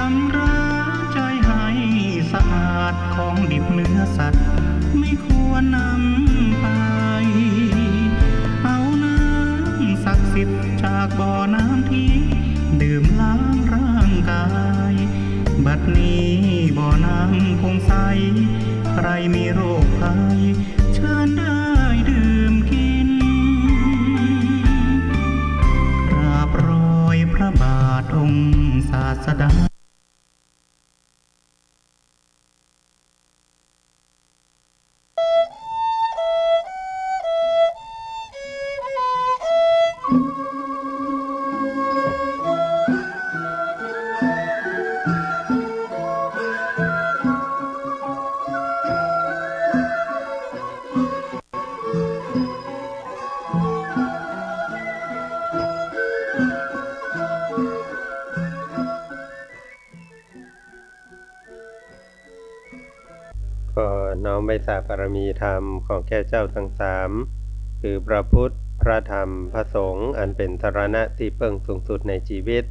ชำระใจให้สะอาดของดิบเนื้อสัตว์ไม่ควรนำไปเอาน้ำศักดิ์สิทธิ์จากบ่อน้ำทิพย์ดื่มล้างร่างกายบัดนี้บ่อน้ำคงใสใครมีโรคภัยเชิญได้ดื่มกินกราบรอยพระบาทองค์ศาสดาก็น้อมใบสาบารมีธรรมของแก่เจ้าทั้งสามคือพระพุทธพระธรรมพระสงฆ์อันเป็นสรณะที่เพิ่งสูงสุดในชีวิต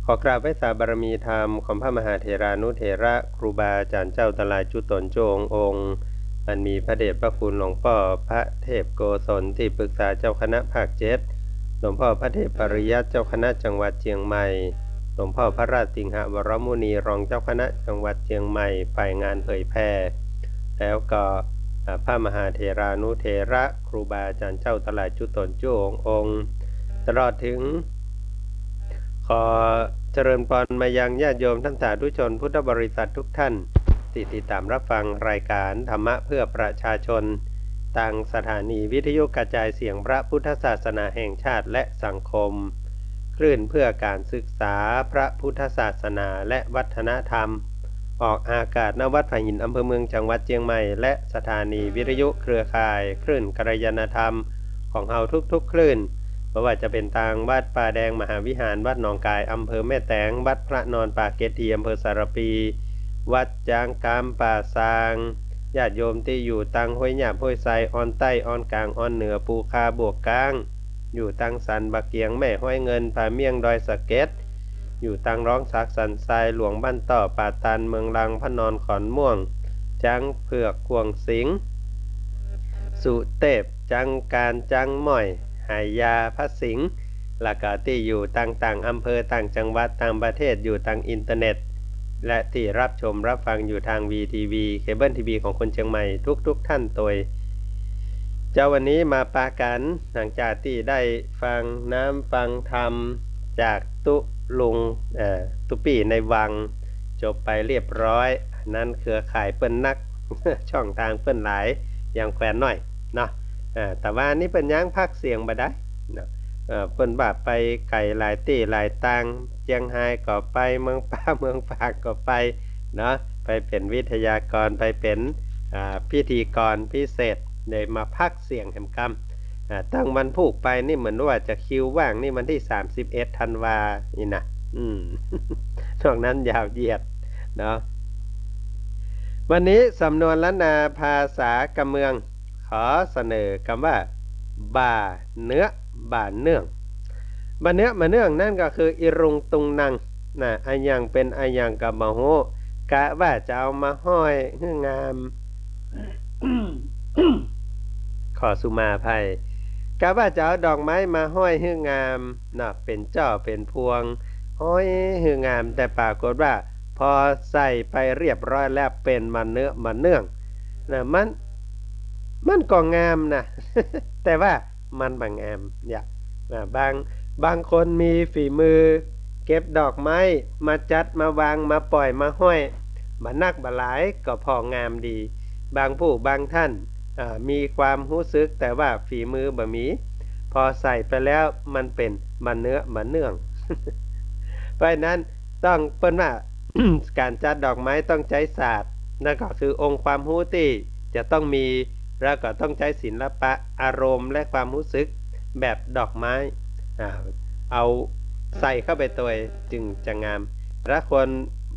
ขอกราบใบสาบารมีธรรมของพระมหาเถรานุเถระครูบาอาจารย์เจ้าตลายจุตนโจองค์อันมีพระเดชพระคุณหลวงพ่อพระเทพโกศลที่ปรึกษาเจ้าคณะภาคเจ็ดหลวงพ่อพระเทพปริยัติเจ้าคณะจังหวัดเชียงใหม่หลวงพ่อพระราชสิงหวรมุนีรองเจ้าคณะจังหวัดเชียงใหม่ฝ่ายงานเผยแพร่แล้วก็พระมหาเถรานุเถระครูบาอาจารย์เจ้าตลาดจุตนจุองค์ตลอดถึงขอเจริญพรมายังญาติโยมท่านสาธุชนพุทธบริษัททุกท่านที่ติดตามรับฟังรายการธรรมะเพื่อประชาชนทางสถานีวิทยุกระจายเสียงพระพุทธศาสนาแห่งชาติและสังคมคลื่นเพื่อการศึกษาพระพุทธศาสนาและวัฒนธรรมออกอากาศณวัดผาหินอำเภอเมืองจังหวัดเชียงใหม่และสถานีวิทยุเครือข่ายคลื่นกัลยาณธรรมของเฮาทุกๆคลื่นไม่ว่าจะเป็นทางวัดป่าแดงมหาวิหารวัดหนองกายอำเภอแม่แตงวัดพระนอนป่าเกตีอำเภอสารปีวัดจางกามป่าซางญาติโยมที่อยู่ตังห้วยหยาบห้วยไซออนใต้ออนกลางออนเหนือปูคาบวกกลางอยู่ตังสันบักเกียงแม่ห้อยเงินผาเมี่ยงดอยสะเก็ดอยู่ตังร้องสักสันทรายหลวงบ้านต่อป่าตันเมืองลังพระนอนขอนม่วงจังเผือกขวงสิงสุเทพจังการจังม่อยหายาพระสิงห์หลักที่อยู่ต่างอำเภอต่างจังหวัดต่างประเทศอยู่ทางอินเทอร์เน็ตและที่รับชมรับฟังอยู่ทาง VTV เคเบิลทีวีของคนเชียงใหม่ทุกท่านตัวเจ้าวันนี้มาปากันหลังจากที่ได้ฟังน้ำฟังธรรมจากตุลุงตุปี่ในวังจบไปเรียบร้อยนั้นเครือข่ายเปิ้นนัก ช่องทางเปิ้นหลายอย่างแขวนหน่อยเนาะแต่ว่านี่เป็นย่างภาคเสียงบ่ได้เนาะเปิ้นว่าไปไก่หลายตีหลายตังเจียงไฮ้ก็ไปเมืองป้าเมืองฝากก็ไปเนาะไปเป็นวิทยากรไปเป็นพิธีกรพิเศษได้มาพักเสียงแห่งกรรมตั้งวันผูกไปนี่เหมือนว่าจะคิวว่างนี่มันที่31ธันวานี่นะช่วงนั้นยาวเหยียดเนาะวันนี้สำนวนล้านนาภาษากำเมืองขอเสนอคำว่าบ่าเนื้อบ่าเนื่องบ่าเนื้อบ่าเนื่องนั่นก็คืออิรุงตุงนังนะอันยังเป็นอันยังกับมโหกะว่าจะเอามาห้อยให้งาม ขอสุมาภัยกะว่าจะเอาดอกไม้มาห้อยให้งามนะเป็นเจ้าเป็นพวงห้อยให้งามแต่ปรากฏว่าพอใส่ไปเรียบร้อยแล้วเป็นมันเนื้อมันเนื่องนะมันก็งามนะ แต่ว่ามันบางงามอย่าบางคนมีฝีมือเก็บดอกไม้มาจัดมาวางมาปล่อยมาห้อยมานักบหลายก็พองามดีบางผู้บางท่านมีความรู้สึกแต่ว่าฝีมือบ่มีพอใส่ไปแล้วมันเป็นมันเนื้อมันเนื่อง เพราะนั้นต้องเปิ้นว่า การจัดดอกไม้ต้องใช้ศาสตร์นั่นก็คือองค์ความรู้ที่จะต้องมีแล้วก็ต้องใช้ศิลปะอารมณ์และความรู้สึกแบบดอกไม้เอาใส่เข้าไปตัวจึงจะงามถ้าคน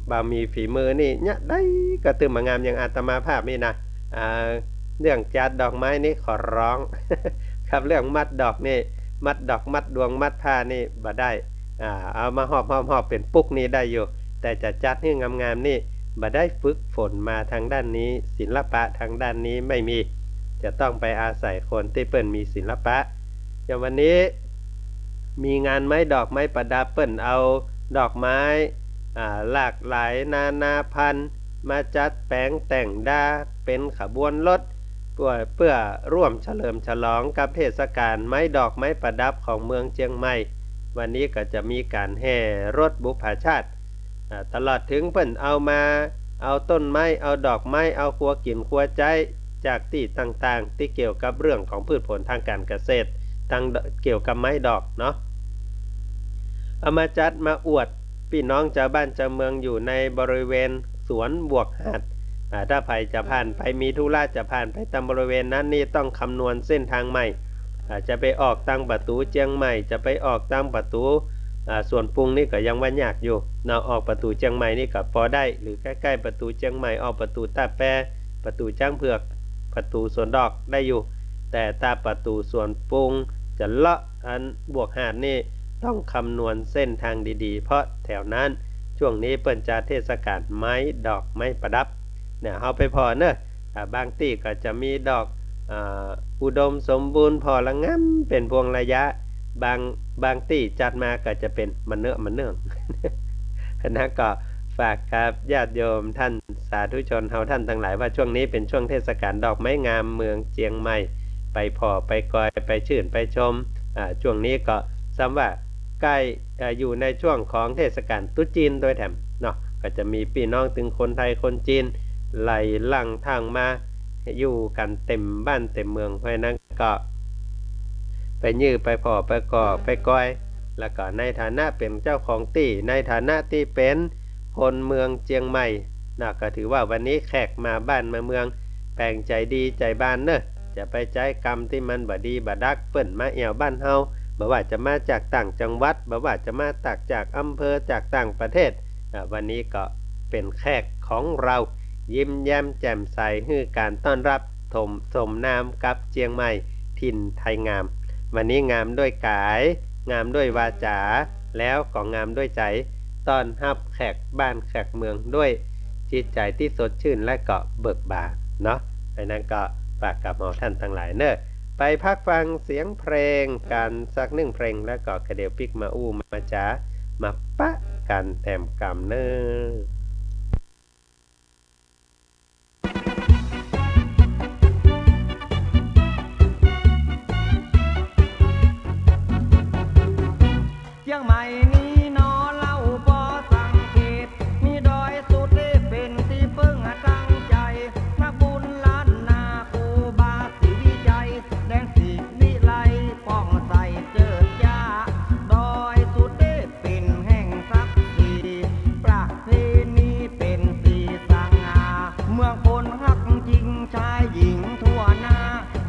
บ่มีฝีมือนี่เนี่ยได้ก็ตื่นมางามอย่างอาตมาภาพนี่นะเรื่องจัดดอกไม้นี่ขอร้อง ครับเรื่องมัดดอกนี่มัดดอกมัดดวงมัดผ้านี่บ่ได้เอามาหอบเป็นปุกนี่ได้อยู่ แต่จะจัดให้งามๆนี่บ่ได้ฝึกฝนมาทางด้านนี้ศิลปะทางด้านนี้ไม่มีจะต้องไปอาศัยคนที่เปิ้นมีศิลปะอย่างวันนี้มีงานไม้ดอกไม้ประดับเปิ้นเอาดอกไม้หลากหลายนานาพันธุ์มาจัดแปลงแต่งดาเป็นขบวนรถเพื่อร่วมเฉลิมฉลองกับเทศกาลไม้ดอกไม้ประดับของเมืองเชียงใหม่วันนี้ก็จะมีการแห่รถบุพชาติตลอดถึงเพิ่นเอาต้นไม้เอาดอกไม้เอาครัวกินครัวใจจากที่ต่างๆที่เกี่ยวกับเรื่องของพืชผลทางการเกษตรทางเกี่ยวกับไม้ดอกเนาะเอามาจัดมาอวดพี่น้องชาวบ้านชาวเมืองอยู่ในบริเวณสวนบวกหาดถ้าใครจะผ่านไปมีธุระจะผ่านไปตามบริเวณนั้นนี่ต้องคำนวณเส้นทางใหม่จะไปออกทางประตูเชียงใหม่จะไปออกทางประตูส่วนปรุงนี่ก็ยังว่ายากอยู่เนาะออกประตูเชียงใหม่นี่ก็พอได้หรือใกล้ๆประตูเชียงใหม่ออกประตูตาแปประตูจ้างเผือกประตูสวนดอกได้อยู่แต่ตาประตูสวนปรุงจะเลาะอันบวกหาดนี่ต้องคำนวณเส้นทางดีๆเพราะแถวนั้นช่วงนี้เปิ้นจะเทศกาลไม้ดอกไม้ประดับเนี่ยเอาไปพอเนอะบางที่ก็จะมีดอกอุดมสมบูรณ์พอละงั้มเป็นพวงระยะบางที่จัดมาก็จะเป็นมันเนื่อง นะก็ฝากครับญาติโยมท่านสาธุชนเฮาท่านทั้งหลายว่าช่วงนี้เป็นช่วงเทศกาลดอกไม้งามเมืองเชียงใหม่ไปพอไปกอยไปชื่นไปชมช่วงนี้ก็ซ้ำว่าใกล้อยู่ในช่วงของเทศกาลตรุษจีนโดยแถมเนาะก็จะมีพี่น้องถึงคนไทยคนจีนไหลหลั่งทางมาอยู่กันเต็มบ้านเต็มเมืองเพราะนั้นก็ไปยื้อไปพอไปก่อไปก้อยแล้วก็ในฐานะเป็นเจ้าของที่ในฐานะที่เป็นคนเมืองเชียงใหม่นะก็ถือว่าวันนี้แขกมาบ้านมาเมืองแปลงใจดีใจบ้านเนอะจะไปใจกรรมที่มันบ่ดีบ่ดักเปิ้นมาเอี่ยวบ้านเฮาบ่ว่าจะมาจากต่างจังหวัดบ่ว่าจะมาจากอำเภอจากต่างประเทศวันนี้ก็เป็นแขกของเรายิ้มแย้มแจ่มใสให้การต้อนรับสมนามกับเชียงใหม่ถิ่นไทยงามวันนี้งามด้วยกายงามด้วยวาจาแล้วก็งามด้วยใจต้อนรับแขกบ้านแขกเมืองด้วยจิตใจที่สดชื่นและก็เบิกบานเนาะดังนั้นก็ฝากกับหมอท่านทั้งหลายเนอะไปพักฟังเสียงเพลงกันสักหนึ่งเพลงแล้วก็กระเดียวปิกมาอู้มาจ้ามาปะกันแถมกำเนอเชียงใหม่นี้นอเล่าพอสังเกตมีดอยสุเทพเป็นที่เพิ่งตั้งใจพระบุญล้านนาคูบาศรีวิจัยแดงสีวิไลป้องใสเจิดจ้าดอยสุเทพเป็นแห่งศักดิ์ศรีประเพณีเป็นสีสังหาเมืองคนฮักจริงชายหญิงทั่วหน้า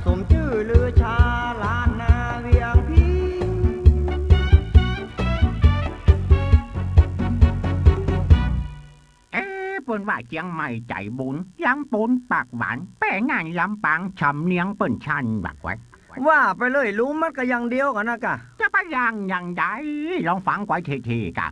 สมชื่อลือชาล้านนาเวียงพิง เปิ้นว่าเจียงใหม่ใจบุญย้ำปนปากหวานแป้งานลำปางชำเนียงเปิ้นชันบักไว้ว่าไปเลยรู้มันก็ยังเดียวกันนะกะจะไปอย่างใดลองฟังไว้ทีๆกะ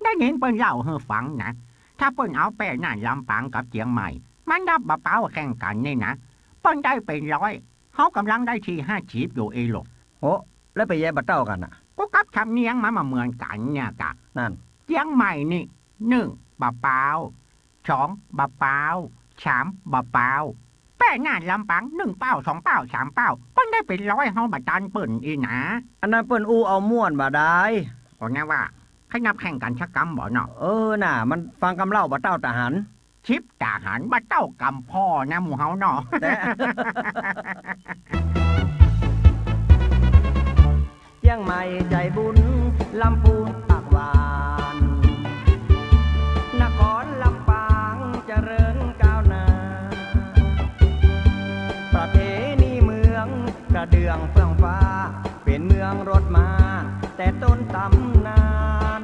ได้ยินเปิ้นเล่าให้ฟังนะถ้าเปิ้นเอาแป้งานลำปางกับเจียงใหม่มันดับบะเป้าแข่งกันนี่นะเปิ้นได้เป็นร้อยเขากำลังได้ที่50อยู่เอหรอกโอ้แล้วไปแย่บัดเต้ากันอ่ะก็กับชำเนียงมาเหมือนกันเนี่ยกะนั่นเจียงใหม่นี่1บะเป้า2บะเป้า3บะเป้าแป้งานลำปาง1เป้า2เป้า3เป้าเปิ้นได้เป็นร้อยเฮาบัดจันเปิ้นอีนะอันนั้นเปิ้นอูเอาม่วนบ่ได้ก็แน่ว่าขยับแข่งกันชักกำบ่เนาะน่ะมันฟังคำเล่าบัดเต้าทหารชิปทหารบัดเต้ากำพ่อนะหมู่เฮาเนาะเชียงใหม่ใจบุญลำพูนปากหวานนครลำปางเจริญก้าวหน้าประเพณีเมืองกระเดื่องเฟื่องฟ้าเป็นเมืองรถมาแต่ต้นตำนาน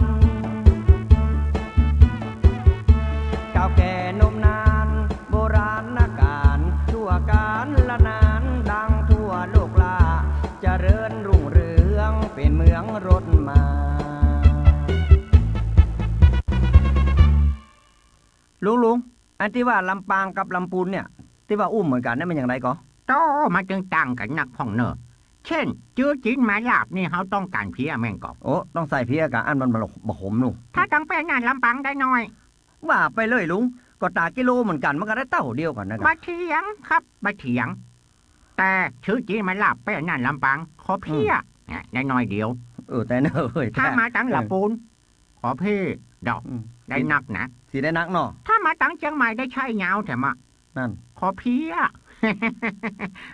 เก่าแก่นมนานโบราณการชั่วการละนานดังทั่วโลกลาเจริญรุ่งเรืองเป็นเมืองรถมา ลุงอันที่ว่าลำปางกับลำพูนเนี่ยที่ว่าอุ้มเหมือนกันนั่นเป็นอย่างไรก็โตมาจึงต่างกันนักพ่องเนอะเช่นจื้อจินมาลาบนี่เขาต้องการเพียแม่งก็ โอ้ต้องใส่เพียกะอันมันบะขมลุงถ้าต้องไปงานลำปางได้น้อยว่าไปเลยลุงก็ตากิโลเหมือนกันมันก็ได้เต้าเดียวกันนะบะเถียงครับบะเถียงแต่ชื่อจีนมาลาบไปงานลำปางขอเพียได้น้อยเดียวแต่เนอะถ้ามาตั้งลำปูนขอเพ่ดอกได้นักนะสีได้นักเนาะถ้ามาตั้งเชียงใหม่ได้ใช่เงาแต่มานั่นขอเพีย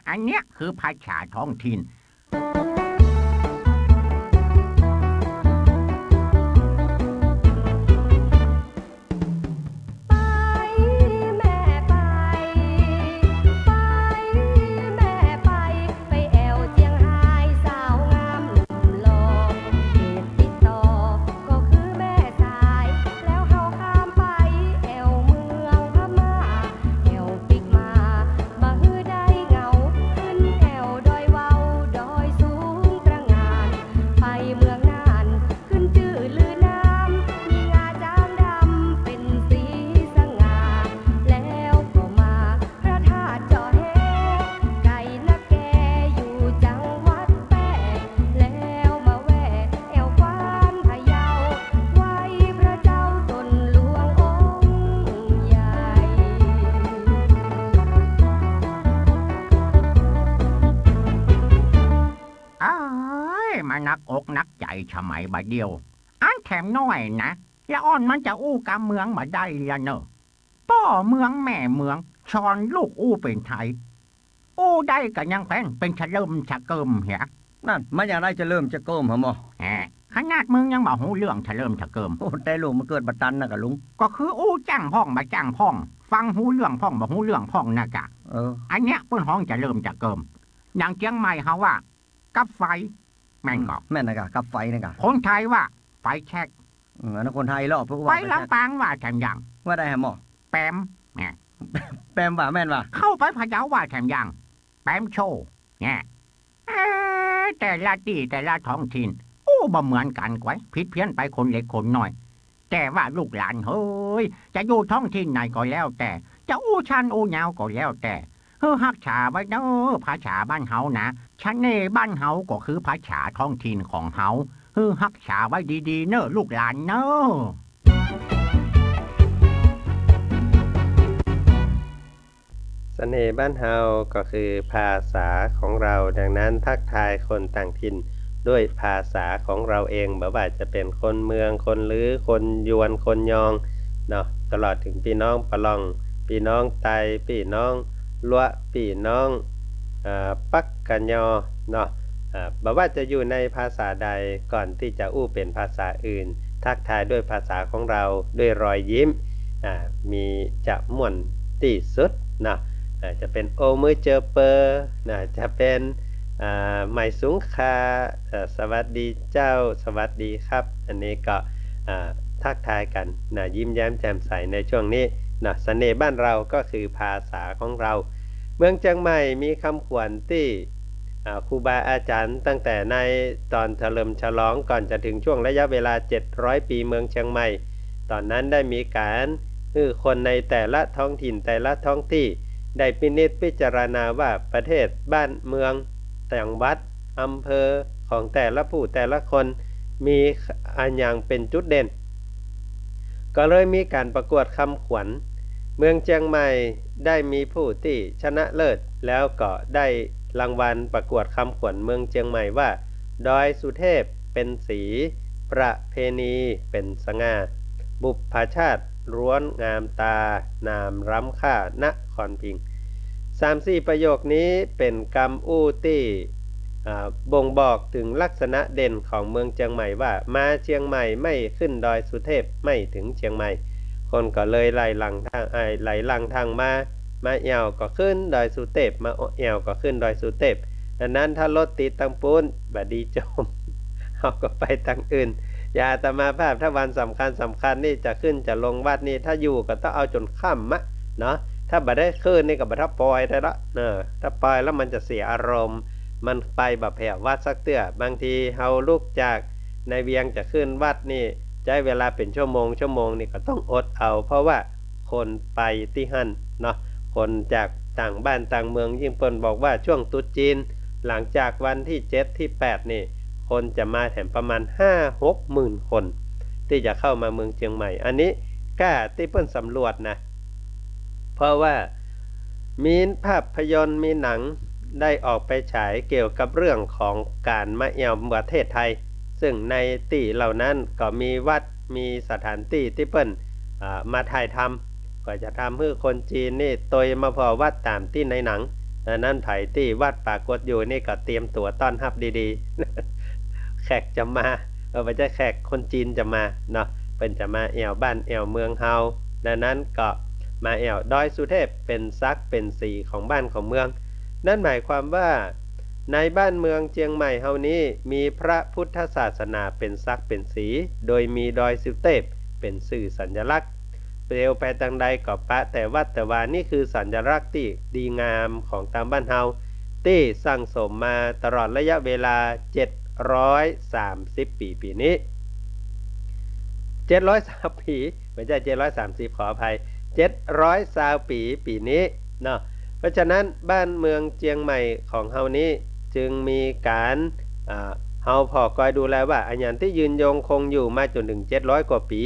อันเนี้ยคือภาษาท้องถิ่นนักอกนักใจสมัยบาเดียวอันแถมน้อยนะละอ่อนมันจะอู้กำเมืองมาได้ละเนอะป้อเมืองแม่เมืองชอนลูกอู้เป็นไทยอู้ได้กันยังแฟนเป็นชะเริ่มชะเกิมเหี้ยนั่นมันอย่างไรจะเริ่มจะเกิมหรอขนาดมึงยังบอกหูเรื่องชะเริ่มชะเกิมโอ้แต่ลุงมันเกิดบัดตันนะกะลุงก็คืออู้จ้างพ่องมาจ้างพ่องฟังหูเรื่องพ่องบอกหูเรื่องพ่องนะกะอันเนี้ยเปิ้นห้องจะเริ่มจะเกิมอย่างเชียงใหม่เขาว่ากับไฟแม่งก็แม่นนะกะกับไฟนะกะคนไทยว่าไฟแช็กนั่นคนไทยหรอพวกว่าไฟลำปางว่าแถมยังว่าได้ฮะหมอแปมเนี่ยแปมว่าแม่นว่าเข้าไปพะเยาว่าแถมยังแปมโชว์เนี่ยแต่ละที่แต่ละท้องถิ่นโอ้บ่เหมือนกันกว่าผิดเพี้ยนไปคนเล็กคนน้อยแต่ว่าลูกหลานเฮ้ยจะอยู่ท้องถิ่นไหนก็แล้วแต่จะอู้ชันอู้ยาวก็แล้วแต่ฮักษาไว้เนอะภาษาบ้านเฮานะชันเน่บ้านเฮาก็คือภาษาท้องถิ่นของเฮาฮักษาไว้ดีๆเนอะลูกหลานเนอะเสน่ห์บ้านเฮาก็คือภาษาของเราดังนั้นทักทายคนต่างถิ่นด้วยภาษาของเราเองบ่ว่าจะเป็นคนเมืองคนลือคนยวนคนยองเนาะตลอดถึงพี่น้องปะลองพี่น้องไตพี่น้องลัวพี่น้องปักกันยอเนาะบ่ว่าจะอยู่ในภาษาใดก่อนที่จะอู้เป็นภาษาอื่นทักทายด้วยภาษาของเราด้วยรอยยิ้มมีจะม่วนที่สุดเนาะจะเป็นโอมือเจอเปอร์นะจะเป็นหมายสูงคาสวัสดีเจ้าสวัสดีครับอันนี้ก็ทักทายกันนะยิ้มแย้มแจ่มใสในช่วงนี้นะเสน่ห์บ้านเราก็คือภาษาของเราเมืองเชียงใหม่มีคำขวัญที่ครูบาอาจารย์ตั้งแต่ในตอนเฉลิมฉลองก่อนจะถึงช่วงระยะเวลา700ปีเมืองเชียงใหม่ตอนนั้นได้มีการคนในแต่ละท้องถิ่นแต่ละท้องที่ได้พิจารณาว่าประเทศบ้านเมืองจังหวัดอำเภอของแต่ละผู้แต่ละคนมีอันอย่างเป็นจุดเด่นก็เลยมีการประกวดคำขวัญเมืองเชียงใหม่ได้มีผู้ที่ชนะเลิศแล้วก็ได้รางวัลประกวดคำขวัญเมืองเชียงใหม่ว่าดอยสุเทพเป็นสีประเพณีเป็นสง่าบุพชาติร้วนงามตานามล้ำค่านครพิงค์ 3-4 ประโยคนี้เป็นคำอู้ที่บ่งบอกถึงลักษณะเด่นของเมืองเชียงใหม่ว่ามาเชียงใหม่ไม่ขึ้นดอยสุเทพไม่ถึงเชียงใหม่คนก็เลยไหลหลังทางมาแอวก็ขึ้นดอยสุเทพมาแอวก็ขึ้นดอยสุเทพดังนั้นถ้ารถติดตังปูนบดีจมเขาก็ไปทางอื่นอย่าอาตมาภาพถ้าวันสำคัญนี่จะขึ้นจะลงวัดนี่ถ้าอยู่ก็ต้องเอาจนค่ำเนาะถ้าบ่ได้ขึ้นนี่ก็บ่ทับปล่อยได้ละถ้าปล่อยแล้วมันจะเสียอารมณ์มันไปแบบแผ่วัดสักเตื้อบางทีเฮาลุกจากในเวียงจะขึ้นวัดนี่ใช้เวลาเป็นชั่วโมงนี่ก็ต้องอดเอาเพราะว่า คนไปที่หั่นเนาะคนจากต่างบ้านต่างเมืองยิ่งเปิ้นบอกว่าช่วงตรุษจีนหลังจากวันที่7ที่8นี่คนจะมาแถมประมาณ 5-6 หมื่นคนที่จะเข้ามาเมืองเชียงใหม่อันนี้กล้าที่เปิ้นสำรวจนะเพราะว่ามีภาพยนตร์มีหนังได้ออกไปฉายเกี่ยวกับเรื่องของการมาเอี่ยวประเทศไทยซึ่งในที่เหล่านั้นก็มีวัดมีสถานที่ที่เปิ้นมาถ่ายทำก็จะทำให้คนจีนนี่ตยมาพอวัดตามที่ในหนังดังนั้นไผที่วัดปรากฏอยู่นี่ก็เตรียมตัวต้อนรับดีๆ แขกจะมาไม่ใช่แขกคนจีนจะมาเนาะเป็นจะมาแอวบ้านแอวเมืองเฮาดังนั้นก็มาแอวดอยสุเทพเป็นซักเป็นสีของบ้านของเมืองนั่นหมายความว่าในบ้านเมืองเชียงใหม่เฮานี้มีพระพุทธศาสนาเป็นซักเป็นสีโดยมีดอยสุเทพเป็นสื่อสัญลักษณ์เปลวไปทางใดก็ปะแต่วัดแต่ว่านี่คือสัญลักษณ์ที่ดีงามของตามบ้านเฮาที่สั่งสมมาตลอดระยะเวลา730 ปีนี้730 ปีไม่ใช่730ขออภัย720 ปีนี้เนาะเพราะฉะนั้นบ้านเมืองเชียงใหม่ของเฮานี้จึงมีการเฮาพอคอยดูแลว่าอันยันที่ยืนยงคงอยู่มาจนถึง700 กว่าปี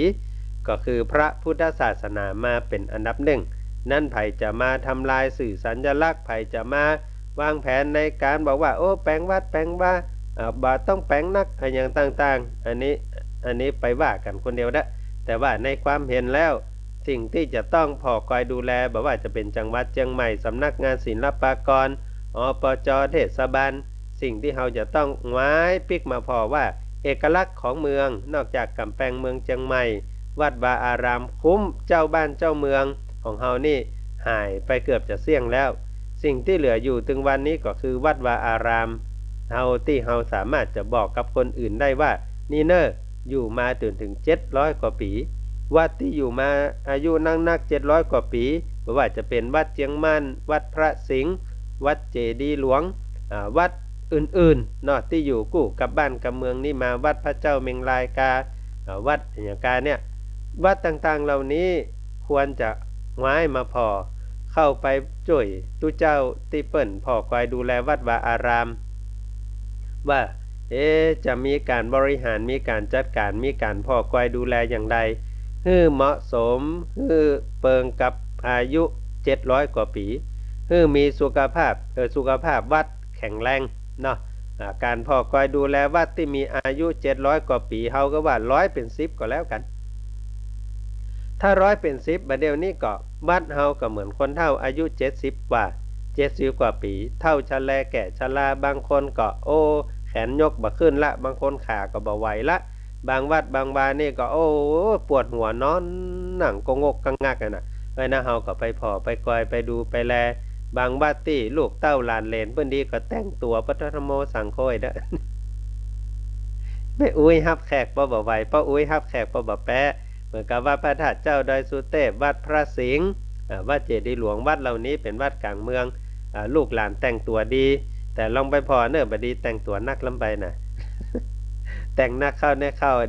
ก็คือพระพุทธศาสนามาเป็นอันดับหนึ่งนั่นไผจะมาทำลายสื่อสัญลักษณ์ไผจะมาวางแผนในการบอกว่าโอ้แปลงวัดแปลงว่าบ่ต้องแปลงนักอย่างต่างๆอันนี้ไปว่ากันคนเดียวนะแต่ว่าในความเห็นแล้วสิ่งที่จะต้องพอคอยดูแลบอกว่าจะเป็นจังหวัดเชียงใหม่สำนักงานศิลปากรปจเทศบาลสิ่งที่เราจะต้องไว้ปิกมาพอว่าเอกลักษณ์ของเมืองนอกจากกำแพงเมืองเชียงใหม่วัดวาอารามคุ้มเจ้าบ้านเจ้าเมืองของเฮานี่หายไปเกือบจะเสี่ยงแล้วสิ่งที่เหลืออยู่ถึงวันนี้ก็คือวัดวาอารามเฮาที่เฮาสามารถจะบอกกับคนอื่นได้ว่านี่เนออยู่มาถึง700 กว่าปีวัดที่อยู่มาอายุนัก700 กว่าปีไม่ว่าจะเป็นวัดเจียงมั่นวัดพระสิงห์วัดเจดีย์หลวงวัดอื่นๆเนาะที่อยู่กู้กับบ้านกับเมืองนี่มาวัดพระเจ้าเมงลายกาวัดอย่างกาเนี่ยวัดต่างๆเหล่านี้ควรจะไว้มาพอเข้าไปช่วยตู้เจ้าที่เปิ้นพอคอยดูแลวัดวาอารามว่าจะมีการบริหารมีการจัดการมีการพอคอยดูแลอย่างใดให้เหมาะสมให้เปิงกับอายุ700 กว่าปีให้มีสุขภาพวัดแข็งแรงเนาะการพอคอยดูแลวัดที่มีอายุ700 กว่าปีเฮาก็ว่า100เป็น10ก็แล้วกันถ้า100เป็น10บัดเดี๋ยวนี้ก็วัดเฮาก็เหมือนคนเฒ่าอายุ70 กว่าปีเฒ่าชะแลแก่ชราบางคนก็แขนยกบ่ขึ้นละบางคนขาก็บ่ไหวละบางวัดบางวานี่ก็ปวดหัวนอนหนังกงกกังงักน่ะนะเฮาก็ไปพอไปคอยไปดูไปแลบางวัดที่ลูกเต้าหลานเหลนเพิ่นดีก็แต่งตัวปฐมโมสังโฆเด้อ ไม่อุ้ยฮับแขกบ่ไหวป้าอุ้ยฮับแขกบ่แปะเหมือนกับว่าพระธาตุเจ้าดอยสุเทพวัดพระสิงห์วัดเจดีย์หลวงวัดเหล่านี้เป็นวัดกลางเมืองลูกหลานแต่งตัวดีแต่ลองไปพอเนิ่บดีแต่งตัวนักลำไปน่ะ แต่งนักเข้า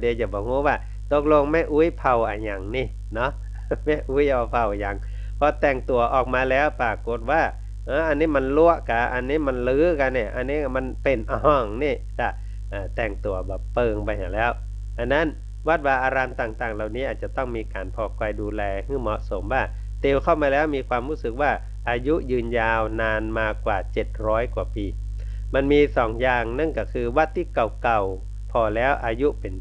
เดี๋ยวจะบอกว่าตกลงแม่อุ้ยเผาอย่างนี่เนาะ แม่อุ้ยเอาเผาอย่างพอแต่งตัวออกมาแล้วปรากฏว่าอันนี้มันลวกกะอันนี้มันลื้อกันเนี่ยอันนี้มันเป็นอ่องนี่จ้ะแต่งตัวแบบเปิงไปแล้วอันนั้นวัดวาอารามต่างๆเหล่านี้อาจจะต้องมีการพอคอยดูแลให้เหมาะสมว่าเตียวเข้ามาแล้วมีความรู้สึกว่าอายุยืนยาวนานมากว่า700 กว่าปีมันมี2อย่างนั่นก็คือวัดที่เก่าๆพอแล้วอายุเป็น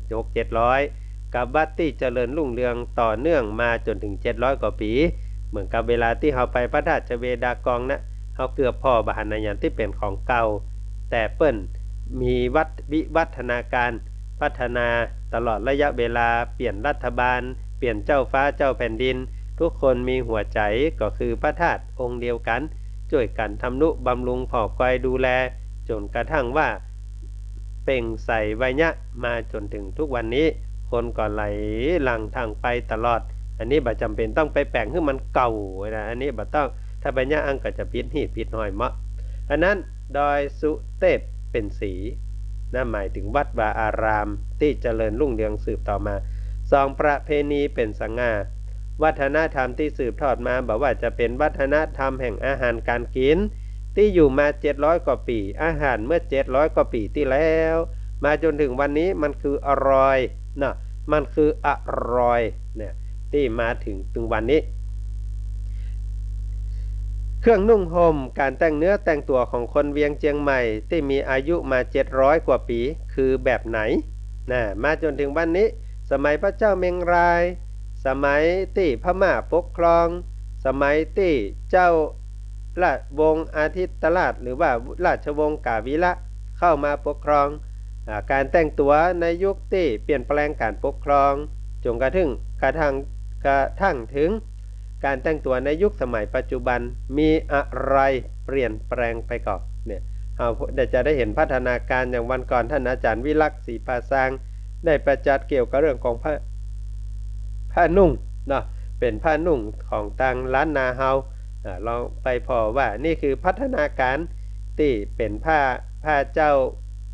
700กับวัดที่เจริญรุ่งเรืองต่อเนื่องมาจนถึง700 กว่าปีเหมือนกับเวลาที่เราไปพระธาตุเวดากองนะเราเกือบพอบหันยันที่เป็นของเก่าแต่เปิ้นมีวิวัฒนาการพัฒนาตลอดระยะเวลาเปลี่ยนรัฐบาลเปลี่ยนเจ้าฟ้าเจ้าแผ่นดินทุกคนมีหัวใจก็คือพระธาตุองค์เดียวกันช่วยกันทำนุบำรุงผอคอยดูแลจนกระทั่งว่าเป่งใสไวยะมาจนถึงทุกวันนี้คนก็ไหลหลั่งทางไปตลอดอันนี้บ่จำเป็นต้องไปแปลงให้มันเก่านะอันนี้บ่ต้องถ้าไวยะอังก็จะปิดหีดปิดหน่อยเมาะอันนั้นดอยสุเทพเป็นสีนั่นหมายถึงวัดวาอารามที่เจริญรุ่งเรืองสืบต่อมา2ประเพณีเป็นสง่า วัฒนธรรมที่สืบทอดมาบอกว่าจะเป็นวัฒนธรรมแห่งอาหารการกินที่อยู่มา700กว่าปีอาหารเมื่อ700กว่าปีที่แล้วมาจนถึงวันนี้มันคืออร่อยนะมันคืออร่อยเนี่ยที่มาถึงวันนี้เครื่องนุ่งห่มการแต่งเนื้อแต่งตัวของคนเวียงเจียงใหม่ที่มีอายุมา700กว่าปีคือแบบไหนนะมาจนถึงวันนี้สมัยพระเจ้าเมงรายสมัยที่พม่าปกครองสมัยที่เจ้าราชวงศ์อาทิตราชหรือว่าราชวงศ์กาวิระเข้ามาปกครองการแต่งตัวในยุคที่เปลี่ยนแปลงการปกครองจนกระทั่งถึงการแต่งตัวในยุคสมัยปัจจุบันมีอะไรเปลี่ยนแปลงไปก่อนเนี่ยเราจะได้เห็นพัฒนาการอย่างวันก่อนท่านอาจารย์วิลักษ์ศรีปาซางได้ประจัดเกี่ยวกับเรื่องของผ้านุ่งเนาะเป็นผ้านุ่งของทางล้านนาเฮาเราไปพอว่านี่คือพัฒนาการที่เป็นผ้าเจ้า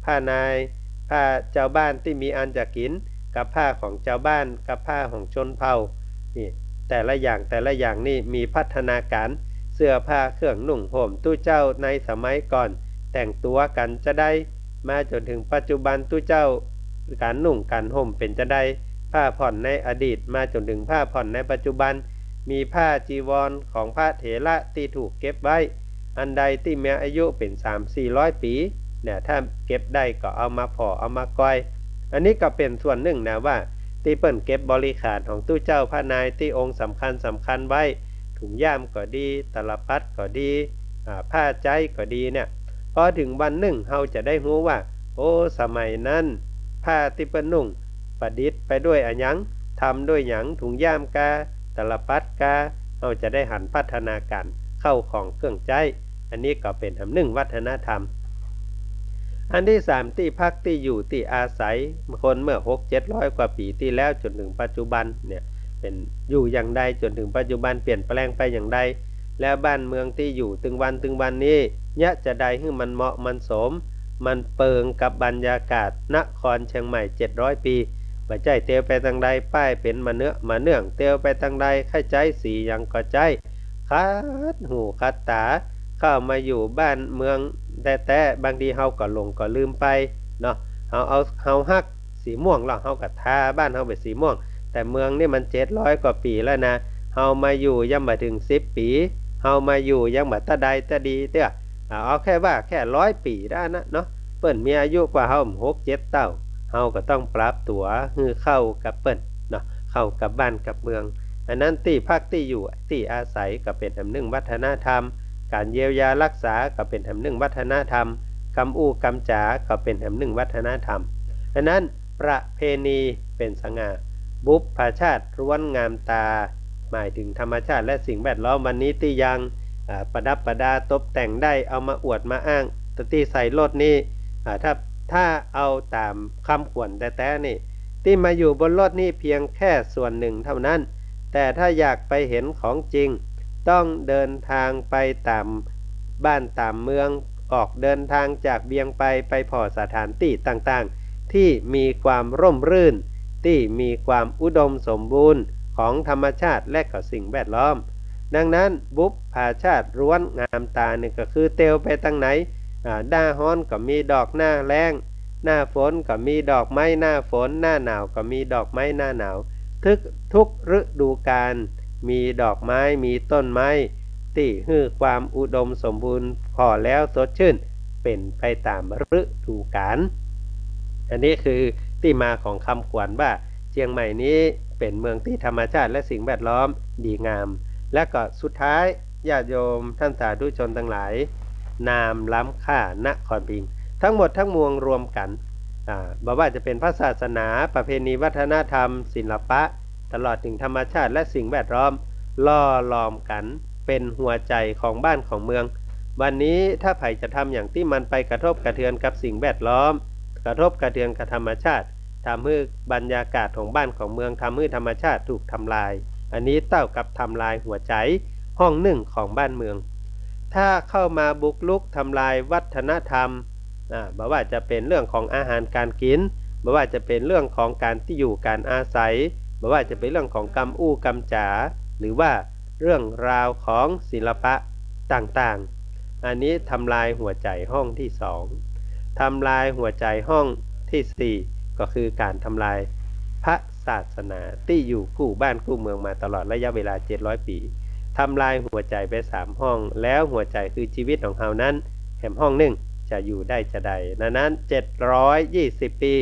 ผ้านายผ้าเจ้าบ้านที่มีอันจะกินกับผ้าของเจ้าบ้านกับผ้าของชนเผ่านี่แต่ละอย่างนี่มีพัฒนาการเสื้อผ้าเครื่องนุ่งห่มตู้เจ้าในสมัยก่อนแต่งตัวกันจะได้มาจนถึงปัจจุบันตู้เจ้าการนุ่งการห่มเป็นจะได้ผ้าผ่อนในอดีตมาจนถึงผ้าผ่อนในปัจจุบันมีผ้าจีวรของพระเถระที่ถูกเก็บไว้อันใดที่มีอายุเป็น 3-400 ปีเนี่ยถ้าเก็บได้ก็เอามาผ่อเอามาก้อยอันนี้ก็เป็นส่วนหนึ่งนะว่าที่เปิ้นเก็บบริขารของตู้เจ้าพระนายที่องค์สำคัญไว้ถุงย่ามก็ดีตลับปัดก็ดีผ้าใจก็ดีเนี่ยพอถึงวันหนึ่งเราจะได้รู้ว่าโอ้สมัยนั้นผ้าที่เปิ้นนุ่งประดิษฐ์ไปด้วยอันยังทำด้วยหยังถุงย่ามกาตลับปัดกาเราจะได้หันพัฒนาการเข้าของเครื่องใจอันนี้ก็เป็นหนึ่งวัฒนธรรมอันที่3ที่พักที่อยู่ที่อาศัยคนเมื่อ 6-700 กว่าปีที่แล้วจนถึงปัจจุบันเนี่ยเป็นอยู่อย่างใดจนถึงปัจจุบันเปลี่ยนแปลงไปอย่างใดแล้วบ้านเมืองที่อยู่ถึงวันนี้ยะจะได้ให้มันเหมาะมันสมมันเปิงกับบรรยากาศนครเชียงใหม่700ปีบ่ใจเตียวไปทางใดป้ายเป็นมาเนื่องเตียวไปทางใดค่าใจสียังก็ใจคัดหูคัดตาเข้ามาอยู่บ้านเมืองแต่บางทีเฮาก็หลงก็ลืมไปเนาะเฮาฮักสีม่วงแล้วเฮาก็ทาบ้านเฮาเป็นสีม่วงแต่เมืองนี่มัน700กว่าปีแล้วนะเฮามาอยู่ยังบ่ถึง10ปีเฮามาอยู่ยังบ่ตะใดตะดีเด้อเอาแค่ว่าแค่100ปีได้นะเนาะเปิ้นมีอายุกว่าเฮา6-7 เต้าเฮาก็ต้องปรับตัวให้เข้ากับเปิ้นเนาะเข้ากับบ้านกับเมืองอันนั้นที่พักที่อยู่ที่อาศัยก็เป็นอันหนึ่งวัฒนธรรมการเยียวยารักษาก็เป็นหนึ่งวัฒนธรรมคำอู้คำจาก็เป็นหนึ่งวัฒนธรรมอันนั้นประเพณีเป็นสง่าบุพชาติร้วนงามตาหมายถึงธรรมชาติและสิ่งแวดล้อมวันนี้ที่ยังประดับประดาตกแต่งได้เอามาอวดมาอ้างที่ใส่รถนี่ถ้าเอาตามคำขวัญแต่นี่ที่มาอยู่บนรถนี่เพียงแค่ส่วนหนึ่งเท่านั้นแต่ถ้าอยากไปเห็นของจริงต้องเดินทางไปตามบ้านตามเมืองออกเดินทางจากเบียงไปพอสถานที่ต่างๆที่มีความร่มรื่นที่มีความอุดมสมบูรณ์ของธรรมชาติและก็สิ่งแวดล้อมดังนั้นบุพชาติร้วนงามตานี่ก็คือเตียวไปทางไหนหน้าฮ้อนก็มีดอกหน้าแล้งหน้าฝนก็มีดอกไม้หน้าฝนหน้าหนาวก็มีดอกไม้หน้าหนาวทุกฤดูกาลมีดอกไม้มีต้นไม้ที่ให้ความอุดมสมบูรณ์พอแล้วสดชื่นเป็นไปตามฤดูกาลอันนี้คือที่มาของคำขวัญว่าเชียงใหม่นี้เป็นเมืองที่ธรรมชาติและสิ่งแวดล้อมดีงามและก็สุดท้ายญาติโยมท่านสาธุชนทั้งหลายนามล้ำค่านครพิงค์ทั้งหมดทั้งมวลรวมกันบอกว่าจะเป็นพระศาสนาประเพณีวัฒนธรรมศิลปะตลอดถึงธรรมชาติและสิ่งแวดล้อมล่อล้อมกันเป็นหัวใจของบ้านของเมืองวันนี้ถ้าไผจะทำอย่างที่มันไปกระทบกระเทือนกับสิ่งแวดล้อมกระทบกระเทือนกับธรรมชาติทำให้บรรยากาศของบ้านของเมืองทำให้ธรรมชาติถูกทำลายอันนี้เท่ากับทำลายหัวใจห้องหนึ่งของบ้านเมืองถ้าเข้ามาบุกรุกทำลายวัฒนธรรมบอกว่าจะเป็นเรื่องของอาหารการกินบอกว่าจะเป็นเรื่องของการที่อยู่การอาศัย ไม่ว่าจะเป็นเรื่องของกำอู้กำจ๋าหรือว่าเรื่องราวของศิลปะต่างๆอันนี้ทำลายหัวใจห้องที่2ทำลายหัวใจห้องที่4ก็คือการทำลายพระศาสนาที่อยู่คู่บ้านคู่เมืองมาตลอดระยะเวลา700ปีทำลายหัวใจไป3ห้องแล้วหัวใจคือชีวิตของเฮานั้นแห่งห้องหนึ่งจะอยู่ได้จะใดนั้น720ปี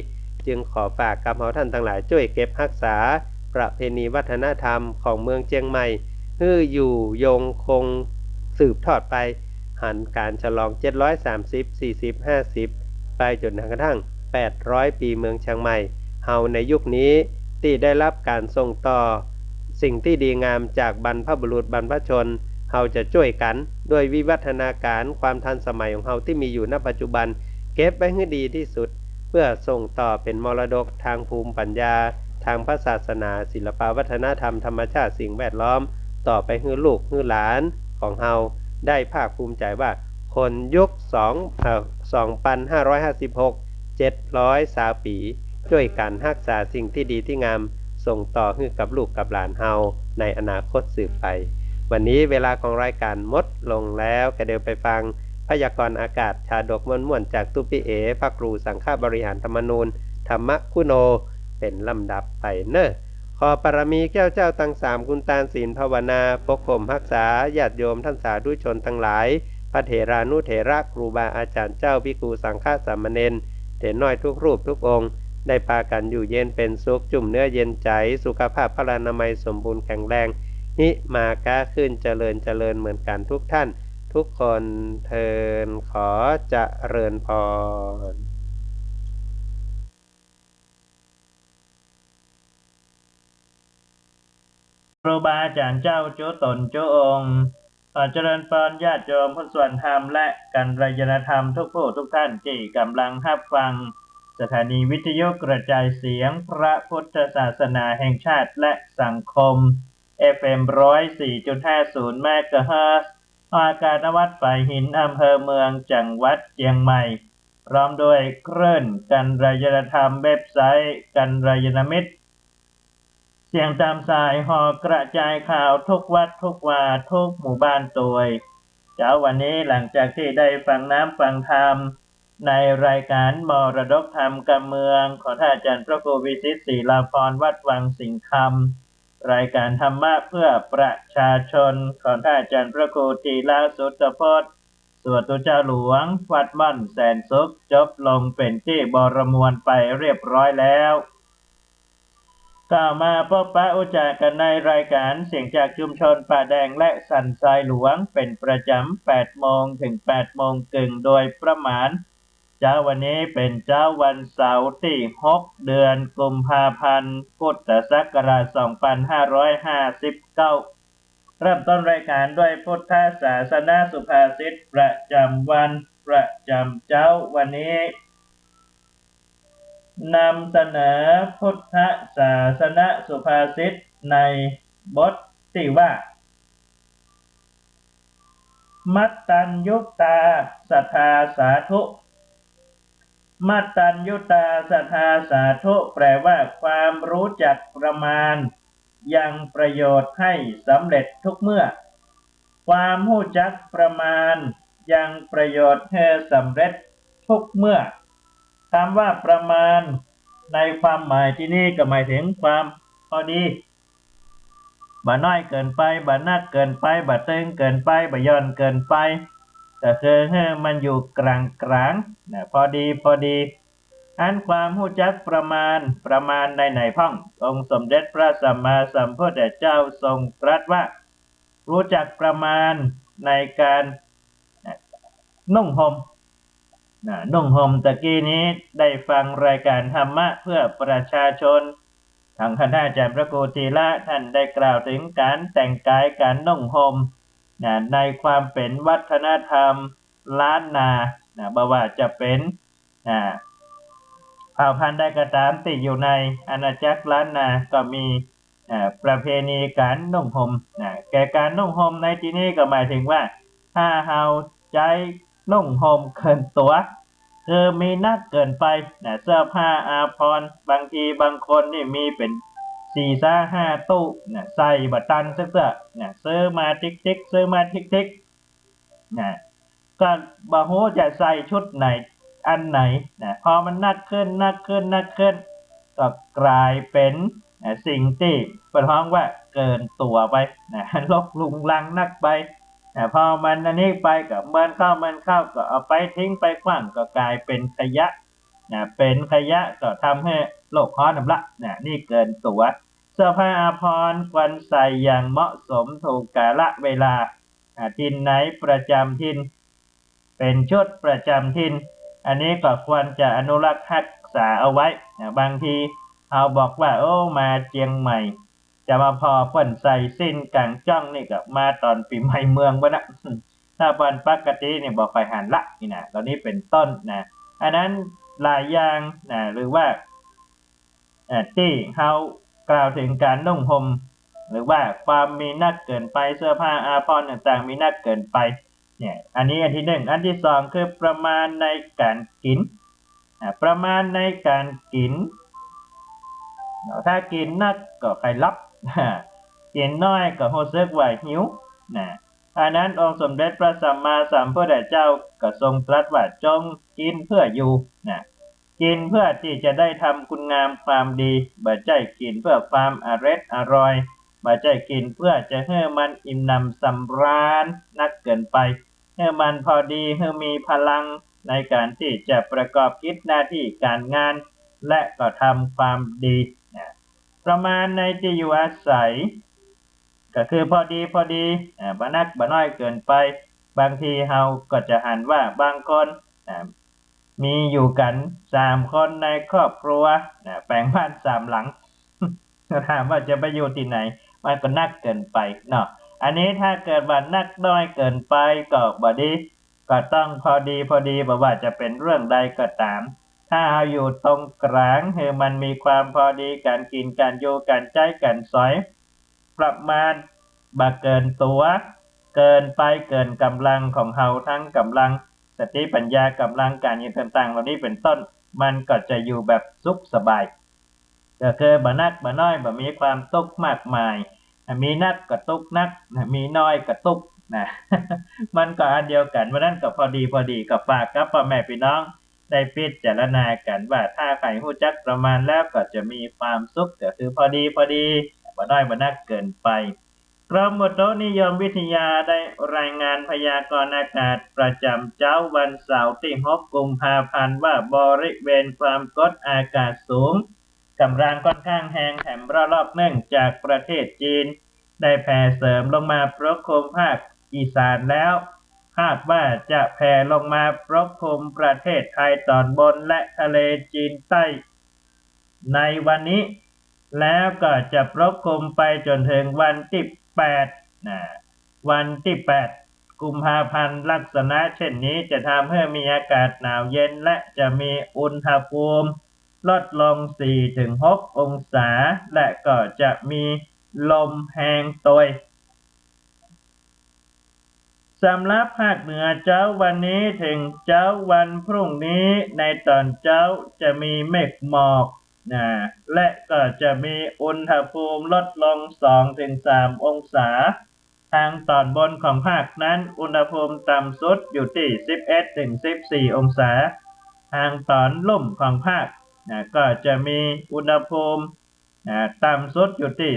จึงขอฝากกับเฮาท่านทั้งหลายช่วยเก็บรักษาประเพณีวัฒนธรรมของเมืองเชียงใหม่ให้อยู่ยงคงสืบทอดไปหันการฉลอง730 40 50ไปจนกระทั่ง800ปีเมืองเชียงใหม่เฮาในยุคนี้ที่ได้รับการส่งต่อสิ่งที่ดีงามจากบรรพบุรุษบรรพชนเฮาจะช่วยกันด้วยวิวัฒนาการความทันสมัยของเฮาที่มีอยู่ณปัจจุบันเก็บไว้ให้ดีที่สุดเพื่อส่งต่อเป็นมรดกทางภูมิปัญญาทางพระศาสนาศิลปวัฒนธรรมธรรมชาติสิ่งแวดล้อมต่อไปให้ลูกให้หลานของเฮาได้ภาคภูมิใจว่าคนยุค2556 700ปีช่วยกันรักษาสิ่งที่ดีที่งามส่งต่อให้กับลูกกับหลานเฮาในอนาคตสืบไปวันนี้เวลาของรายการหมดลงแล้วก็เดี๋ยวไปฟังพยากรณ์อากาศชาดกม่วนๆจากตุ๊ปิเอพระครูสังฆบริหารธรรมนูญธรรมคุโนเป็นลำดับไปเนอะขอปรมีแก้วเจ้าทั้ง3คุณตาลศีลภาวนาปกข่มรักษาญาติโยมท่านสาธุชนทั้งหลายพระเถรานุเถระครูบาอาจารย์เจ้าภิกขุสังฆสามเณรเถรน้อยทุกรูปทุกองค์ได้พากันอยู่เย็นเป็นสุขจุ่มเนื้อเย็นใจสุขภาพพลานามัยสมบูรณ์แข็งแรงนิมาค้าขึ้นเจริญเหมือนกันทุกท่านทุกคนเทินขอเจริญพรครูบาอาจารย์เจ้าโจตนโจองค์ขอเจริญพรญาติโยมผู้ส่วนธรรมและกัลยาณธรรมทุกผู้ทุกท่านที่กำลังรับฟังสถานีวิทยุกระจายเสียงพระพุทธศาสนาแห่งชาติและสังคม FM 104.50 เมกะเฮิรตซ์อากาศวัดฝ่ายหินอำเภอเมืองจังหวัดเชียงใหม่พร้อมด้วยคลื่นกัลยาณธรรมเว็บไซต์กัลยาณมิตรเสียงตามสายหอกระจายข่าวทุกวัดทุกวาทุกหมู่บ้านตัวเช้าวันนี้หลังจากที่ได้ฟังน้ำฟังธรรมในรายการมรดกธรรมการเมืองของท่านอาจารย์พระครูวิชิตศรีลาภรณ์วัดวังสิงห์คำรายการธรรมะเพื่อประชาชนของท่านอาจารย์พระครูธีระสุตพจน์สวดตุเจ้าหลวงวัดม่อนแสนสุขจบลงเป็นที่บรมวลไปเรียบร้อยแล้วก็มาพบปะอุจจากันในรายการเสียงจากชุมชนป่าแดงและสันทรายหลวงเป็นประจำ8 โมงถึง8 โมงครึ่งโดยประมาณเช้าวันนี้เป็นเช้าวันเสาร์ที่6 เดือนกุมภาพันธ์พุทธศักราช2559เริ่มต้นรายการด้วยพุทธศาสนาสุภาษิตประจำวันประจำเช้าวันนี้นำเสนอพุทธศาสนสุภาษิตในบทที่ว่ามัตตัญญุตาสัทธาสาธุมัตตัญญุตาสัทธาสาธุแปลว่าความรู้จักประมาณยังประโยชน์ให้สำเร็จทุกเมื่อความรู้จักประมาณยังประโยชน์ให้สำเร็จทุกเมื่อคำว่าประมาณในความหมายที่นี่ก็หมายถึงความพอดีบ่น้อยเกินไปบ่นักเกินไปบ่ตึงเกินไปบ่ย่อนเกินไปแต่คือให้มันอยู่กลางนะพอดีอันความรู้จักประมาณในไหนพ่ององค์สมเด็จพระสัมมาสัมพุทธเจ้าทรงตรัสว่ารู้จักประมาณในการนุ่งห่มนุ่งห่มตะกี้นี้ได้ฟังรายการธรรมะเพื่อประชาชนทางคณะอาจารย์พระครูธีระท่านได้กล่าวถึงการแต่งกายการนุ่งห่มในความเป็นวัฒนธรรมล้านนาบ่ว่าจะเป็นเผ่าพันธุ์ใดก็ตามที่อยู่ในอาณาจักรล้านนาก็มีประเพณีการนุ่งห่มแก่การนุ่งห่มในที่นี้ก็หมายถึงว่าถ้าเฮาใจนุ่งห่มเกินตัวคือมีนักเกินไปเสื้อผ้าอาภรณ์บางทีบางคนนี่มีเป็น 4-5 ตู้นะใส่บะตันสักเสื้อนะซื้อมาติ๊กซื้อมาติ๊กนะก็บ่ฮู้จะใส่ชุดไหนอันไหนนะพอมันนักขึ้นก็กลายเป็นสิ่งที่เป็นห้องว่าเกินตัวไปนะลกลุงลังนักไปพอมันอันนี้ไปก็เมินเข้าก็เอาไปทิ้งไปขว้างก็กลายเป็นขยะเป็นขยะก็ทำให้โลกร้อนละนี่เกินตัวเสื้อผ้าอาภรณ์ควรใส่อย่างเหมาะสมถูกกาลเวลาทินไหนประจำทินเป็นชุดประจำทินอันนี้ก็ควรจะอนุรักษ์รักษาเอาไว้บางทีเอาบอกว่าโอ้มาเจียงใหม่จะมาพอเพิ่นใส่สิ้นกลางจ้องนี่ก็มาตอนปีใหม่เมืองบ่นะถ้าวันปกตินี่บ่ค่อยหันละนี่นะตอนนี้เป็นต้นนะอันนั้นหลายอย่างหรือว่าที่เขากล่าวถึงการนุ่งห่มหรือว่าความมีนักเกินไปเสื้อผ้าอาภรณ์ต่างๆมีนักเกินไปเนี่ยอันนี้อันที่หนึ่งอันที่สองคือประมาณในการกินประมาณในการกินถ้ากินนักก็ใครรับกินน้อยก็รู้สึกว่าหิวอันนั้นองค์สมเด็จพระสัมมาสัมพุทธเจ้าก็ทรงตรัสว่าจงกินเพื่ออยู่กินเพื่อที่จะได้ทำคุณงามความดีบ่ใช่กินเพื่อความอร่อยบ่ใช่กินเพื่อจะให้มันอิ่มหนำสำราญนักเกินไปให้มันพอดีให้มีพลังในการที่จะประกอบกิจหน้าที่การงานและก็ทำความดีประมาณในที่อยู่อาศัยก็คือพอดีบ่นักบ่น้อยเกินไปบางทีเฮาก็จะหันว่าบางคนมีอยู่กัน3 คนในครอบครัวแปลงบ้าน3 หลังถามว่าจะไปอยู่ที่ไหนมันก็นักเกินไปเนาะอันนี้ถ้าเกิดว่านักน้อยเกินไปก็บ่ดีก็ต้องพอดีบ่ว่าจะเป็นเรื่องใดก็ตามถ้าเอาอยู่ตรงกลางคือมันมีความพอดีการกินการอยู่การใช้การสอยประมาณบ่เกินตัวเกินไปเกินกำลังของเฮาทั้งกำลังสติปัญญากำลังการเงินต่างๆเหล่านี้เป็นต้นมันก็จะอยู่แบบสุขสบายก็คือบ่นักบ่น้อยบ่มีความทุกข์มากมายมีนักก็ทุกข์นักมีน้อยก็ทุกข์มันก็อันเดียวกันเพราะนั้นก็พอดีก็ฝากกับพ่อแม่พี่น้องได้พิจารณากันว่าถ้าใครรู้จักประมาณแล้วก็จะมีความสุขก็คือพอดีบ่น้อยบ่นักเกินไปกรมอุตุนิยมวิทยาได้รายงานพยากรณ์อากาศประจำเช้าวันเสาร์ที่6 กุมภาพันธ์ว่าบริเวณความกดอากาศสูงกำลังค่อนข้างแรงแถมระลอกหนึ่งจากประเทศจีนได้แผ่เสริมลงมาปกคลุมภาคอีสานแล้วคาดว่าจะแผ่ลงมาปกคลุมประเทศไทยตอนบนและทะเลจีนใต้ในวันนี้แล้วก็จะปกคลุมไปจนถึงวันที่วันที่8 กุมภาพันธ์ลักษณะเช่นนี้จะทำให้มีอากาศหนาวเย็นและจะมีอุณหภูมิลดลง 4-6 องศาและก็จะมีลมแห้งโตยสำหรับภาคเหนือเช้าวันนี้ถึงเช้าวันพรุ่งนี้ในตอนเช้าจะมีเมฆหมอกและก็จะมีอุณหภูมิลดลง 2-3 องศาทางตอนบนของภาคนั้นอุณหภูมิต่ำสุดอยู่ที่ 11-14 องศาทางตอนลุ่มของภาคก็จะมีอุณหภูมิต่ำสุดอยู่ที่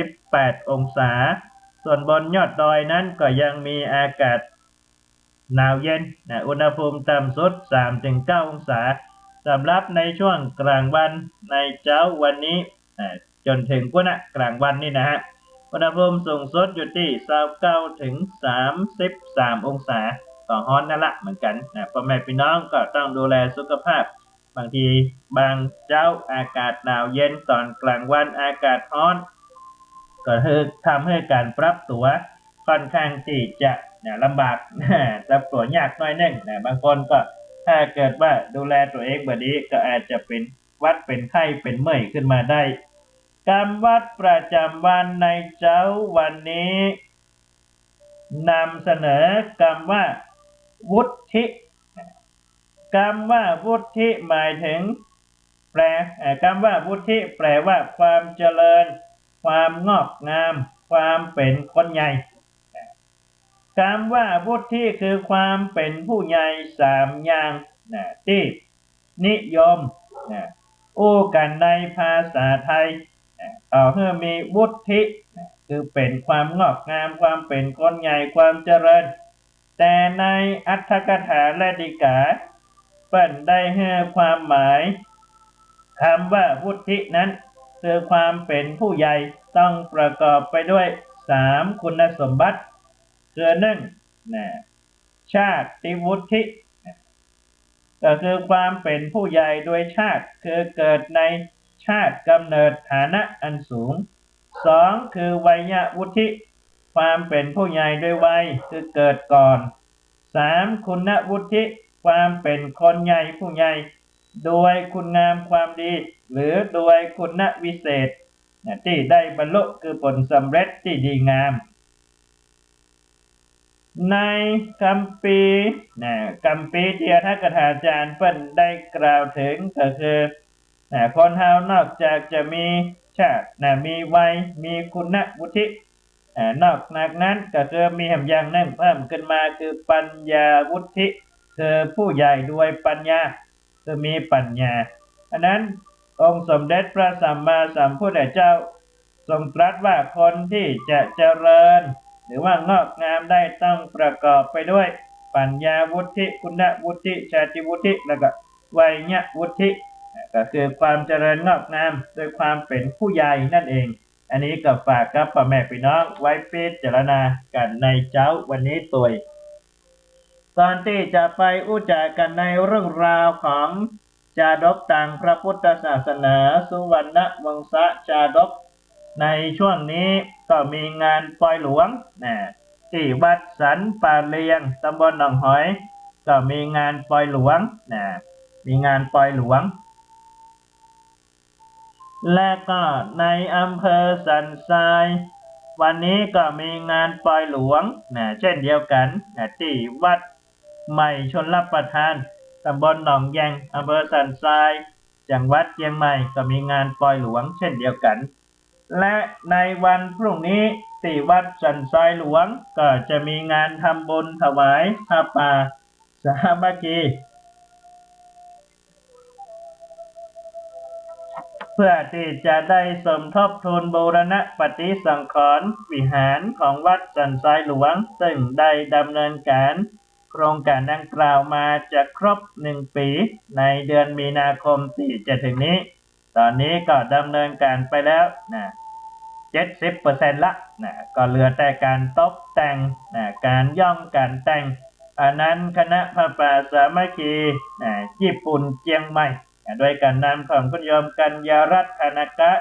17-18 องศาส่วนบนยอดดอยนั้นก็ยังมีอากาศหนาวเย็นอุณหภูมิต่ำสุด 3-9 องศาสำหรับในช่วงกลางวันในเช้าวันนี้จนถึงกลางวันนี่นะฮะอุณหภูมิสูงสุดอยู่ที่ 29-33 องศาก็ร้อนนั่นละเหมือนกันพ่อแม่พี่น้องก็ต้องดูแลสุขภาพบางทีบางเช้าอากาศหนาวเย็นตอนกลางวันอากาศร้อนก็คือทำให้การปรับตัวค่อนข้างที่จะลำบากปรับตัวยากน้อยนึงบางคนก็ถ้าเกิดว่าดูแลตัวเองบ่ดีก็อาจจะเป็นหวัดเป็นไข้เป็นเมื่อยขึ้นมาได้คำวัดประจำวันในเช้าวันนี้นำเสนอคำว่าวุฒิคำว่าวุฒิหมายถึง แปลคำว่าวุฒิแปลว่าความเจริญความงอกงามความเป็นคนใหญ่คำว่าวุฒิคือความเป็นผู้ใหญ่สามอย่างที่นิยมอู้กันในภาษาไทยเอาให้มีวุฒิคือเป็นความงอกงามความเป็นคนใหญ่ความเจริญแต่ในอรรถกถาและฎีกาเปิ้นได้ให้ความหมายคำว่าวุฒินั้นคือความเป็นผู้ใหญ่ต้องประกอบไปด้วย3คุณสมบัติคือชาติวุฒิก็คือความเป็นผู้ใหญ่โดยชาติคือเกิดในชาติกำเนิดฐานะอันสูง2คือวัยวุฒิความเป็นผู้ใหญ่โดยวัยคือเกิดก่อน3คุณวุฒิความเป็นคนใหญ่ผู้ใหญ่โดยคุณงามความดีหรือโดยคุณวิเศษที่ได้บรรลุคือผลสำเร็จที่ดีงามในคัมภีร์ที่อรรถกถาจารย์เปิ้นได้กล่าวถึงก็คือคนเฮานอกจากจะมีชาติมีวัยมีคุณวุฒินอกจากนั้นก็คือมีอย่างหนึ่งเพิ่มขึ้นมาคือปัญญาวุฒิคือผู้ใหญ่ด้วยปัญญาคือมีปัญญาอันนั้นองค์สมเด็จพระสัมมาสัมพุทธเจ้าทรงตรัสว่าคนที่จะเจริญหรือว่างอกงามได้ต้องประกอบไปด้วยปัญญาวุฒิคุณวุฒิชาติวุฒิแล้วก็วัยวุฒิก็คือความเจริญงอกงามโดยความเป็นผู้ใหญ่นั่นเองอันนี้ก็ฝากกับพ่อแม่พี่น้องไว้พิจารณากันในเจ้าวันนี้ตัวก่อนที่จะไปอุจากันในเรื่องราวของจาดกต่างพระพุทธศาสนาสุวรรณวงศจาดกในช่วงนี้ก็มีงานปล่อยหลวงที่วัดสันป่าเลียงตำบลหนองหอยก็มีงานปล่อยหลวงมีงานปล่อยหลวงและก็ในอำเภอสันทรายวันนี้ก็มีงานปล่อยหลวงเช่นเดียวกันที่วัดใหม่ชลประทานตำบลหนองแยงอำเภอสันทรายจังหวัดเชียงใหม่ก็มีงานปล่อยหลวงเช่นเดียวกันและในวันพรุ่งนี้ที่วัดสันทรายหลวงก็จะมีงานทำบุญถวายผ้าป่าสามัคคีเพื่อที่จะได้สมทบทุนบูรณะปฏิสังขรณ์วิหารของวัดสันทรายหลวงซึ่งได้ดำเนินการโครงการดังกล่าวมาจะครบ1 ปีในเดือนมีนาคมที่จะถึงนี้ตอนนี้ก็ดำเนินการไปแล้ว70% ละก็เหลือแต่การตกแต่งการย่องการแต่งอันนั้นคณะพระป่าสามัคคีญี่ปุ่นเชียงใหม่โดยการนำของคุณโยมกัญญารัตน์คณกะ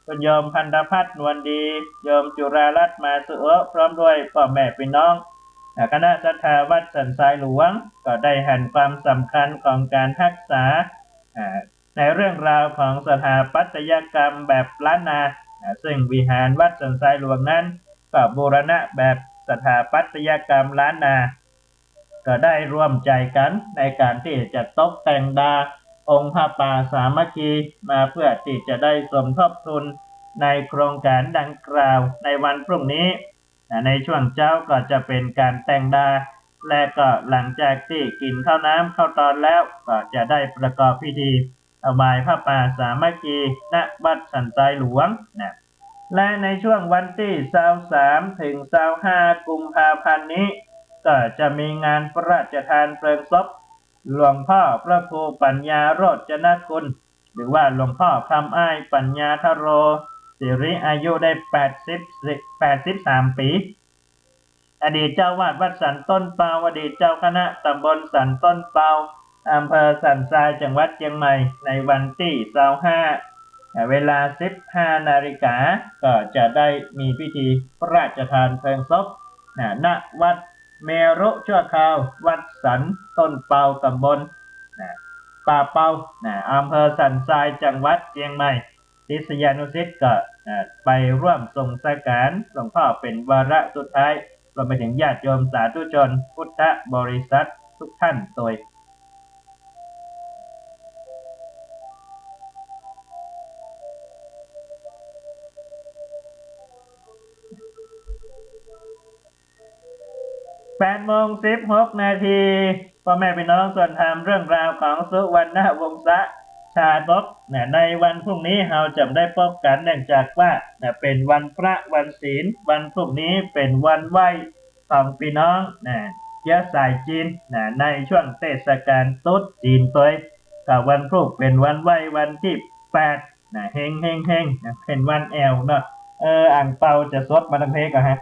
คุณโยมพันธพัฒน์นวลดีโยมจุรารัตน์มาสุโอพร้อมด้วยพ่อแม่พี่น้องคณะศรัทธาวัดสันทรายหลวงก็ได้เห็นความสำคัญของการรักษาในเรื่องราวของสถาปัตยกรรมแบบล้านนาซึ่งวิหารวัดสันทรายหลวงนั้นก็บูรณะแบบสถาปัตยกรรมล้านนาก็ได้ร่วมใจกันในการที่จะตกแต่งองค์พระป่าสามัคคีมาเพื่อที่จะได้สมทบทุนในโครงการดังกล่าวในวันพรุ่งนี้ในช่วงเช้าก็จะเป็นการแต่งและก็หลังจากที่กินข้าวน้ำข้าวตอนแล้วก็จะได้ประกอบพิธีถวายพระป่าสามัคคีณวัดสันทรายหลวงและในช่วงวันที่23ถึง25กุมภาพันธ์นี้ก็จะมีงานพระราชทานเพลิงศพหลวงพ่อพระครูปัญญาโรจนกุลหรือว่าหลวงพ่อคำอ้ายปัญญาทโรสิริอายุได้83 ปีอดีตเจ้าวาดวัดสันต้นเปาอดีตเจ้าคณะตำบลสันต้นเปาอำเภอสันทรายจังหวัดเชียงใหม่ในวันที่25เวลา 15 นาฬิกาก็จะได้มีพิธีพระราชทานเพลิงศพณวัดเมรุชั่วคราววัดสันต้นเปาตำบลป่าเปาอำเภอสันทรายจังหวัดเชียงใหม่ศิษยานุศิษย์ก็ไปร่วมส่งสักการหลวงพ่อเป็นวาระสุดท้ายรวมไปถึงญาติโยมสาธุชนพุทธบริษัททุกท่านโดย 8:16 นาทีพ่อแม่พี่น้องส่วนทำเรื่องราวของสุวรรณวงศชาดกในวันพรุ่งนี้เราจะได้พบกันเนื่องจากว่าเป็นวันพระวันศีลวันพรุ่งนี้เป็นวันไหว้ของพี่น้องเชื้อสายจีนในช่วงเทศกาลตรุษจีนตัวกับวันพรุ่งเป็นวันไหว้วันที่8เฮงเฮงเฮงเป็นวันแอลเนาะอ่างเปาจะซดมาทั้งเพกอะฮะ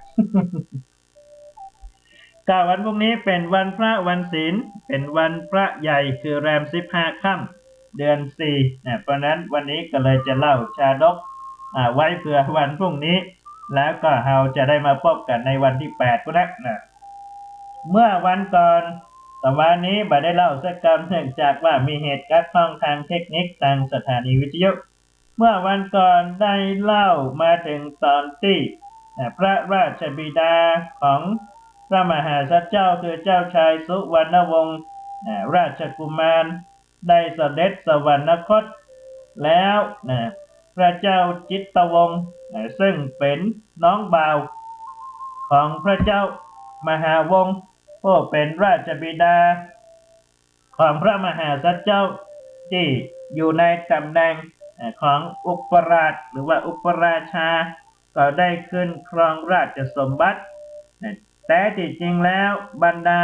ก็วันพรุ่งนี้เป็นวันพระวันศีลเป็นวันพระใหญ่คือแรม15 ค่ำเดือน4เพราะนั้นวันนี้ก็เลยจะเล่าชาดกไว้เพื่อวันพรุ่งนี้แล้วก็เราจะได้มาพบกันในวันที่8ก็ได้นะเมื่อวันก่อนแต่วันนี้บ่ได้เล่าสักคำเนื่องจากว่ามีเหตุการณ์ข้องทางเทคนิคทางสถานีวิทยุเมื่อวันก่อนได้เล่ามาถึงตอนที่พระราชบิดาของพระมหาสัจเจ้าคือเจ้าชายสุวรรณวงศ์ราชกุมารได้เสด็จสวรรคตแล้วพระเจ้าจิตตวงศ์ซึ่งเป็นน้องบ่าวของพระเจ้ามหาวงศ์ผู้เป็นราชบิดาของพระมหาสัจเจ้าที่อยู่ในตำแหน่งของอุปราชหรือว่าอุปราชาก็ได้ขึ้นครองราชสมบัติแต่ที่จริงแล้วบรรดา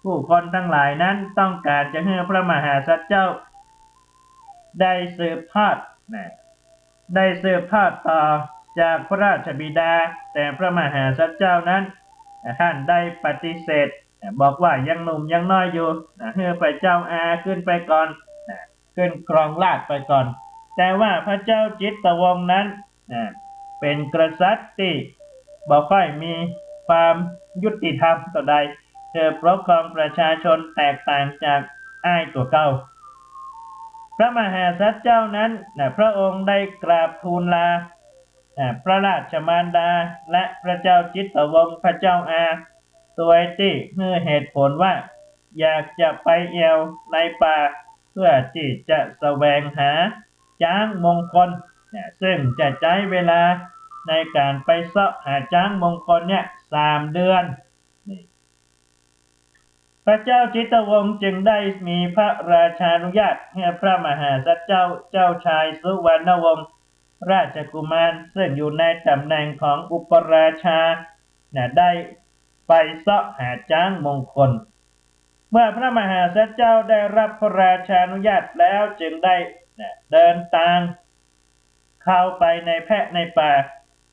ผู้คนทั้งหลายนั้นต้องการจะให้พระมหาสัจเจ้าได้สืบทอดต่อจากพระราชบิดาแต่พระมหาสัจเจ้านั้นท่านได้ปฏิเสธบอกว่ายังหนุ่มยังน้อยอยู่ให้พระเจ้าอาขึ้นไปก่อนขึ้นครองราชย์ไปก่อนแต่ว่าพระเจ้าจิตตวงศ์นั้นเป็นกษัตริย์ที่บ่ค่อยมีความยุติธรรมต่อใดปกครองประชาชนแตกต่างจากอ้ายตัวเก่าพระมหาสัจเจ้านั้นพระองค์ได้กราบทูลลาพระราชมารดาและพระเจ้าจิตตวงศ์พระเจ้าอาตัวที่ให้เหตุผลว่าอยากจะไปเอวในป่าเพื่อที่จะแสวงหาช้างมงคลซึ่งจะใช้เวลาในการไปเสาะหาช้างมงคลเนี่ย3 เดือนพระเจ้าจิตตวงศ์จึงได้มีพระราชานุญาตให้พระมหาสัจเจ้าชายสุวรรณวงศ์ราชกุมารซึ่งอยู่ในตำแหน่งของอุปราชาได้ไปเสาะหาช้างมงคลเมื่อพระมหาสัจเจ้าได้รับพระราชานุญาตแล้วจึงได้เดินทางเข้าไปในแพะในป่า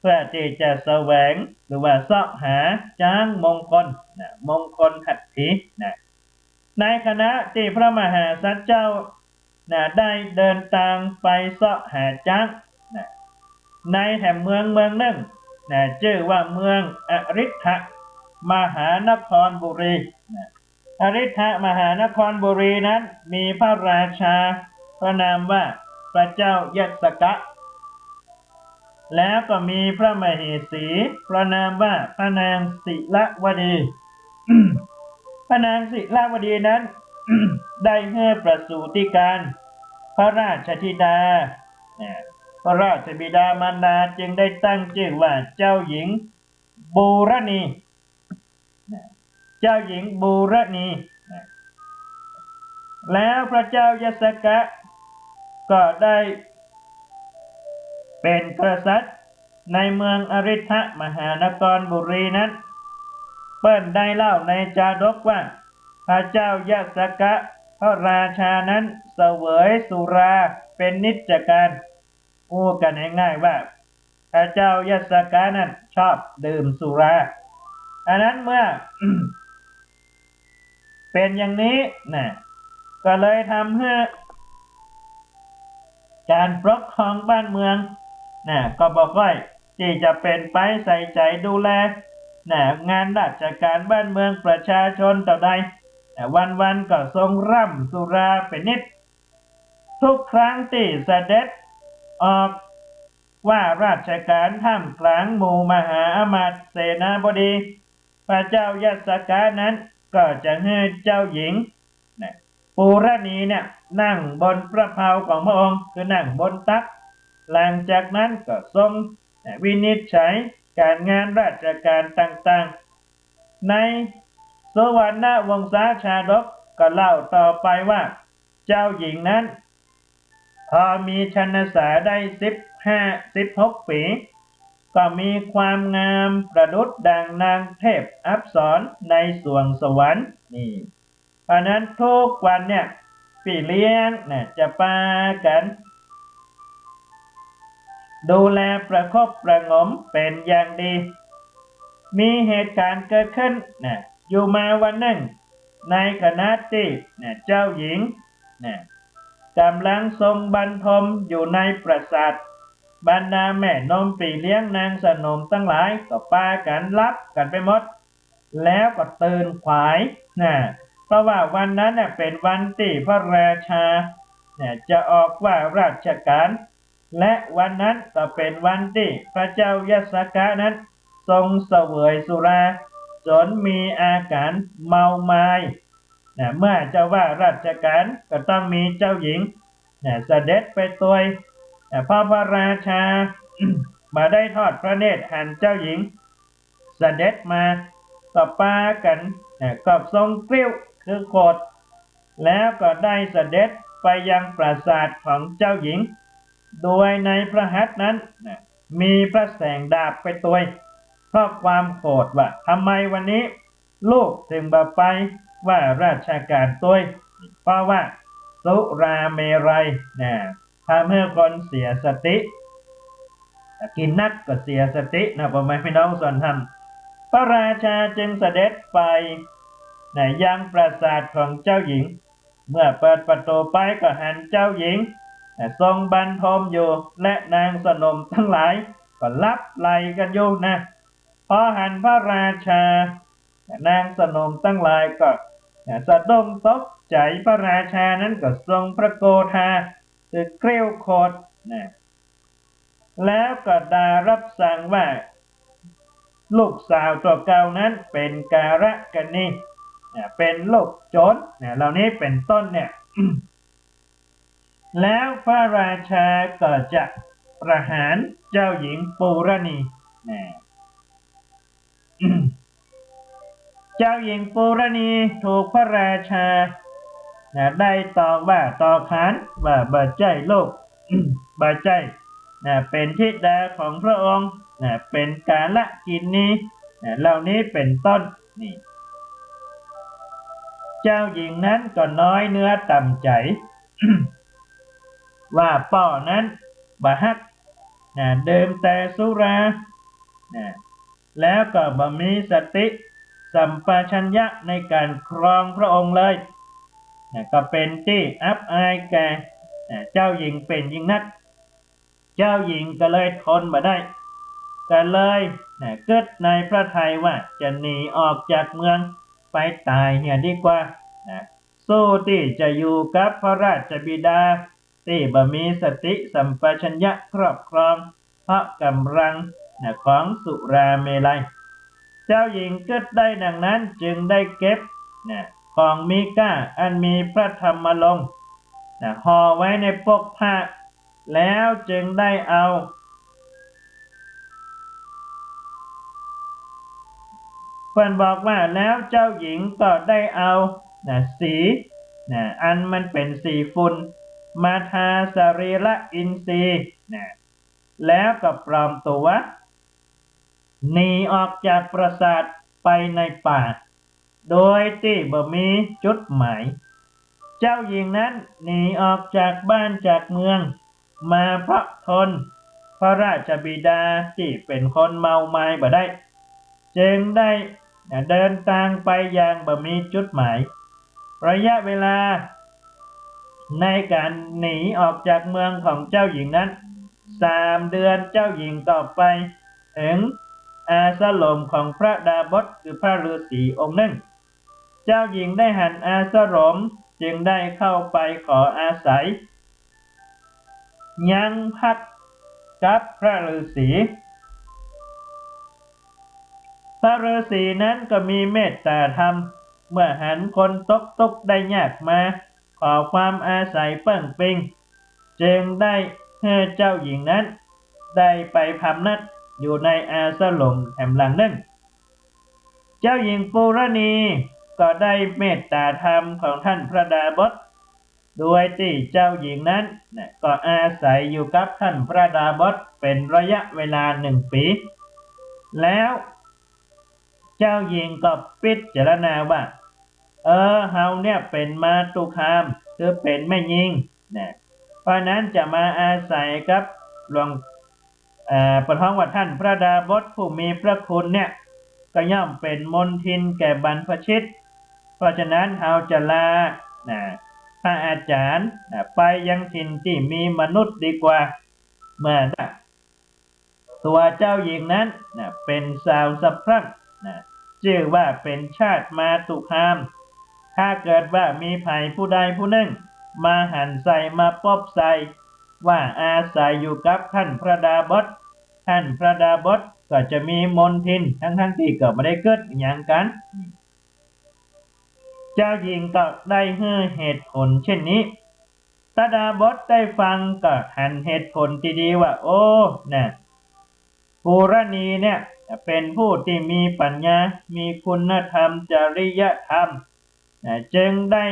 เพื่อที่จะแสวงหรือว่าเสาะหาช้างมงคลมงคลหัตถีในขณะที่พระมหาสัจเจ้าได้เดินทางไปเสาะหาช้างในแห่งเมืองหนึ่งชื่อว่าเมืองอริ ธมหานครบุรีอริ ธมหานครบุรีนั้นมีพระราชาพระนามว่าพระเจ้ายัสกะแล้วก็มีพระมเหสีพระนามว่าพระนางศิลวดี พระนางศิลวดีนั้น ได้ให้ประสูติการพระราชธิดาพระราชบิดามารดาจึงได้ตั้งชื่อว่าเจ้าหญิงบูรณีเจ้าหญิงบูรณีแล้วพระเจ้ายัสกะก็ได้เป็นกษัตริย์ในเมืองอริ ธมหานครบุรีนั้นเปิ้นได้เล่าในจาดกว่าพระเจ้ายัสกะพระราชานั้นเสวยสุราเป็นนิจการพูดกันง่ายๆว่าพระเจ้ายัสกะนั้นชอบดื่มสุราอันนั้นเมื่อ เป็นอย่างนี้ก็เลยทำให้การปกครองบ้านเมืองก็บอกว่าที่จะเป็นไปใส่ใจดูแลงานราชการบ้านเมืองประชาชนต่อใดวันๆก็ทรงร่ำสุราเป็นนิดทุกครั้งที่เสด็จออกว่าราชการท่ามกลางหมู่มหาอมาตย์เสนาบดีพระเจ้ายัสกะนั้นก็จะให้เจ้าหญิงปูรณีนั่งบนพระเพลาของพระองค์คือนั่งบนตักหลังจากนั้นก็ทรงวินิจฉัยการงานราชการต่างๆใน สุวรรณวงศาชาดกก็เล่าต่อไปว่าเจ้าหญิงนั้นพอมีชนสาได้16 ปีก็มีความงามประดุจดังนางเทพอัปสรในสวงสวรรค์นี่เพราะนั้นทุกวันเนี่ยพี่เลี้ยงนะจะปากันดูแลประคบประหงมเป็นอย่างดีมีเหตุการณ์เกิดขึ้นนะอยู่มาวันหนึ่งในขณะที่นะเจ้าหญิงนะกำลังทรงบรรทมอยู่ในปราสาทบรรดาแม่นมปีเลี้ยงนางสนมทั้งหลายก็ปากันรับกันไปหมดแล้วก็ตื่นขวายนะเพราะว่าวันนั้นเน่ยเป็นวันที่พระราชาเนี่ยจะออกว่าราชการและวันนั้นก็เป็นวันที่พระเจ้ายศกะนั้นทรงเสวยสุราจนมีอาการเมาไม้นะเมื่อจะว่าราชการก็ต้องมีเจ้าหญิงนะเสด็จไปตัวพอพระราชา มาได้ทอดพระเนตรหันเจ้าหญิงเสด็จมาก็ปากันก็ทรงกริ้วคือโกรธแล้วก็ได้เสด็จไปยังปราสาทของเจ้าหญิงโดยในพระหัตถ์นั้นมีพระแสงดาบไปตัวเพราะความโกรธว่าทำไมวันนี้ลูกถึงไปว่าราชการตัวเพราะว่าสุราเมรัยทำให้คนเสียสติกินนักก็เสียสตินะพ่อแม่พี่น้องส่วนธรรมพระราชาจึงเสด็จไปยังปราสาทของเจ้าหญิงเมื่อเปิดประตูไปก็หันเจ้าหญิงทรงบรรทมอยู่และนางสนมทั้งหลายก็ลับไล่กันอยู่นะพอหันพระราชานางสนมทั้งหลายก็สะดุ้งตกใจพระราชานั้นก็ทรงพระโกฏาคือเกลี้ยวโคตรแล้วก็ดารับสั่งว่าลูกสาวตัวเก่านั้นเป็นการกณีเป็นลูกโจรเหล่านี้เป็นต้นเนี่ย แล้วพระราชาก็จะประหารเจ้าหญิงปูรณีเจ้าหญิงปูรณีถูกพระราชาได้ต่อว่าต่อขานว่าบ่ใจลูก บ่ใจเป็นธิดาของพระองค์เป็นกาลกิณีเหล่านี้เป็นต้นนี่เจ้าหญิงนั้นก็น้อยเนื้อต่ำใจ ว่าป่อนั้นบ่ฮักเดิมแต่สุราแล้วก็บ่มีสติสัมปชัญญะในการครองพระองค์เลยก็เป็นที่อับอายแก่เจ้าหญิงเป็นยิ่งนักเจ้าหญิงก็เลยทนบ่ได้ก็เลยเกิดในพระทัยว่าจะหนีออกจากเมืองไปตายเนี่ยดีกว่าสู้ที่จะอยู่กับพระราชบิดาที่บ่มีสติสัมปชัญญะครอบครองเพราะกำลังของสุราเมลัยเจ้าหญิงเกิดได้ดังนั้นจึงได้เก็บของมีค่าอันมีพระธรรมลงค์ห่อไว้ในปกผ้าแล้วจึงได้เอาเพิ่นบอกว่าแล้วเจ้าหญิงก็ได้เอาสีอันมันเป็นสีฝุ่นมาทาสรีระอินทรีย์แล้วก็ปลอมตัวหนีออกจากปราสาทไปในป่าโดยที่บ่มีจุดหมายเจ้าหญิงนั้นหนีออกจากบ้านจากเมืองมาเพราะทนพระราชบิดาที่เป็นคนเมาไม้บ่ได้จึงได้เดินทางไปอย่างบ่มีจุดหมายระยะเวลาในการหนีออกจากเมืองของเจ้าหญิงนั้น3 เดือนเจ้าหญิงต่อไปถึงอาสลมของพระดาบสคือพระฤาษีองค์หนึ่งเจ้าหญิงได้หันอาสรมจึงได้เข้าไปขออาศัยยังพักกับพระฤาษีพระฤาษีนั้นก็มีเมตตาธรรมเมื่อหันคนตกได้ยากมาขอความอาศัยเปิ้งปิงจึงได้ให้เจ้าหญิงนั้นได้ไปพำนักอยู่ในอาสลมแห่งหลังหนึ่งเจ้าหญิงปูรณี ก็ได้เมตตาธรรมของท่านพระดาบสโดยที่เจ้าหญิงนั้นก็อาศัยอยู่กับท่านพระดาบสเป็นระยะเวลา1 ปีแล้วเจ้าหญิงก็พิจารณาว่าเฮาเนี่ยเป็นมาตุคามคือเป็นแม่หญิงนะเพราะนั้นจะมาอาศัยกับหลวงประท้องว่าท่านพระดาบสผู้มีพระคุณเนี่ยก็ย่อมเป็นมนทินแก่บรรพชิตเพราะฉะนั้นเฮาจะลาพระอาจารย์ไปยังถิ่นที่มีมนุษย์ดีกว่าเมื่อตัวเจ้าหญิงนั้นเป็นสาวสะพรั่งชื่อว่าเป็นชาติมาตุคามถ้าเกิดว่ามีภัยผู้ใดผู้หนึ่งมาหันใส่มาปบใส่ว่าอาศัยอยู่กับท่านพระดาบสท่านพระดาบสก็จะมีมนทินทั้งที่ก็ไม่ได้เกิดอย่างกันเจ้าหญิงก็ได้ให้เหตุผลเช่นนี้พระดาบสได้ฟังก็หันเหตุผลที่ดีว่าโอ้ปูรณีเนี่ยเป็นผู้ที่มีปัญญามีคุณธรรมจริยธรรมจึงได้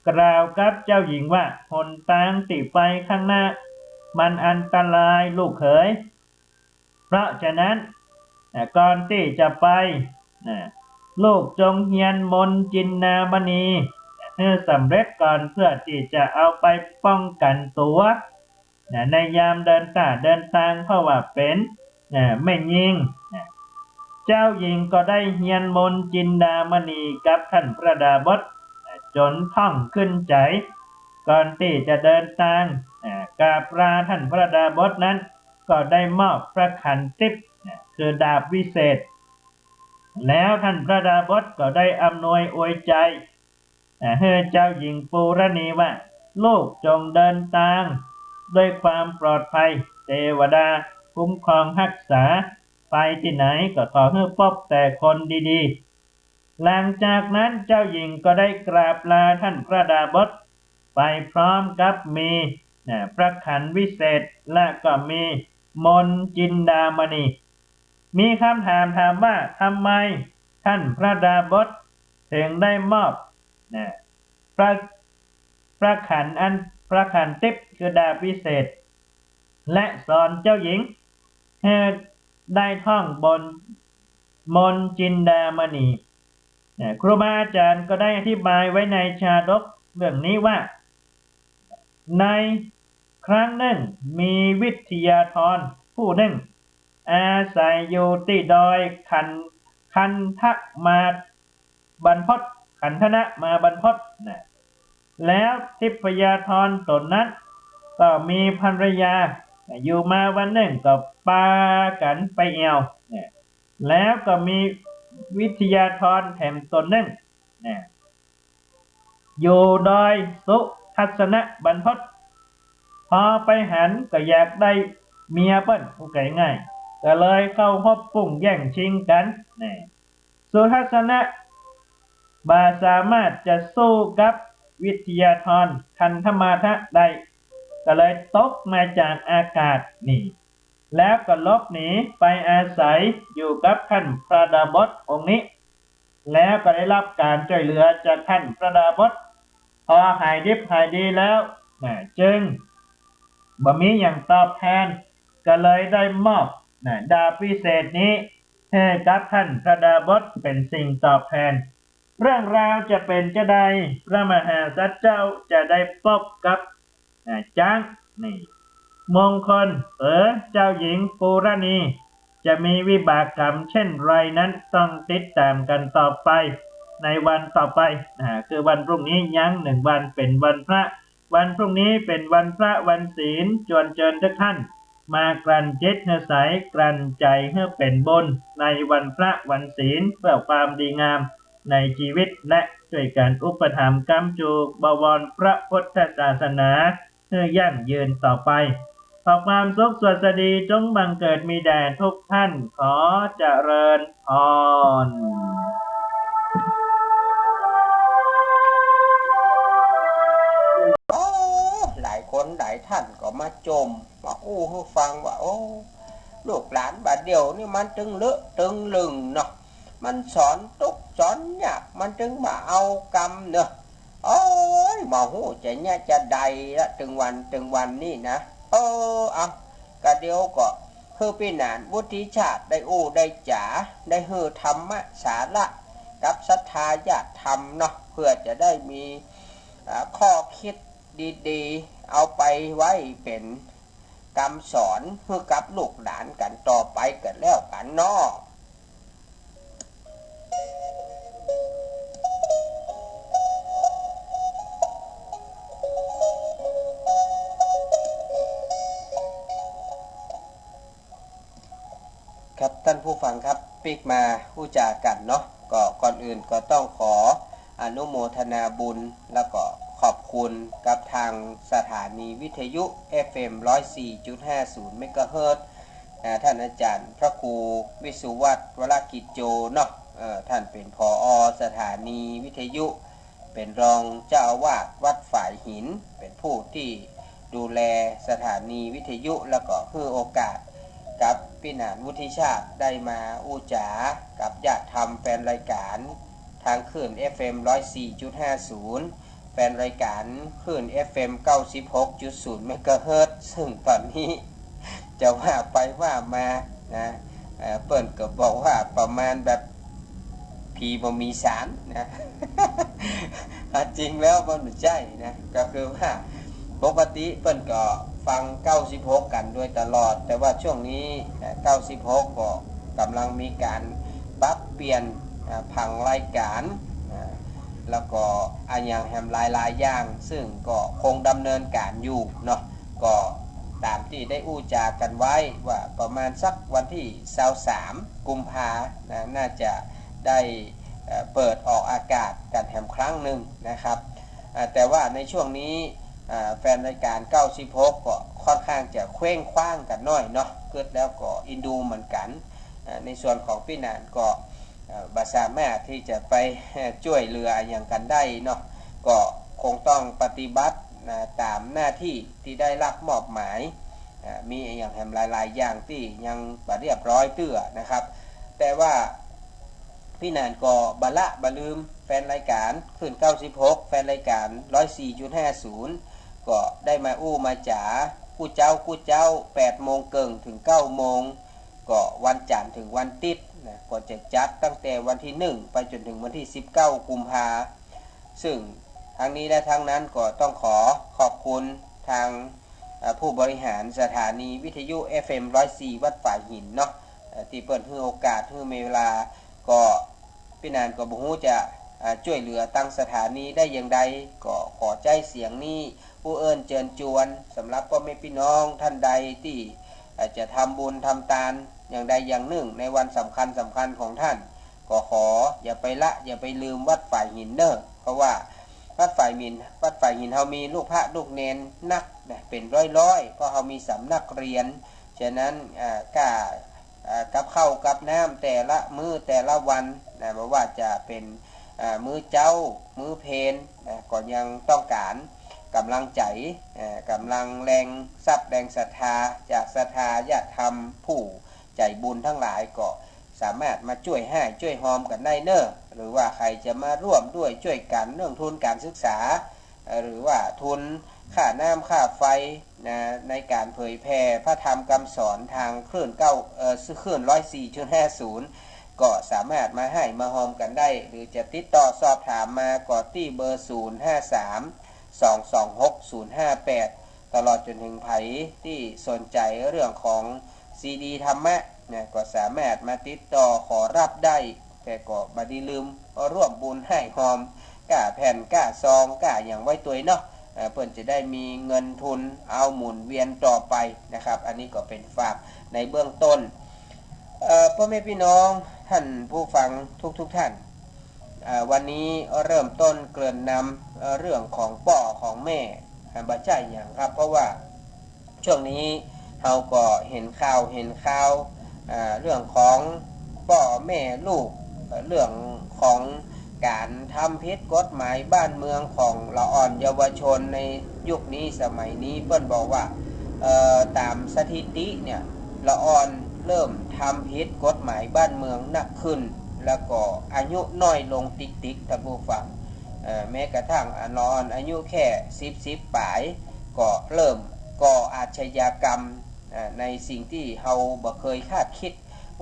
กล่าวกับเจ้าหญิงว่าหนทางที่ไปข้างหน้ามันอันตรายลูกเขยเพราะฉะนั้นก่อนที่จะไปลูกจงเฮียนมนต์จินนามณีให้สำเร็จก่อนเพื่อที่จะเอาไปป้องกันตัวในยามเดินทางเพราะว่าเป็นไม่ยิงเจ้าหญิงก็ได้เฮียนมนต์จินดามณีกับท่านพระดาบสจนท่องขึ้นใจก่อนที่จะเดินทางกราบลาท่านพระดาบสนั้นก็ได้มอบพระขันติปคือดาบวิเศษแล้วท่านพระดาบสก็ได้อำนวยอวยใจให้เจ้าหญิงปูรณีว่าลูกจงเดินทางด้วยความปลอดภัยเทวดาคุ้มครองรักษาไปที่ไหนก็ขอให้พบแต่คนดีๆหลังจากนั้นเจ้าหญิงก็ได้กราบลาท่านพระดาบสไปพร้อมกับมีพระขันวิเศษและก็มีมนต์จินดามณีมีคำถามว่าทำไมท่านพระดาบสถึงได้มอบพระขันติปคือดาบวิเศษและสอนเจ้าหญิงให้ได้ท่องบนมนต์จินดามณีครูบาอาจารย์ก็ได้อธิบายไว้ในชาดกเรื่องนี้ว่าในครั้งหนึ่งมีวิทยาธรผู้หนึ่งอาศัยอยู่ที่ดอยคันทะมาบรรพตขันธนะมาบรรพตแล้วทิพยาธรตนนั้นก็มีภรรยาอยู่มาวันหนึ่งก็ปากันไปเอวแล้วก็มีวิทยาธรแถมตนหนึ่งอยู่ดอยสุทัศนบรรพตพอไปหันก็อยากได้เมียเปิ้นผู้ง่ายก็เลยเข้าพบปุ่งแย่งชิงกันสุทัศนะบาสามารถจะสู้กับวิทยาธรคันธมาทะได้ก็เลยตกมาจากอากาศแล้วก็ลบหนีไปอาศัยอยู่กับท่านพระดาบสองค์นี้แล้วก็ได้รับการช่วยเหลือจากท่านพระดาบสพอหายดิบหายดีแล้วจึงบ่มีอย่างตอบแทนก็เลยได้มอบดาบวิเศษนี้ให้กับท่านพระดาบสเป็นสิ่งตอบแทนเรื่องราวจะเป็นจะใดพระมหาสัจเจ้าจะได้พบกับจ้างมงคลเจ้าหญิงปูรณีจะมีวิบากกรรมเช่นไรนั้นต้องติดตามกันต่อไปในวันต่อไปคือวันพรุ่งนี้ยัง1 วันเป็นวันพระวันพรุ่งนี้เป็นวันพระวันศีลจวนเชิญทุกท่านมากลั่นจิตให้ใสกลั่นใจให้เป็นบุญในวันพระวันศีลเพื่อความดีงามในชีวิตและช่วยกันอุปถัมภ์ค้ำจูบวรพระพุทธศาสนาให้ยั่งยืนต่อไปขอความสุขสวัสดีจงบังเกิดมีแด่ทุกท่านขอเจริญพร หลายคนหลายท่านก็มาชมมาอู้ให้ฟังว่าลูกหลานบาดเดียวนี่มันตึงเลอะตึงลึงเนาะมันสอนทุก จอนเนี่ยมันจึงมาเอากรรมเนอะโอ้ยมาหูจะเนี่ยจะใดละถึงวันนี่นะเอากะเดียวก็คือพี่นานวุฒิชาติได้ได้จ๋าได้ฮือธรรมะสาระกับศรัทธาญาติธรรมเนาะเพื่อจะได้มีข้อคิดดีๆเอาไปไว้เป็นคำสอนเพื่อกับลูกหลานกันต่อไปกันแล้วกันเนาะครับท่านผู้ฟังครับปิกมาผู้จากันเนาะก็ก่อนอื่นก็ต้องขออนุโมทนาบุญแล้วก็ขอบคุณกับทางสถานีวิทยุ FM 104.50 เมกะเฮิรตซ์ท่านอาจารย์พระครูวิสุวัฒน์วรกิจโจเนาะท่านเป็นผอ.สถานีวิทยุเป็นรองเจ้าอาวาสวัดฝ่ายหินเป็นผู้ที่ดูแลสถานีวิทยุแล้วก็ให้โอกาสกับพี่นานวุฒิชาติได้มาอู้จ๋ากับญาติธรรมแฟนรายการทางคลื่น FM 104.50 แฟนรายการคลื่น FM 96.0 เมกะเฮิรตซ์ซึ่งตอนนี้จะว่าไปว่ามานะเปิ้นก็บอกว่าประมาณแบบผีบ่มีสารนะ จริงแล้วมันไม่ใช่นะก็คือว่าปกติเปิ้นก็ฟัง96กันด้วยตลอดแต่ว่าช่วงนี้96ก็กำลังมีการปรับเปลี่ยนผังรายการแล้วก็อันอย่างแฮมหลายอย่างซึ่งก็คงดำเนินการอยู่เนาะก็ตามที่ได้อู้จากันไว้ว่าประมาณสักวันที่23กุมภานะน่าจะได้เปิดออกอากาศกันแฮมครั้งหนึ่งนะครับแต่ว่าในช่วงนี้แฟนรายการ96ก็ค่อนข้างจะเคว้งคว้างกันน้อยเนาะเกิดแล้วก็อินดูเหมือนกันในส่วนของพี่นานก็บาสามารถที่จะไปช่วยเหลืออย่างกันได้เนาะก็คงต้องปฏิบัติตามหน้าที่ที่ได้รับมอบหมายมีอย่างแหมหลายๆอย่างที่ยังบ่เรียบร้อยเตื้อนะครับแต่ว่าพี่นานก็บะลืมแฟนรายการขึ้น96แฟนรายการ 104.50 ก็ได้มาอู้มาจ๋ากู้เจ้า8 โมงเกิงถึง9 โมงก็วันจันทร์ถึงวันติดนะก็จะจัดตั้งแต่วันที่1ไปจนถึงวันที่19กุมภาซึ่งทางนี้และทางนั้นก็ต้องขอบคุณทางผู้บริหารสถานีวิทยุ FM 104 วัดฝ่ายหินเนาะที่เปิดให้โอกาสให้มีเวลาก็พี่นานก็บ่ฮู้จะช่วยเหลือตั้งสถานีได้อย่างใดก็ขอใจเสียงนี้ผู้เอิ้นเชิญชวนสำหรับพ่อแม่พี่น้องท่านใดที่จะทำบุญทำทานอย่างใดอย่างหนึ่งในวันสำคัญของท่านก็ขออย่าไปละอย่าไปลืมวัดฝ่ายหินเด้อเพราะว่าวัดฝ่ายหินเฮามีลูกพระลูกเนนนักเป็นร้อยเพราะเฮามีสำนักเรียนฉะนั้นกับข้าวกับน้ำแต่ละมื้อแต่ละวันนะบ่ว่าจะเป็นมื้อเจ้ามื้อเพลก็ยังต้องการกำลังใจกำลังแรงทรัพย์แรงศรัทธาจากศรัทธาญาติธรรมผู้ใจบุญทั้งหลายก็สามารถมาช่วยให้ช่วยหอมกันได้เนอะหรือว่าใครจะมาร่วมด้วยช่วยกันเรื่องทุนการศึกษาหรือว่าทุนค่าน้ำค่าไฟนะในการเผยแพร่พระธรรมคำสอนทางคลื่นคลื่น 104.50 ก็สามารถมาให้มาหอมกันได้หรือจะติดต่อสอบถามมาก็ที่เบอร์ 053-226-058 ตลอดจนถึงไผที่สนใจเรื่องของซีดีธรรมะนะก็สามารถมาติดต่อขอรับได้แต่ก็บ่ได้ลืมร่วมบุญให้หอมก้าแผ่นก้าซองก้าอย่างไว้ตัวเนาะเพื่อนจะได้มีเงินทุนเอาหมุนเวียนต่อไปนะครับอันนี้ก็เป็นฝากในเบื้องต้นพ่อแม่พี่น้องท่านผู้ฟังทุกท่านวันนี้เริ่มต้นเกริ่นนำเรื่องของพ่อของแม่บ่ใช่อย่างครับเพราะว่าช่วงนี้เราก็เห็นข่าวเรื่องของพ่อแม่ลูกเรื่องของการทำผิดกฎหมายบ้านเมืองของละอ่อนเยาวชนในยุคนี้สมัยนี้เปิ้นบอกว่าตามสถิติเนี่ยละอ่อนเริ่มทำผิดกฎหมายบ้านเมืองหนักขึ้น แล้วก็อายุน้อยลงติ๊กท่านผู้ฟังแม้กระทั่งนอนอายุแค่10ปลายก็เริ่มก่ออาชญากรรมในสิ่งที่เราบ่เคยคาดคิด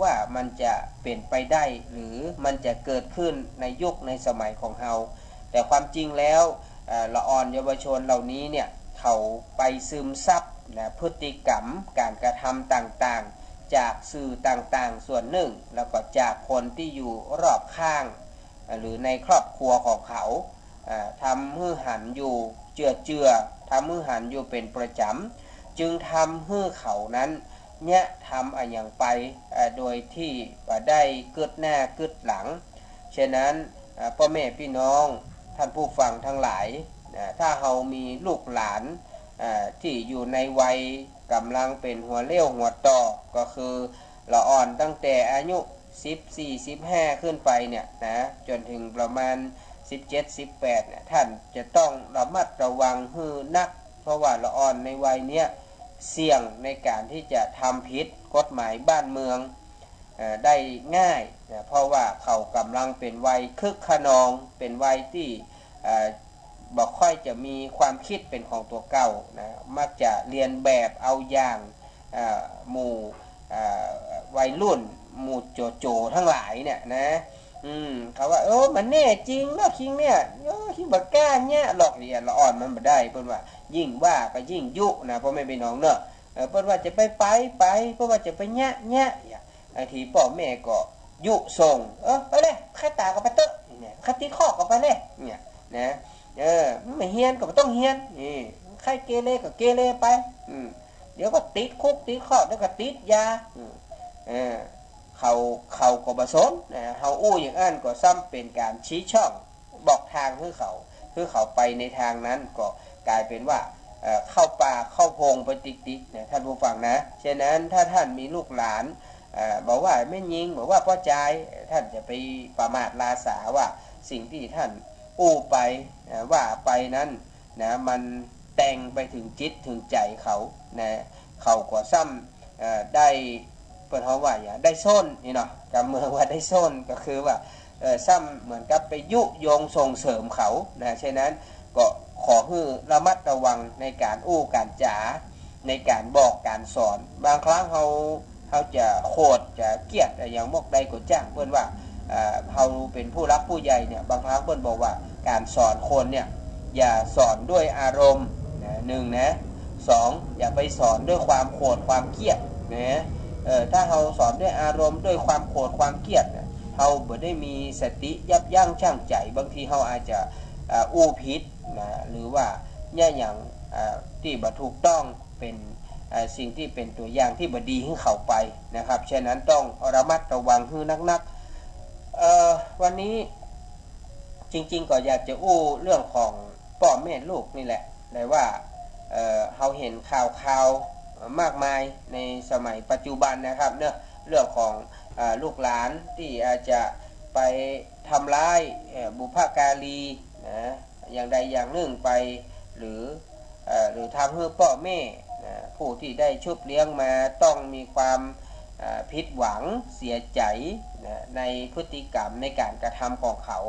ว่ามันจะเป็นไปได้หรือมันจะเกิดขึ้นในยุคในสมัยของเราแต่ความจริงแล้วละอ่อนเยาวชนเหล่านี้เนี่ยเขาไปซึมซับพฤติกรรมการกระทำต่างๆจากสื่อต่างๆส่วนหนึ่งแล้วก็จากคนที่อยู่รอบข้างหรือในครอบครัวของเขาทำให้หันอยู่เจือทำให้หันอยู่เป็นประจำจึงทำให้เขานั้นเนี่ยทำอย่างไปโดยที่ได้กึดหน้ากึดหลังฉะนั้นพ่อแม่พี่น้องท่านผู้ฟังทั้งหลายถ้าเรามีลูกหลานที่อยู่ในวัยกำลังเป็นหัวเลี้ยวหัวต่อก็คือละอ่อนตั้งแต่อายุ14-15ขึ้นไปเนี่ยนะจนถึงประมาณ17-18เนี่ยท่านจะต้องระมัดระวังให้นักเพราะว่าละอ่อนในวัยเนี้ยเสี่ยงในการที่จะทำผิดกฎหมายบ้านเมืองได้ง่ายนะเพราะว่าเขากำลังเป็นวัยคึกขนองเป็นวัยที่บอกค่อยจะมีความคิดเป็นของตัวเก่านะมักจะเรียนแบบเอาอย่างหมู่วัยรุ่นหมู่โจทั้งหลายเนี่ยนะเขาว่ามันแน่จริงเนาะคิงเนี่ยคิงบ่กล้าเนี่ยหลอกเรียนละอ่อนมันบ่ได้เพิ่นว่ายิ่งว่าก็ยิ่งยุนะพ่อแม่พี่น้องเนาะเพิ่นว่าจะไปเพราะว่าจะไปแยะไอ้ที่พ่อแม่ก็ยุส่งไปเลยใครตาก็ไปเตอะเนี่ยคัดติข้อก็ไปเลยเนี่ยนะไม่เฮียนก็ไม่ต้องเฮียนนี่ใครเกเรก็เกเรไปเดี๋ยวก็ติดคุกติดข้อเดี๋ยวก็ติดยาเขาก็บ่สนเฮาอู้อย่างนั้นก็ซ้ำเป็นการชี้ช่องบอกทางให้เขาไปในทางนั้นก็กลายเป็นว่าเข้าป่าเข้าพงไปติ๊กๆนะท่านผู้ฟังนะฉะนั้นถ้าท่านมีลูกหลานบอกว่าไม่ยิงบอกว่าพ่อใจท่านจะไปประมาทลาสาว่าสิ่งที่ท่านอู้ไปว่าไปนั้นนะมันแต่งไปถึงจิตถึงใจเขานะเขาก็ซ้ำได้เปิดเขาว่าอย่างได้ส้นนี่เนาะกำเมืองว่าได้ส้นก็คือว่าซ้ำเหมือนกับไปยุยงส่งเสริมเขานะฉะนั้นก็ขอให้ระมัดระวังในการอู้การจ๋าในการบอกการสอนบางครั้งเขาจะโคตรจะเกลียดอย่างมกใดก็จ้างเพื่อนว่าเขาเป็นผู้รักผู้ใหญ่เนี่ยบางครั้งเพื่อนบอกว่าการสอนคนเนี่ยอย่าสอนด้วยอารมณ์หนึ่งนะสองอย่าไปสอนด้วยความโกรธความเกลียดนะถ้าเราสอนด้วยอารมณ์ด้วยความโกรธความเกลียดเราไม่ได้มีสติยับยั้งชั่งใจบางทีเราอาจจะอู้ผิดนะหรือว่าเนี่ยอย่างที่บ่ถูกต้องเป็นสิ่งที่เป็นตัวอย่างที่บ่ดีให้เขาไปนะครับฉะนั้นต้องระมัดระวังให้นักวันนี้จริงๆก็อยากจะอู้เรื่องของพ่อแม่ลูกนี่แหละแต่ว่าเราเห็นข่าวมากมายในสมัยปัจจุบันนะครับเรื่องของลูกหลานที่อาจจะไปทำร้ายบุพการีนะอย่างใดอย่างหนึ่งไปหรือทำให้พ่อแม่ผู้ที่ได้ชุบเลี้ยงมาต้องมีความผิดหวังเสียใจในพฤติกรรมในการกระทำของเขา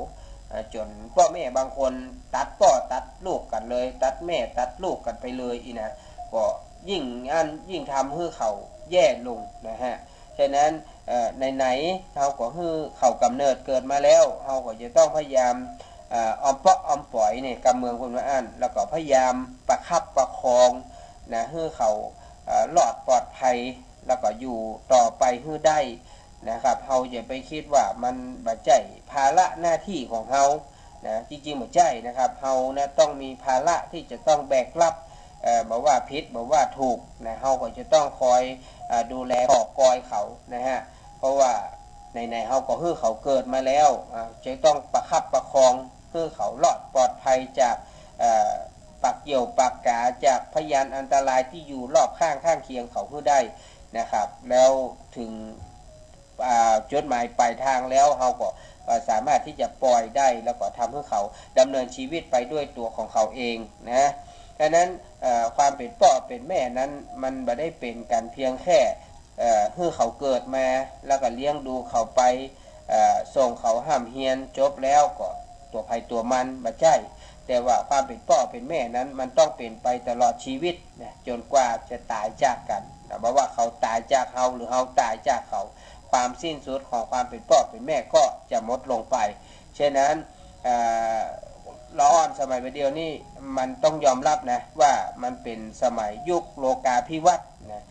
จนพ่อแม่บางคนตัดพ่อตัดลูกกันเลยตัดแม่ตัดลูกกันไปเลยนะก็ยิ่งทำให้เขาแย่ลงนะฮะฉะนั้นไหนเขาก็ให้เขากำเนิดเกิดมาแล้วเขาก็จะต้องพยายามออมปล่อยเนี่ยกำเมืองคนมาอ่านแล้วก็พยายามประคับประคองนะให้เขาหลอดปลอดภัยแล้วก็อยู่ต่อไปให้ได้นะครับเราอย่าไปคิดว่ามันบ่ใช่ภาระหน้าที่ของเรานะจริงๆบ่ใช่นะครับเรานะต้องมีภาระที่จะต้องแบกรับบอกว่าผิดบอกว่าถูกนะเราก็จะต้องคอยดูแลขอบกอยเขานะฮะเพราะว่าในเขาก็ให้เขาเกิดมาแล้วจะต้องประคับประคองให้เขารอดปลอดภัยจากปักเกี่ยวปากกาจากพยานอันตรายที่อยู่รอบข้างเคียงเขาให้ได้นะครับแล้วถึงจุดหมายปลายทางแล้วเขาก็สามารถที่จะปล่อยได้แล้วก็ทำให้เขาดำเนินชีวิตไปด้วยตัวของเขาเองนะดังนั้นความเป็นพ่อเป็นแม่นั้นมันไม่ได้เป็นการเพียงแค่ให้เขาเกิดมาแล้วก็เลี้ยงดูเขาไป ส่งเขาห้ามเฮียนจบแล้วก็ตัวภัยตัวมันบ่ใจแต่ว่าความเป็นพ่อเป็นแม่นั้นมันต้องเป็นไปตลอดชีวิตนะจนกว่าจะตายจากกันนะบ่ว่าเขาตายจากเฮาหรือเฮาตายจากเขาความสิ้นสุดของความเป็นพ่อเป็นแม่ก็จะหมดลงไปฉะนั้นละอ่อนสมัยเดียวนี้มันต้องยอมรับนะว่ามันเป็นสมัยยุคโลกาภิวัตน์นะ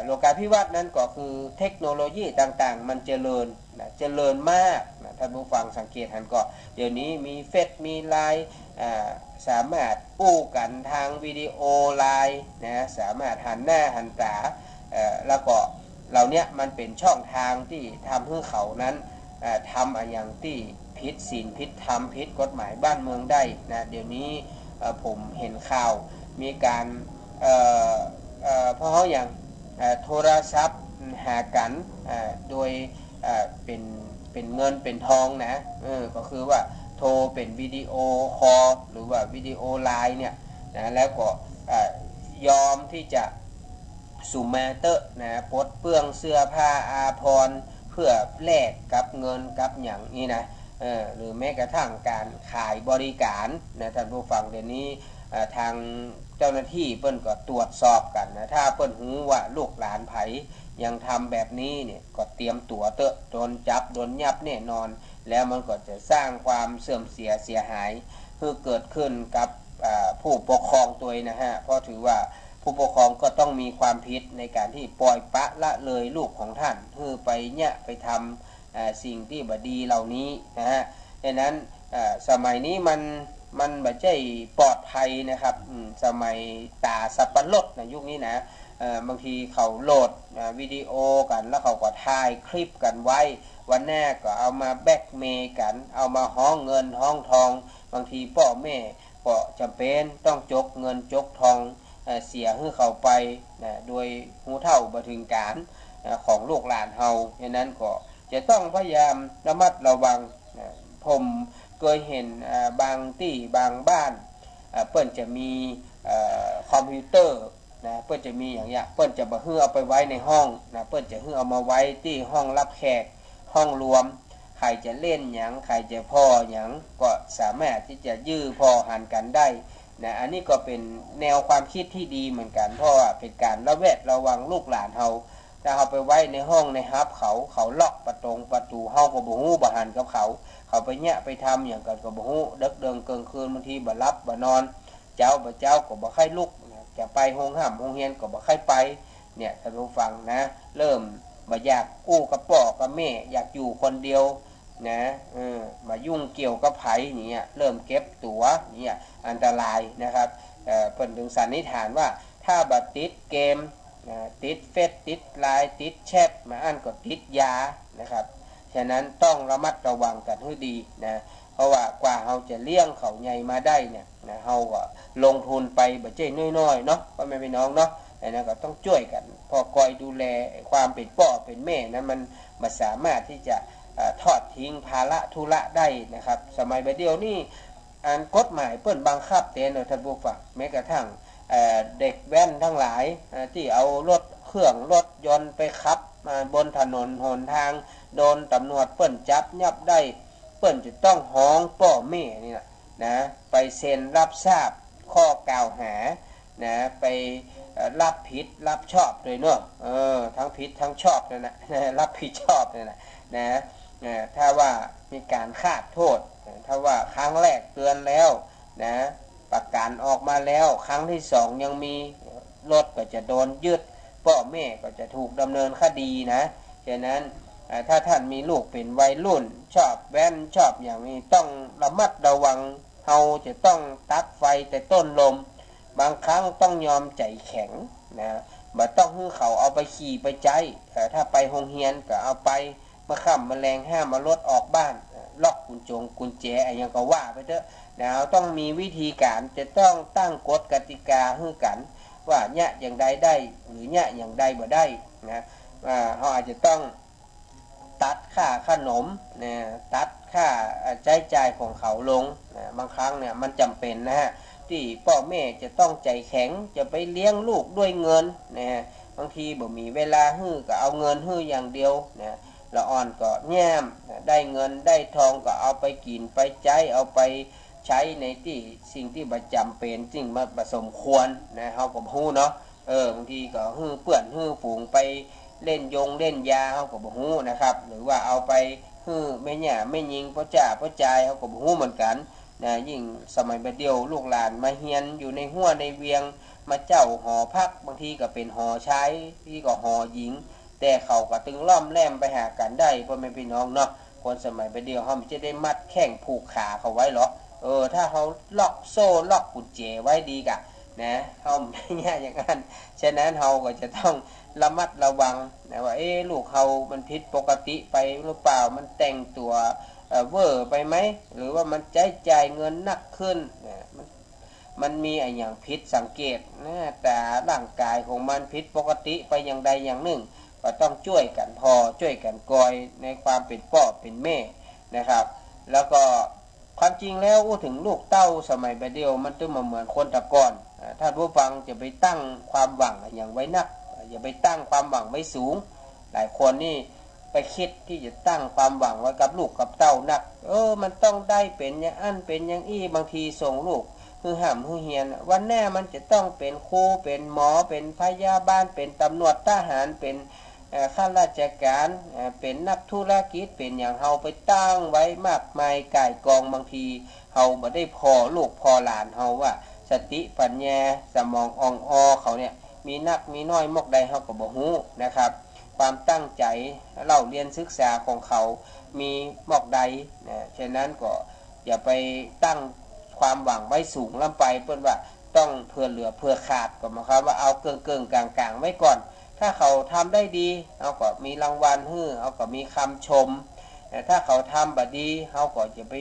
โลกาภิวัตน์นั้นก็คือเทคโนโลยีต่างๆมันเจริญนะเจริญมากนะท่านผู้ฟังสังเกตหันก็เดี๋ยวนี้มีเฟซมีไลน์สามารถอู้กันทางวิดีโอไลน์นะสามารถหันหน้าหันตาแล้วก็เหล่านี้มันเป็นช่องทางที่ทำให้เขานั้นทำอย่างที่ผิดศีลผิดธรรมผิดกฎหมายบ้านเมืองได้นะเดี๋ยวนี้ผมเห็นข่าวมีการเพราะอย่างโทรศัพท์หากันโดยเป็นเงินเป็นทองนะก็คือว่าโทรเป็นวิดีโอคอลหรือว่าวิดีโอไลน์เนี่ยนะแล้วก็ยอมที่จะสุมาเตอร์นะปลดเปลื้องเสื้อผ้าอาภรณ์เพื่อแลกกับเงินกับอย่างนี้นะหรือแม้กระทั่งการขายบริการนะท่านผู้ฟังเดี๋ยวนี้ทางเจ้าหน้าที่เปิ้นก็ตรวจสอบกันนะถ้าเปิ้นหูว่าลูกหลานไผยังทำแบบนี้เนี่ยก็เตรียมตัวเตอะโดนจับโดนยับแน่นอนแล้วมันก็จะสร้างความเสื่อมเสียหายคือเกิดขึ้นกับผู้ปกครองตัวนะฮะเพราะถือว่าผู้ปกครองก็ต้องมีความผิดในการที่ปล่อยปะละเลยลูกของท่านคือไปเนี่ยไปทำสิ่งที่บดีเหล่านี้นะฮะดังนั้นสมัยนี้มันบ่ใช่ปลอดภัยนะครับสมัยตาสับปะรดในยุคนี้นะบางทีเขาโหลดวิดีโอกันแล้วเขาก็ถ่ายคลิปกันไว้วันแรกก็เอามาแบล็กเมย์กันเอามาฮ้องเงินฮ้องทองบางทีพ่อแม่ก็จำเป็นต้องจกเงินจกทองเสียให้เขาไปนะโดยหูเท่าบ่ถึงการของลูกหลานเฮาฉะนั้นก็จะต้องพยายามระมัดระวังผมเคยเห็นบางที่บางบ้านเปิ้นจะมีคอมพิวเตอร์นะเปิ้นจะมีอย่างเงี้ยเปิ้นจะบ่ฮื้อเอาไปไว้ในห้องนะเปิ้นจะฮื้อเอามาไว้ที่ห้องรับแขกห้องรวมใครจะเล่นหยังใครจะพ่อหยังก็สามารถที่จะยื้อพอหันกันได้นะอันนี้ก็เป็นแนวความคิดที่ดีเหมือนกันเพราะว่าเป็นการระแวดระวังลูกหลานเฮาถ้าเอาไปไว้ในห้องในฮับเขาล็อกประตูเฮาก็บ่ฮู้บ่หันกับเขาไปเนี่ยไปทำอย่างกันก็บ่ฮู้ดึกเดินกลางคืนบางทีบ่หลับบ่นอนเจ้าก็บ่ค่อยลุกจะไปโรงเรียนก็บ่ค่อยไปเนี่ยท่านผู้ฟังนะเริ่มบ่อยากกู้กับพ่อกับแม่อยากอยู่คนเดียวนะมายุ่งเกี่ยวกับไผเนี่ยเริ่มเก็บตั๋วเนี่ยอันตรายนะครับเพิ่นถึงสันนิษฐานว่าถ้าบ่ติดเกมติดเฟซติดไลน์ติดแชทมาอันก็ติดยานะครับฉะนั้นต้องระมัดระวังกันให้ดีนะเพราะว่ากว่าเราจะเลี้ยงเขาใหญ่มาได้เนี่ยนะเราก็ลงทุนไปบ่ใช่น้อยๆเนาะพ่อแม่พี่น้องเนาะอันนั้นก็ต้องช่วยกันพอคอยดูแลความเป็นพ่อเป็นแม่นั้นมันบ่สามารถที่จะทอดทิ้งภาระธุระได้นะครับสมัยเดียวนี้อันกฎหมายเปิ้นบังคับแต่ท่านผู้ฟังแม้กระทั่งเด็กแว้นทั้งหลายที่เอารถเครื่องรถยนต์ไปขับบนถนนหนทางโดนตำรวจเปิ้นจับยับได้เปิ้นจะต้องฮ้องพ่อแม่นี่นะไปเซ็นรับทราบข้อกล่าวหานะไปรับผิดรับชอบเลยเนาะทั้งผิดทั้งชอบนั่นนะรับผิดชอบนั่นนะถ้าว่ามีการคาดโทษถ้าว่าครั้งแรกเตือนแล้วนะประกันออกมาแล้วครั้งที่2ยังมีรถก็จะโดนยึดพ่อแม่ก็จะถูกดำเนินคดีนะฉะนั้นถ้าท่านมีลูกเป็นวัยรุ่นชอบแว้นชอบอย่างนี้ต้องระมัดระวังเฮาจะต้องตัดไฟแต่ต้นลมบางครั้งต้องยอมใจแข็งนะบ่ต้องให้เขาเอาไปขี่ไปใจถ้าไปโรงเรียนก็เอาไปมาค่ำแมลงห้ามมารถออกบ้านล็อกกุญแจอะไรอย่างก็ว่าไปเถอะนะต้องมีวิธีการจะต้องตั้งกฎกติกาให้กันว่าเนี่ยอย่างใดได้หรือเนี่ยอย่างใดบ่ได้นะเขาอาจจะต้องตัดค่าขนมนะตัดค่าใช้จ่ายของเขาลงนะบางครั้งเนี่ยมันจำเป็นนะฮะที่พ่อแม่จะต้องใจแข็งจะไปเลี้ยงลูกด้วยเงินนะบางทีบ่มีเวลาฮื้อก็เอาเงินฮื้ออย่างเดียวนะ ละอ่อนก็แย้มได้เงินได้ทองก็เอาไปกินไปใช้เอาไปใช้ในที่สิ่งที่ประจำเป็นสิ่งมาสมควรนะเฮาก็ฮู้เนาะบางทีก็ฮื้อเปื้อนฮื้อฝูงไปเล่นยงเล่นยาเฮาก็บ่ฮู้นะครับหรือว่าเอาไปฮื้อแม่ย่าแม่ยิงพ่อจ่าพ่อจายเฮาก็บ่ฮู้เหมือนกันนะยิ่งสมัยบัดเดียวลูกหลานมาเฮียนอยู่ในหัวในเวียงมาเจ้าหอพักบางทีก็เป็นหอชายที่ก็หอหญิงแต่เขาก็ตึงล่อมแล่มไปหากันได้พ่อแม่พี่น้องเนาะคนสมัยบัดเดียวเฮาจะได้มัดแข้งผูกขาเขาไว้หรอถ้าเขาล็อกโซ่ล็อกกุญแจไว้ดีกะนะเขาไม่ง่ายอย่างนั้นฉะนั้นเขาก็จะต้องระมัดระวังนะว่าลูกเขามันผิดปกติไปหรือเปล่ามันแต่งตัวเวอร์ไปไหมหรือว่ามันจ่ายเงินหนักขึ้นนะมันมีอย่างผิดสังเกตนะแต่ร่างกายของมันผิดปกติไปอย่างใดอย่างหนึ่งก็ต้องช่วยกันพอช่วยกันกอยในความเป็นพ่อเป็นแม่นะครับแล้วก็ความจริงแล้วถึงลูกเต้าสมัยบัดเดียวมันต้องมาเหมือนคนตะก่อนถ้าผู้ฟังจะไปตั้งความหวังอย่างไว้นักอย่าไปตั้งความหวังไว้สูงหลายคนนี่ไปคิดที่จะตั้งความหวังไว้กับลูกกับเต้านักมันต้องได้เป็นอย่างอันเป็นอย่างอี้บางทีส่งลูกคือห้ามคือเฮียนวันแน่มันจะต้องเป็นครูเป็นหมอเป็นพยาบาลเป็นตำรวจทหารเป็นข้าราชการเป็นนักธุรกิจเป็นอย่างเฮาไปตั้งไว้มากมายก่ายกองบางทีเฮาบ่ได้พอลูกพอหลานเฮาว่าสติปัญญาสมองอ่องอเขาเนี่ยมีนักมีน้อยมอกใดเฮาก็บ่ฮู้นะครับความตั้งใจเล่าเรียนศึกษาของเขามีมอกใดนะฉะนั้นก็อย่าไปตั้งความหวังไว้สูงล้ำไปเพิ่นว่าต้องเพื่อเหลือเพื่อขาดก็หมายความว่าเอาเกิงกลางไว้ก่อนถ้าเขาทำได้ดีเขาก็มีรางวัลให้เขาก็มีคำชมแต่ถ้าเขาทำบดีเขาก็จะไป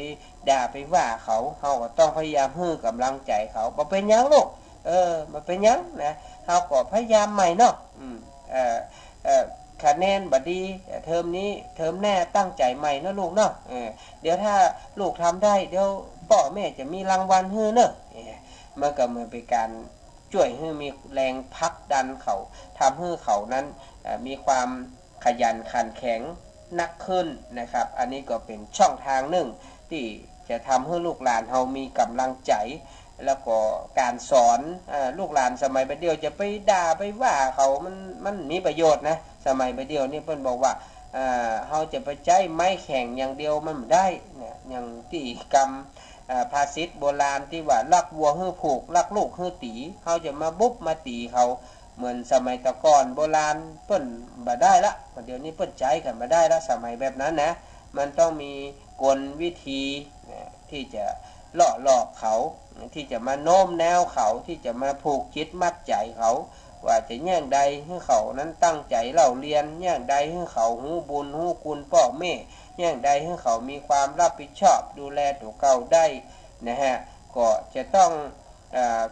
ด่าไปว่าเขาก็ต้องพยายามให้กำลังใจเขาบ่เป็นยังลูกบ่เป็นยังนะเขาก็พยายามใหม่เนาะคะแนนบดีเทอมนี้เทอมแน่ตั้งใจใหม่นะลูกเนาะเดี๋ยวถ้าลูกทำได้เดี๋ยวพ่อแม่จะมีรางวัลให้เนอะมันก็เหมือนเป็นการช่วยให้มีแรงพักดันเขาทำให้เขานั้นมีความขยันขันแข็งนักขึ้นนะครับอันนี้ก็เป็นช่องทางหนึ่งที่จะทำให้ลูกหลานเรามีกำลังใจแล้วก็การสอนลูกหลานสมัยบัดเดียวจะไปด่าไปว่าเขามันมีประโยชน์นะสมัยบัดเดียวนี่เพิ่นบอกว่าเราจะไปใช้ไม้แข็งอย่างเดียวมันไม่ได้เนี่ยอย่างที่กรรมภาษิตโบราณที่ว่าลักวัวฮื้อผูกลักลูกฮื้อตีเขาจะมาบุบมาตีเขาเหมือนสมัยตะก่อนโบราณเปิ้นบ่ได้ละเดี๋ยวนี้เปิ้นใช้กันบ่ได้ละสมัยแบบนั้นนะมันต้องมีกลวิธีที่จะล่อหลอกเขาที่จะมาโน้มแนวเขาที่จะมาผูกจิตมัดใจเขาว่าจะแย่งใดให้เขานั้นตั้งใจเล่าเรียนแย่งใดให้เขาฮู้บุญฮู้คุณพ่อแม่แย่งใดให้เขามีความรับผิดชอบดูแลตัวเก่าได้นะฮะก็จะต้อง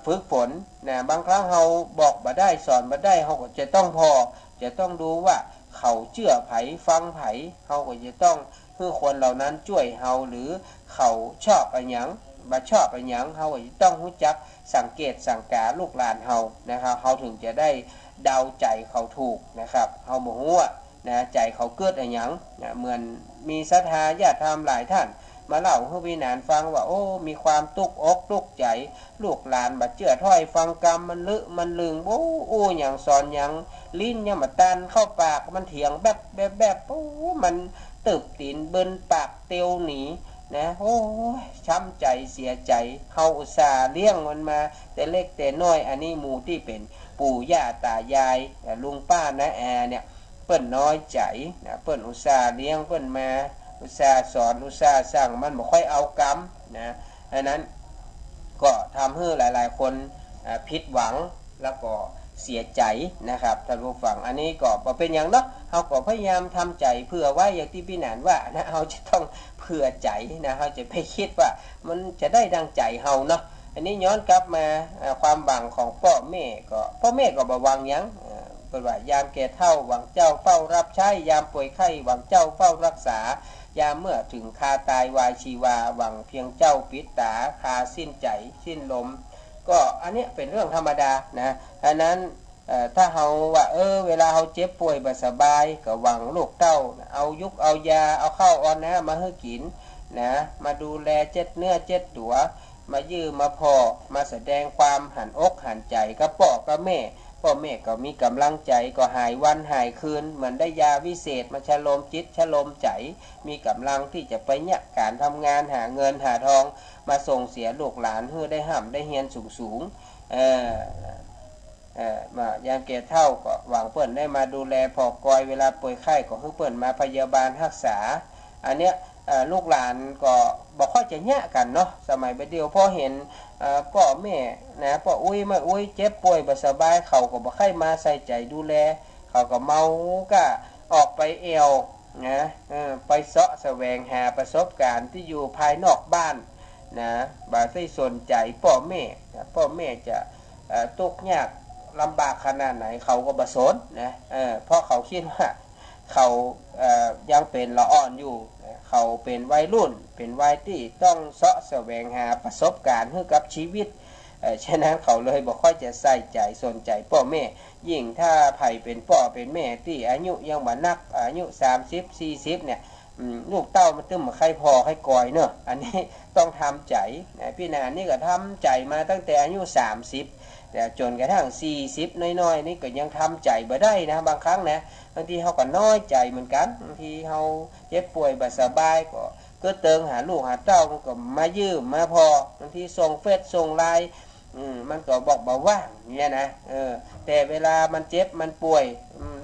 ฝึกฝนนะบางครั้งเราบอกบ่ได้สอนบ่ได้เราก็จะต้องดูว่าเขาเชื่อไผฟังไผเราก็จะต้องให้คนเหล่านั้นช่วยเราหรือเขาชอบอะไรหยังบ่ชอบอะไรหยังเราก็จะต้องรู้จักสังเกตสังกาลูกหลานเรานะครับเราถึงจะได้เดาใจเขาถูกนะครับเราบ่ฮู้นะใจเขาเกิดอะไรหยังนะเหมือนมีศรัทธาญาติธรรมหลายท่านมาเล่าให้พี่นานฟังว่ามีความตุกอกตุกใจลูกหลานบัดเจือถ้อยฟังกรรมมันลึมันลึงอย่างสอนอย่างลิ้นยังมาตันเข้าปากมันเถียงแบบมันตึบตีนเบิ้นปากเตียวหนีนะช้ำใจเสียใจเขาอุตส่าห์เลี้ยงมันมาแต่เล็กแต่น้อยอันนี้หมู่ที่เป็นปู่ย่าตายายลุงป้านะเนี่ยเปิ้นน้อยใจนะเปิ้นอุตส่าห์เลี้ยงเปิ้นมาอุตส่าห์สอนอุตส่าห์สั่งมันบ่ค่อยเอากรรมนะดังนั้นก็ทำให้หลายๆคนผิดหวังแล้วก็เสียใจนะครับท่านผู้ฟังอันนี้ก็บ่เป็นอย่างเนาะเฮาก็พยายามทำใจเพื่อไว้อย่างที่พี่นานว่านะเฮาจะต้องเผื่อใจนะเฮาจะไปคิดว่ามันจะได้ดังใจเฮาเนาะอันนี้ย้อนกลับมาความหวังของพ่อแม่ก็บ่หวังหยังเพิ่นว่ายามแก่เฒ่าหวังเจ้าเฝ้ารับใช้ยามป่วยไข้หวังเจ้าเฝ้ารักษายามเมื่อถึงคาตายวายชีวาหวังเพียงเจ้าปิดตาคาสิ้นใจสิ้นลมก็อันนี้เป็นเรื่องธรรมดานะอันนั้น ถ้าเฮาว่าเวลาเฮาเจ็บป่วยบ่สบายก็หวังลูกเต้าเอายุกเอายาเอาข้าวเอาน้ำมาให้กินนะมาดูแลเจ็ดเนื้อเจ็ดตัวมายื้อมาพอมาแสดงความหันอกหันใจกับพ่อกับแม่พ่อแม่ก็มีกำลังใจก็หายวันหายคืนเหมือนได้ยาวิเศษมาชโลมจิตชโลมใจมีกำลังที่จะไปเนี่ยการทำงานหาเงินหาทองมาส่งเสียลูกหลานเพื่อได้ห่ำได้เฮียนสูงมายามแก่เท่าก็หวังเปิ้นได้มาดูแลพอกอยเวลาป่วยไข้ก็ให้เปิ้นมาพยาบาลรักษาอันเนี้ยลูกหลานก็บอกค่อยจะแยะกันเนาะสมัยไปเดียวพอเห็นพ่อแม่นะพ่ออุ้ยมาอุ้ยเจ็บป่วยบ่สบายเขาก็บ่ค่อยมาใส่ใจดูแลเขาก็เมาก็ออกไปเอวนะไปเสาะแสวงหาประสบการณ์ที่อยู่ภายนอกบ้านนะบ่ได้สนใจพ่อแม่จะทุกข์ยากลำบากขนาดไหนเขาก็บ่สนนะเพราะเขาคิดว่าเขายังเป็นละอ่อนอยู่เขาเป็นวัยรุ่นเป็นวัยที่ต้องเสาะแสวงหาประสบการณ์ให้กับชีวิตฉะนั้นเขาเลยบ่ค่อยจะใส่ใจสนใจพ่อแม่ยิ่งถ้าไผเป็นพ่อเป็นแม่ที่อายุยังบ่นักอายุ30-40เนี่ยลูกเต้ามันตึ้มมาใครพอใครกอยเนอะอันนี้ต้องทำใจพี่นานี่ก็ทำใจมาตั้งแต่อายุ30แต่จนกระทั่ง40น้อยๆนี่ก็ยังทำใจบ่ได้นะบางครั้งนะบางทีเขาก็น้อยใจเหมือนกันบางทีเขาเจ็บป่วยบ่สบายก็เติงหาลูกหาเต้ามันก็มายืมมาพอบางทีส่งเฟซส่งไลน์มันก็บอกบ่ว่างเนี่ยนะแต่เวลามันเจ็บมันป่วย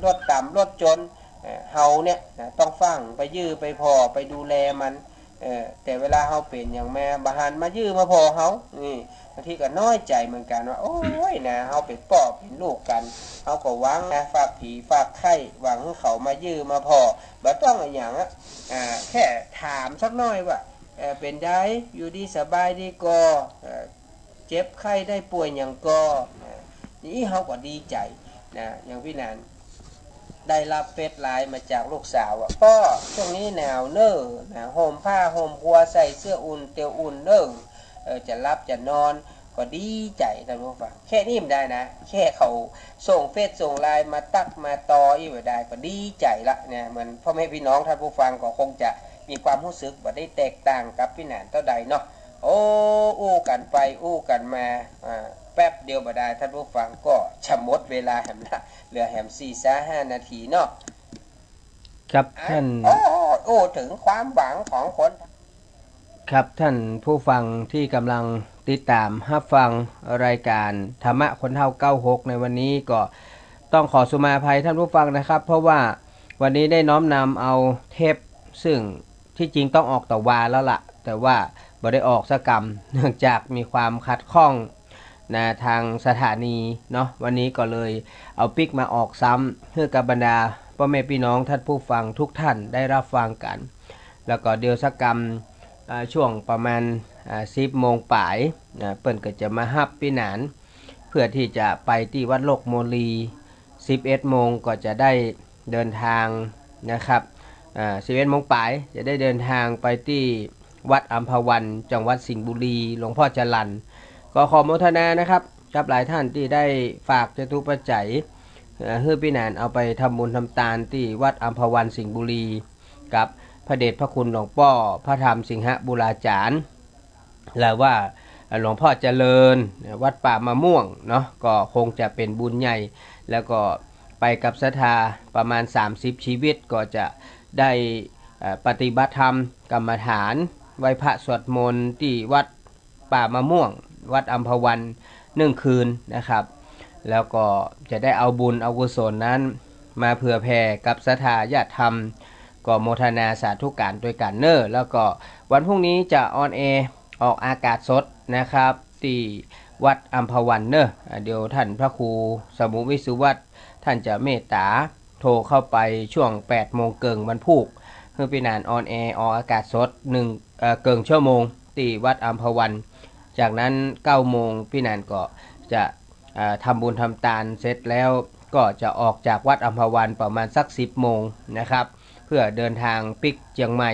รถต่ำรถจนเฮาเนี่ยต้องฟังไปยื้อไปพอไปดูแลมันแต่เวลาเฮาเป็นอย่างแม่บาหันมายื้อมาพอเฮานี่บางทีก็น้อยใจเหมือนกันว่าโอ้ยนะเฮาเป็นพ่อเป็นลูกกันเฮาก็หวังนะฝากผีฝากไข่หวังให้เขามายื้อมาพอบ่ต้องอย่างแค่ถามสักหน่อยว่าเป็นได้อยู่ดีสบายดีก็เจ็บไข้ได้ป่วยอย่างก็นี่เฮาก็ดีใจนะอย่างพี่นันได้รับเฟซไลน์มาจากลูกสาวว่าพ่อช่วงนี้หนาวเนอะนะห่มผ้าห่มพัวใส่เสื้ออุ่นเตียวอุ่นเนอะจะรับจะนอนก็ดีใจท่านผู้ฟังแค่นี้มันได้นะแค่เขาส่งเฟซส่งไลน์มาตักมาต่ออีกได้ก็ดีใจละเนี่ยเหมือนพ่อแม่พี่น้องท่านผู้ฟังก็คงจะมีความรู้สึกว่าได้แตกต่างกับพี่หนานเท่าใดเนาะอู้กันไปอู้กันมาแป๊บเดียวบ่ได้ท่านผู้ฟังก็ชะมดเวลาแหมละเหลือแหม4-5 นาทีเนาะ ครับท่านถึงความหวังของคนครับท่านผู้ฟังที่กำลังติดตามรับฟังรายการธรรมะคนเฒ่า96ในวันนี้ก็ต้องขอสุมาภัยท่านผู้ฟังนะครับเพราะว่าวันนี้ได้น้อมนำเอาเทปซึ่งที่จริงต้องออกต่อวาแล้วล่ะแต่ว่าบ่ได้ออกสักกรรมเนื่องจากมีความขัดข้องนะทางสถานีเนาะวันนี้ก็เลยเอาปิกมาออกซ้ำเพื่อกับบรรดาพ่อแม่พี่น้องท่านผู้ฟังทุกท่านได้รับฟังกันแล้วก็เดียวสักกรรมช่วงประมาณ10 โมงป่ายเปิ้นก็จะมาฮับพี่หนานเพื่อที่จะไปที่วัดโลกโมลี11 โมงก็จะได้เดินทางนะครับ11 โมงป่ายจะได้เดินทางไปที่วัดอัมพวันจังหวัดสิงห์บุรีหลวงพ่อจรัญก็ขอโมทนานะครับกับหลายท่านที่ได้ฝากจตุปัจจัยให้พี่หนานเอาไปทำบุญทำทานที่วัดอัมพวันสิงห์บุรีกับพระเดชพระคุณหลวงพ่อพระธรรมสิงหบุราจารย์และว่าหลวงพ่อเจริญวัดป่ามะม่วงเนาะก็คงจะเป็นบุญใหญ่แล้วก็ไปกับศรัทธาประมาณ30 ชีวิตก็จะได้ปฏิบัติธรรมกรรมฐานไหว้พระสวดมนต์ที่วัดป่ามะม่วงวัดอัมพวัน1 คืนนะครับแล้วก็จะได้เอาบุญเอากุศลนั้นมาเผื่อแผ่กับศรัทธาญาติธรรมก็โมทนาสาธุการด้วยกันเนอแล้วก็วันพรุ่งนี้จะออนแอร์ออกอากาศสดนะครับที่วัดอัมพวันเนอเดี๋ยวท่านพระครูสมุวิสุวัตรท่านจะเมตตาโทรเข้าไปช่วง8 โมงเกิงวันพุธเพื่อพี่นานออนแอร์ออกอากาศสดเกิงชั่วโมงที่วัดอัมพวันจากนั้น9 โมงพี่นานก็จะทำบุญทำทานเสร็จแล้วก็จะออกจากวัดอัมพวันประมาณสัก10 โมงนะครับเพื่อเดินทางปิกเชียงใหม่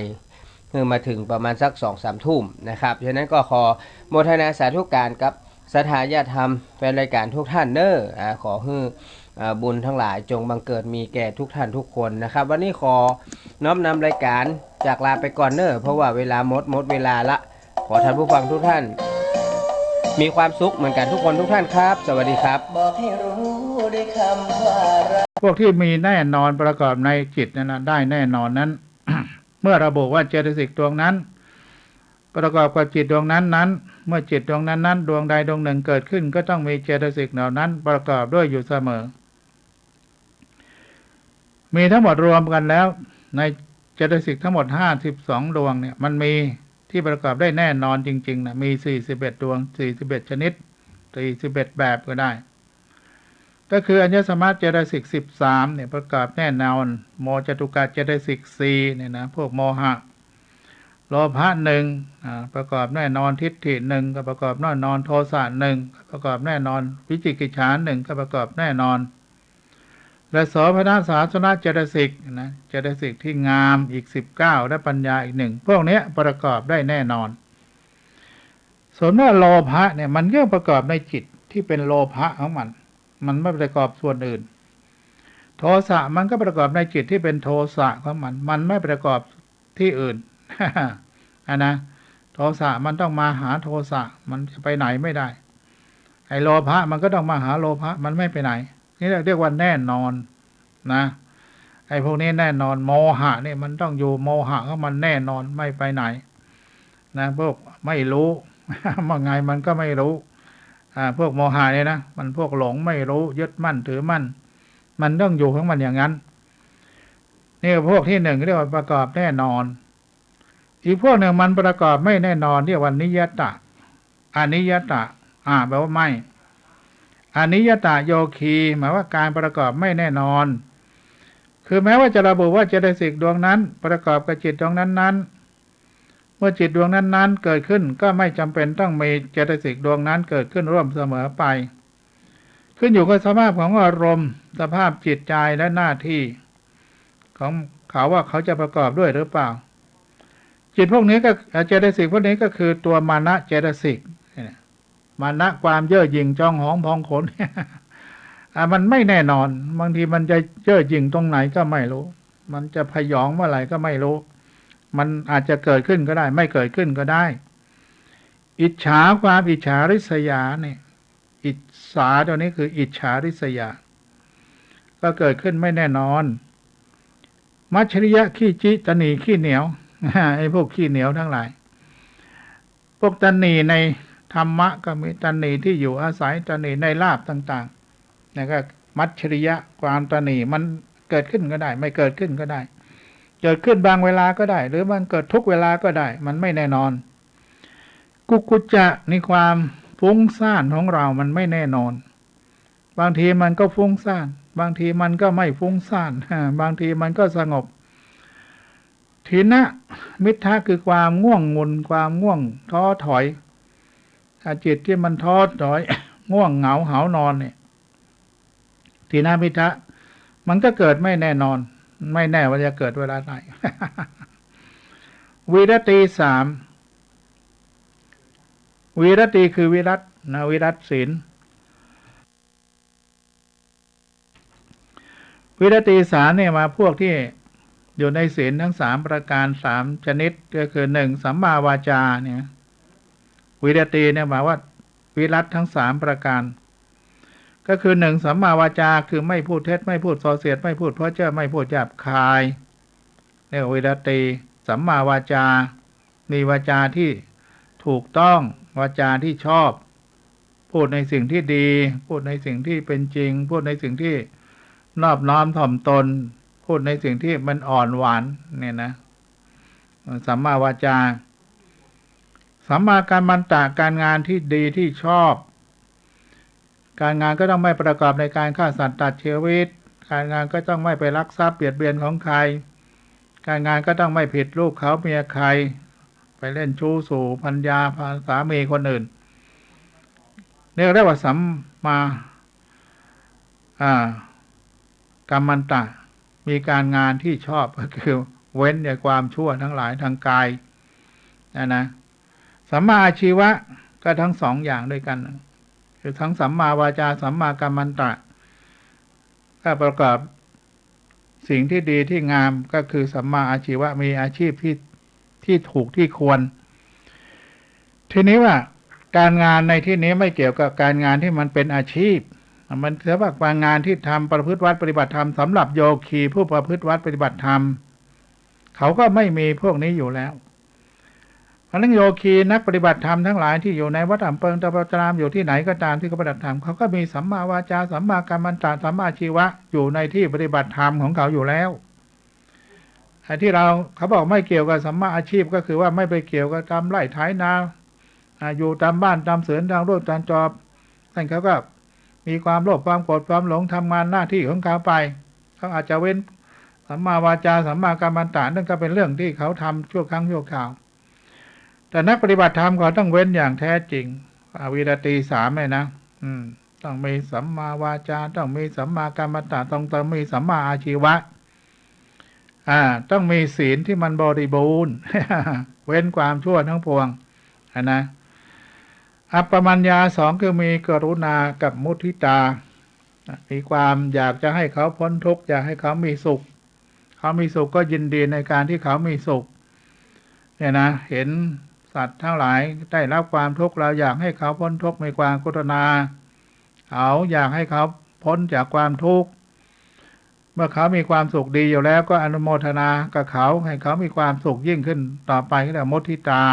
เพื่อมาถึงประมาณสัก 2-3 ทุ่มนะครับฉะนั้นก็ขอโมทนาสาธุการกับ สถานญาติธรรมแฟนรายการทุกท่านเด้อขอให้บุญทั้งหลายจงบังเกิดมีแก่ทุกท่านทุกคนนะครับวันนี้ขอน้อมนำรายการจากลาไปก่อนเด้อเพราะว่าเวลาหมดเวลาละขอท่านผู้ฟังทุกท่านมีความสุขเหมือนกันทุกคนทุกท่านครับ สวัสดีครับบอกให้รู้ด้วยคำว่าพวกที่มีแน่นอนประกอบในจิตนั้นได้แน่นอนนั้น เมื่อระบุว่าเจตสิกดวงนั้นประกอบกับจิตดวงนั้นเมื่อจิตดวงนั้นดวงใดดวงหนึ่งเกิดขึ้นก็ต้องมีเจตสิกเหล่านั้นประกอบด้วยอยู่เสมอมีทั้งหมดรวมกันแล้วในเจตสิกทั้งหมด52ดวงเนี่ยมันมีที่ประกอบได้แน่นอนจริงๆนะมี41ดวง41ชนิด41แบบก็ได้ก็คืออัญญสมาเจตสิก13เนี่ยประกอบแน่นอนโมจตุกะเจตสิก4เนี่ยนะพวกโมหะโลภะ1ประกอบแน่นอนทิฏฐิ1ก็ประกอบแน่นอนโทสะ1ประกอบแน่นอนวิจิกิจฉา1ก็ประกอบแน่นอนและโสภณสาสนะเจตสิกนะเจตสิกที่งามอีก19และปัญญาอีก1พวกนี้ประกอบได้แน่นอนส่วนว่าโลภะเนี่ยมันก็ประกอบในจิตที่เป็นโลภะของมันไม่ประกอบส่วนอื่นโทสะมันก็ประกอบในจิตที่เป็นโทสะของมันไม่ประกอบที่อื่น นะโทสะมันต้องมาหาโทสะมันจะไปไหนไม่ได้ไอ้โลภะมันก็ต้องมาหาโลภะมันไม่ไปไหนนี่เรียกว่าแน่นอนนะไอ้พวกนี้แน่นอนโมหะนี่มันต้องอยู่โมหะของมันแน่นอนไม่ไปไหนนะพวกไม่รู้ ว่าไงมันก็ไม่รู้พวกโมหะเนี่ยนะมันพวกหลงไม่รู้ยึดมั่นถือมั่นมันต้องอยู่ของมันอย่างนั้นนี่พวกที่หนึ่งเรียกว่าประกอบแน่นอนอีกพวกหนึ่งมันประกอบไม่แน่นอนเรียกว่านิยตะอนิยตะแปลว่าไม่อนิยตะโยคีหมายว่าการประกอบไม่แน่นอนคือแม้ว่าจะระบุว่าเจตสิกดวงนั้นประกอบกับจิตดวงนั้นเมื่อจิตดวงนั้นเกิดขึ้นก็ไม่จำเป็นต้องมีเจตสิกดวงนั้นเกิดขึ้นร่วมเสมอไปขึ้นอยู่กับสภาพของอารมณ์สภาพจิตใจและหน้าที่ของเขาว่าเขาจะประกอบด้วยหรือเปล่าจิตพวกนี้ก็เจตสิกพวกนี้ก็คือตัวมานะเจตสิกมานะความเย่อหยิ่งจองหองพองขน มันไม่แน่นอนบางทีมันจะเย่อหยิ่งตรงไหนก็ไม่รู้มันจะพยองเมื่อไหร่ก็ไม่รู้มันอาจจะเกิดขึ้นก็ได้ไม่เกิดขึ้นก็ได้อิจฉาความอิจฉาริษยาเนี่ยอิจฉาตัวนี้คืออิจฉาริษยาก็เกิดขึ้นไม่แน่นอนมัจฉริยะขี้จิตนีขี้เหนียว ไอ้พวกขี้เหนียวทั้งหลายพวกตนีในธรรมะก็มีตนีที่อยู่อาศัยตนีในลาภต่างๆนี่ก็มัจฉริยะความตนีมันเกิดขึ้นก็ได้ไม่เกิดขึ้นก็ได้เกิดขึ้นบางเวลาก็ได้หรือมันเกิดทุกเวลาก็ได้มันไม่แน่นอนกุกุจจะในความฟุ้งซ่านของเรามันไม่แน่นอนบางทีมันก็ฟุ้งซ่านบางทีมันก็ไม่ฟุ้งซ่านบางทีมันก็สงบทีนะมิทธะคือความง่วงงุนความง่วงท้อถอยจิตที่มันท้อถอย ง่วงเหงาหานอนเนี่ยทีนะมิทธะมันก็เกิดไม่แน่นอนไม่แน่ว่าจะเกิดเวลาไหน วิรติ3วิรติคือวิรัตนะวิรัตศีลวิรติ3เนี่ยมาพวกที่อยู่ในศีลทั้ง3ประการ3ชนิดก็คือ1สัมมาวาจาเนี่ยวิรติเนี่ยหมายว่าวิรัตทั้ง3ประการก็คือ1สัมมาวาจาคือไม่พูดเท็จไม่พูดส่อเสียดไม่พูดเพ้อเจ้อไม่พูดหยาบคายเรียกวิรติสัมมาวาจามีวาจาที่ถูกต้องวาจาที่ชอบพูดในสิ่งที่ดีพูดในสิ่งที่เป็นจริงพูดในสิ่งที่นอบน้อมถ่อมตนพูดในสิ่งที่มันอ่อนหวานเนี่ยนะสัมมาวาจาสัมมากัมมันตะการงานที่ดีที่ชอบการงานก็ต้องไม่ประกอบในการฆ่าสัตว์ตัดชีวิตการงานก็ต้องไม่ไปลักทรัพย์เบียดเบียนของใครการงานก็ต้องไม่ผิดลูกเขาเมียใครไปเล่นชู้สู่ภรรยาสามีคนอื่นเรียกว่าสัมมากัมมันตะมีการงานที่ชอบก็คือเว้นจากความชั่วทั้งหลายทางกายนะสัมมาอาชีวะก็ทั้ง2อย่างด้วยกัน คือทั้งสัมมาวาจาสัมมากัมมันตะก็ประกอบสิ่งที่ดีที่งามก็คือสัมมาอาชีวะมีอาชีพที่ถูกที่ควรทีนี้ว่าการงานในที่นี้ไม่เกี่ยวกับการงานที่มันเป็นอาชีพมันสำหรับการงานที่ทำประพฤติวัดปฏิบัติธรรมสำหรับโยคีผู้ประพฤติวัดปฏิบัติธรรมเขาก็ไม่มีพวกนี้อยู่แล้วเพราะนั้นโยคีนักปฏิบัติธรรมทั้งหลายที่อยู่ในวัดอำเภอตะปตรามอยู่ที่ไหนก็ตามที่เขาปฏิบัติธรรมเขาก็มีสัมมาวาจาสัมมากัมมันตะสัมมาอาชีวะอยู่ในที่ปฏิบัติธรรมของเขาอยู่แล้วไอ้ที่เขาบอกไม่เกี่ยวกับสัมมาอาชีพก็คือว่าไม่ไปเกี่ยวกับทำไร่ไถนาอยู่ตามบ้านตามสวนตามรูปตามจอบท่านเขาก็มีความโลภความโกรธความหลงทำงานหน้าที่ของเขาไปเขาอาจจะเว้นสัมมาวาจาสัมมากัมมันตะนั่นก็เป็นเรื่องที่เขาทำชั่วครั้งชั่วคราวแต่นักปฏิบัติธรรมเขาต้องเว้นอย่างแท้จริงวิรติ3เลยนะต้องมีสัมมาวาจาต้องมีสัมมากัมมันตะต้องมีสัมมาอาชีวะต้องมีศีลที่มันบริบูรณ์ เว้นความชั่วทั้งปวงนะอัปปมัญญา2คือมีกรุณากับมุทิตามีความอยากจะให้เขาพ้นทุกข์อยากให้เขามีสุขเขามีสุขก็ยินดีในการที่เขามีสุขเนี่ยนะเห็นสัตว์ทั้งหลายได้รับความทุกข์เราอยากให้เขาพ้นทุกข์มีความกรุณาเขาอยากให้เขาพ้นจากความทุกข์เมื่อเขามีความสุขดีอยู่แล้วก็อนุโมทนากับเขาให้เขามีความสุขยิ่งขึ้นต่อไปก็เรียกมุทิตา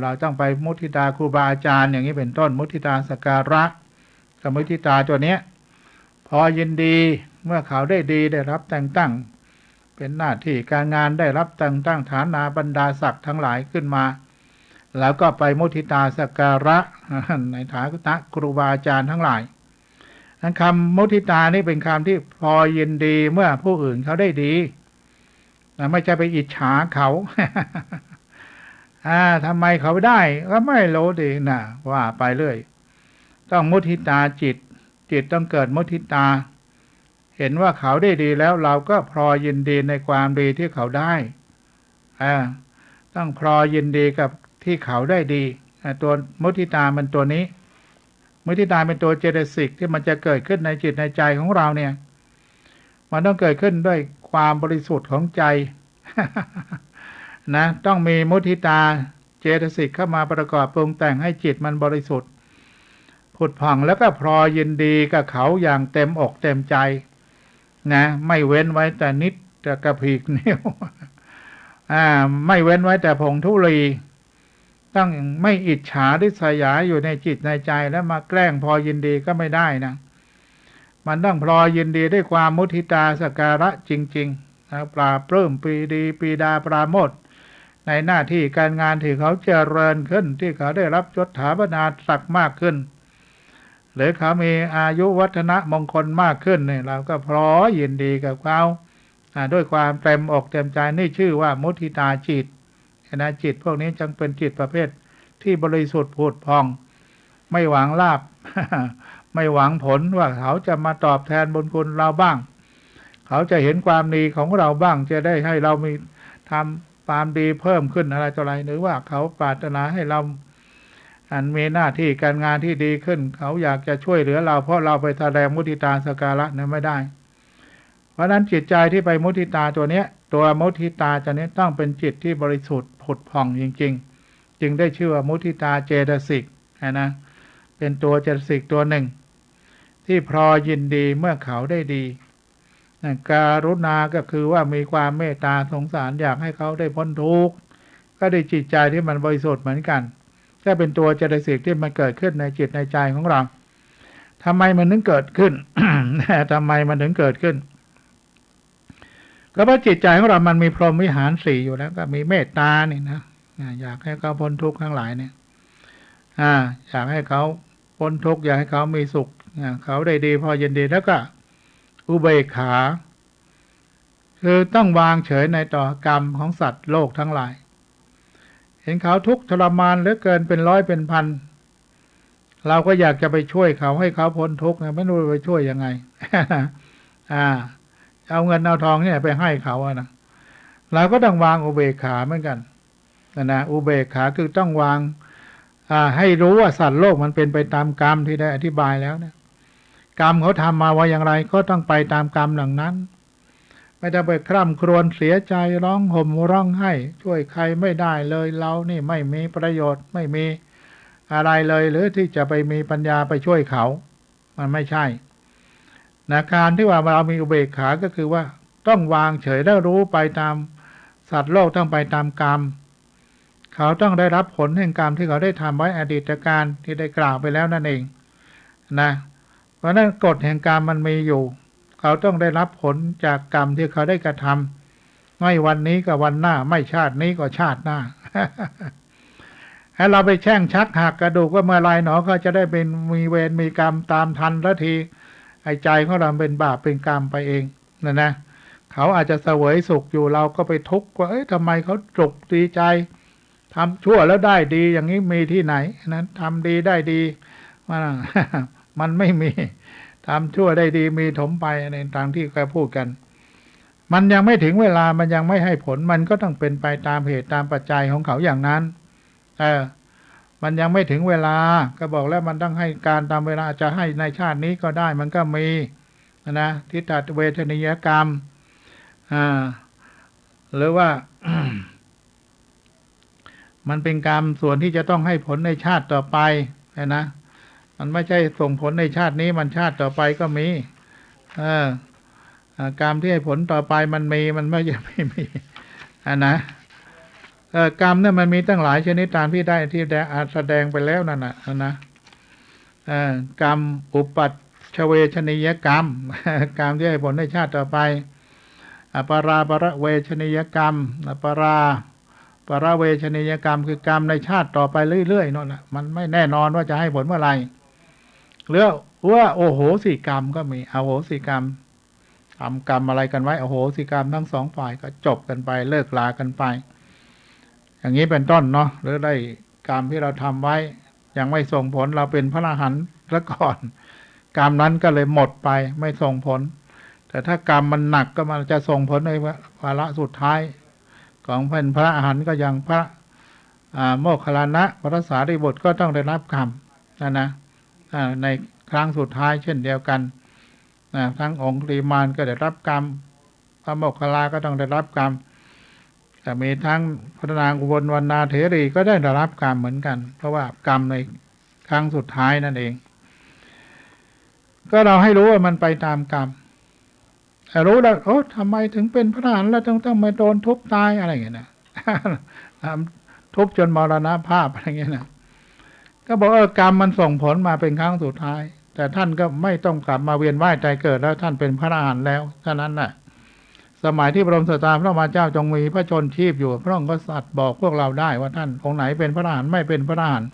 เราต้องไปมุทิตาครูบาอาจารย์อย่างนี้เป็นต้นมุทิตาสักการะกับมุทิตาตัวเนี้ยพอยินดีเมื่อเขาได้ดีได้รับแต่งตั้งเป็นหน้าที่การงานได้รับแต่งตั้งฐานะบรรดาศักดิ์ทั้งหลายขึ้นมาแล้วก็ไปมุทิตาสักการะในฐานะครูบาอาจารย์ทั้งหลายคำมุทิตานี่เป็นคำที่พอยินดีเมื่อผู้อื่นเขาได้ดีไม่ใช่ไปอิจฉาเขาทำไมเขาได้ก็ไม่รู้ดีนะว่าไปเรื่อยต้องมุทิตาจิตต้องเกิดมุทิตาเห็นว่าเขาได้ดีแล้วเราก็พอยินดีในความดีที่เขาได้ต้องพอยินดีกับที่เขาได้ดีตัวมุทิตามันตัวนี้มุทิตาเป็นตัวเจตสิกที่มันจะเกิดขึ้นในจิตในใจของเราเนี่ยมันต้องเกิดขึ้นด้วยความบริสุทธิ์ของใจนะต้องมีมุทิตาเจตสิกเข้ามาประกอบปรุงแต่งให้จิตมันบริสุทธิ์ผุดผ่องแล้วก็พอยินดีกับเขาอย่างเต็มอกเต็มใจนะไม่เว้นไว้แต่นิดแต่กระพีกนิ้วไม่เว้นไว้แต่ผงธุลีต้องไม่อิจฉาริษยาอยู่ในจิตในใจแล้วมาแกล้งพอยินดีก็ไม่ได้นะมันต้องพอยินดีด้วยความมุทิตาสักการะจริงๆปราบปลื้มปรีดีปรีดาปราโมทย์ในหน้าที่การงานที่เขาเจริญขึ้นที่เขาได้รับยศถาบรรดาศักดิ์มากขึ้นหรือเขามีอายุวัฒนะมงคลมากขึ้นเนี่ยเราก็พร้อมยินดีกับเขาด้วยความเต็มอกเต็มใจนี่ชื่อว่ามุทิตาจิตนะจิตพวกนี้จึงเป็นจิตประเภทที่บริสุทธิ์ผุดพองไม่หวังลาภ ไม่หวังผลว่าเขาจะมาตอบแทนบุญคุณเราบ้างเขาจะเห็นความดีของเราบ้างจะได้ให้เรามีทำความดีเพิ่มขึ้นอะไรต่ออะไรหรือว่าเขาปรารถนาให้เรามีหน้าที่การงานที่ดีขึ้นเขาอยากจะช่วยเหลือเราเพราะเราไปแสดงมุทิตาสักการะนั้นไม่ได้เพราะนั้นจิตใจที่ไปมุทิตาตัวเนี้ยตัวมุทิตาตัวนี้ต้องเป็นจิตที่บริสุทธิ์ผุดผ่องจริงๆจึงได้ชื่อว่ามุทิตาเจตสิกนะเป็นตัวเจตสิกตัวหนึ่งที่พอยินดีเมื่อเขาได้ดีการุณาก็คือว่ามีความเมตตาสงสารอยากให้เขาได้พ้นทุกข์ก็ได้จิตใจที่มันบริสุทธิ์เหมือนกันก็เป็นตัวเจตสิกที่มันเกิดขึ้นในจิตในใจของเราทำไมมันถึงเกิดขึ้น ทำไมมันถึงเกิดขึ้นก็เพราะจิตใจของเรามันมีพรหมวิหาร4อยู่แล้วก็มีเมตตานี่นะอยากให้เขาพ้นทุกข์ทั้งหลายเนี่ยอยากให้เขาพ้นทุกข์อยากให้เขามีสุขเขาได้ดีพอยินดีแล้วก็อุเบกขาคือต้องวางเฉยในต่อกรรมของสัตว์โลกทั้งหลายเห็นเขาทุกข์ทรมานเหลือเกินเป็นร้อยเป็นพันเราก็อยากจะไปช่วยเขาให้เขาพ้นทุกข์นะไม่รู้ไปช่วยยังไง เอาเงินเอาทองเนี่ยไปให้เขานะเราก็ต้องวางอุเบกขาเหมือนกันนะอุเบกขาคือต้องวาง ให้รู้ว่าสัตว์โลกมันเป็นไปตามกรรมที่ได้อธิบายแล้วเนี่ยกรรมเขาทำมาว่าอย่างไรก็ต้องไปตามกรรมหลังนั้นไม่ได้ไปคร่ำครวญเสียใจร้องห่มร้องไห้ช่วยใครไม่ได้เลยเรานี่ไม่มีประโยชน์ไม่มีอะไรเลยหรือที่จะไปมีปัญญาไปช่วยเขามันไม่ใช่นะการที่ว่าเรามีอุเบกขาก็คือว่าต้องวางเฉยแล้วรู้ไปตามสัตว์โลกต้องไปตามกรรมเขาต้องได้รับผลแห่งกรรมที่เขาได้ทำไว้อดีตการที่ได้กล่าวไปแล้วนั่นเองนะเพราะนั้นกฎแห่งกรรมมันมีอยู่เขาต้องได้รับผลจากกรรมที่เขาได้กระทำไม่วันนี้ก็วันหน้าไม่ชาตินี้ก็ชาติหน้า ให้เราไปแช่งชักหักกระดูกว่าเมื่อไรหนอก็จะได้เป็นมีเวรมีกรรมตามทันละทีไอ้ใจของเราเป็นบาปเป็นกรรมไปเองนะเขาอาจจะเสวยสุขอยู่เราก็ไปทุกข์ว่าทำไมเขาจุกดีใจทำชั่วแล้วได้ดีอย่างนี้มีที่ไหนนั้นทำดีได้ดีมันไม่มีทำชั่วได้ดีมีถมไปในทางที่เคยพูดกันมันยังไม่ถึงเวลามันยังไม่ให้ผลมันก็ต้องเป็นไปตามเหตุตามปัจจัยของเขาอย่างนั้นมันยังไม่ถึงเวลาก็บอกแล้วมันต้องให้การตามเวลาจะให้ในชาตินี้ก็ได้มันก็มีนะทิฏฐเวทนิยกรรมหรือว่า มันเป็นกรรมส่วนที่จะต้องให้ผลในชาติต่อไปนะมันไม่ใช่ส่งผลในชาตินี้มันชาติต่อไปก็มีกรรมที่ให้ผลต่อไปมันมีมันไม่มีนะกรรมเนี่ยมันมีตั้งหลายชนิดตามที่ได้ที่แสดงไปแล้วนั่นนะกรรมอุปัชฌเวชนียกรรมกรรมที่ให้ผลในชาติต่อไปปราเวชนียกรรมปราเวชนียกรรมคือกรรมในชาติต่อไปเรื่อยๆนั่นแหละมันไม่แน่นอนว่าจะให้ผลเมื่อไหร่หรือว่าโอโหสิกรรมก็มีอโหสิกรรมทำกรรมอะไรกันไว้อโหสิกรรมทั้งสองฝ่ายก็จบกันไปเลิกลากันไปอย่างนี้เป็นต้นเนาะหรือได้กรรมที่เราทำไว้ยังไม่ส่งผลเราเป็นพระอรหันต์แล้วก่อนกรรมนั้นก็เลยหมดไปไม่ส่งผลแต่ถ้ากรรมมันหนักก็มันจะส่งผลในวาระสุดท้ายของเป็นพระอรหันต์ก็ยังพระโมคคัลลานะพระสารีบุตรก็ต้องได้รับกรรมนะในครั้งสุดท้ายเช่นเดียวกันทั้งองค์ลีมานก็ได้รับกรรมพระโมคคัลลาก็ต้องได้รับกรรมแต่มีทั้งพระนางอุบลวรรณาเถรีก็ได้รับกรรมเหมือนกันเพราะว่ากรรมในครั้งสุดท้ายนั่นเองก็เราให้รู้ว่ามันไปตามกรรมรู้แล้วทำไมถึงเป็นพระอรหันต์แล้วต้องมาโดนทุบตายอะไรอย่างเงี้ยนะทุบจนมรณภาพอะไรอย่างเงี้ยนะก็บอกกรรมมันส่งผลมาเป็นครั้งสุดท้ายแต่ท่านก็ไม่ต้องกลับมาเวียนว่ายตายเกิดแล้วท่านเป็นพระอรหันต์แล้วเท่านั้นแหละสมัยที่พระบรมศาสดาพระบรมเจ้าจงมีพระชนชีพอยู่พระองค์ก็สัตย์บอกพวกเราได้ว่าท่านองค์ไหนเป็นพระอรหันต์ไม่เป็นพระอรหันต์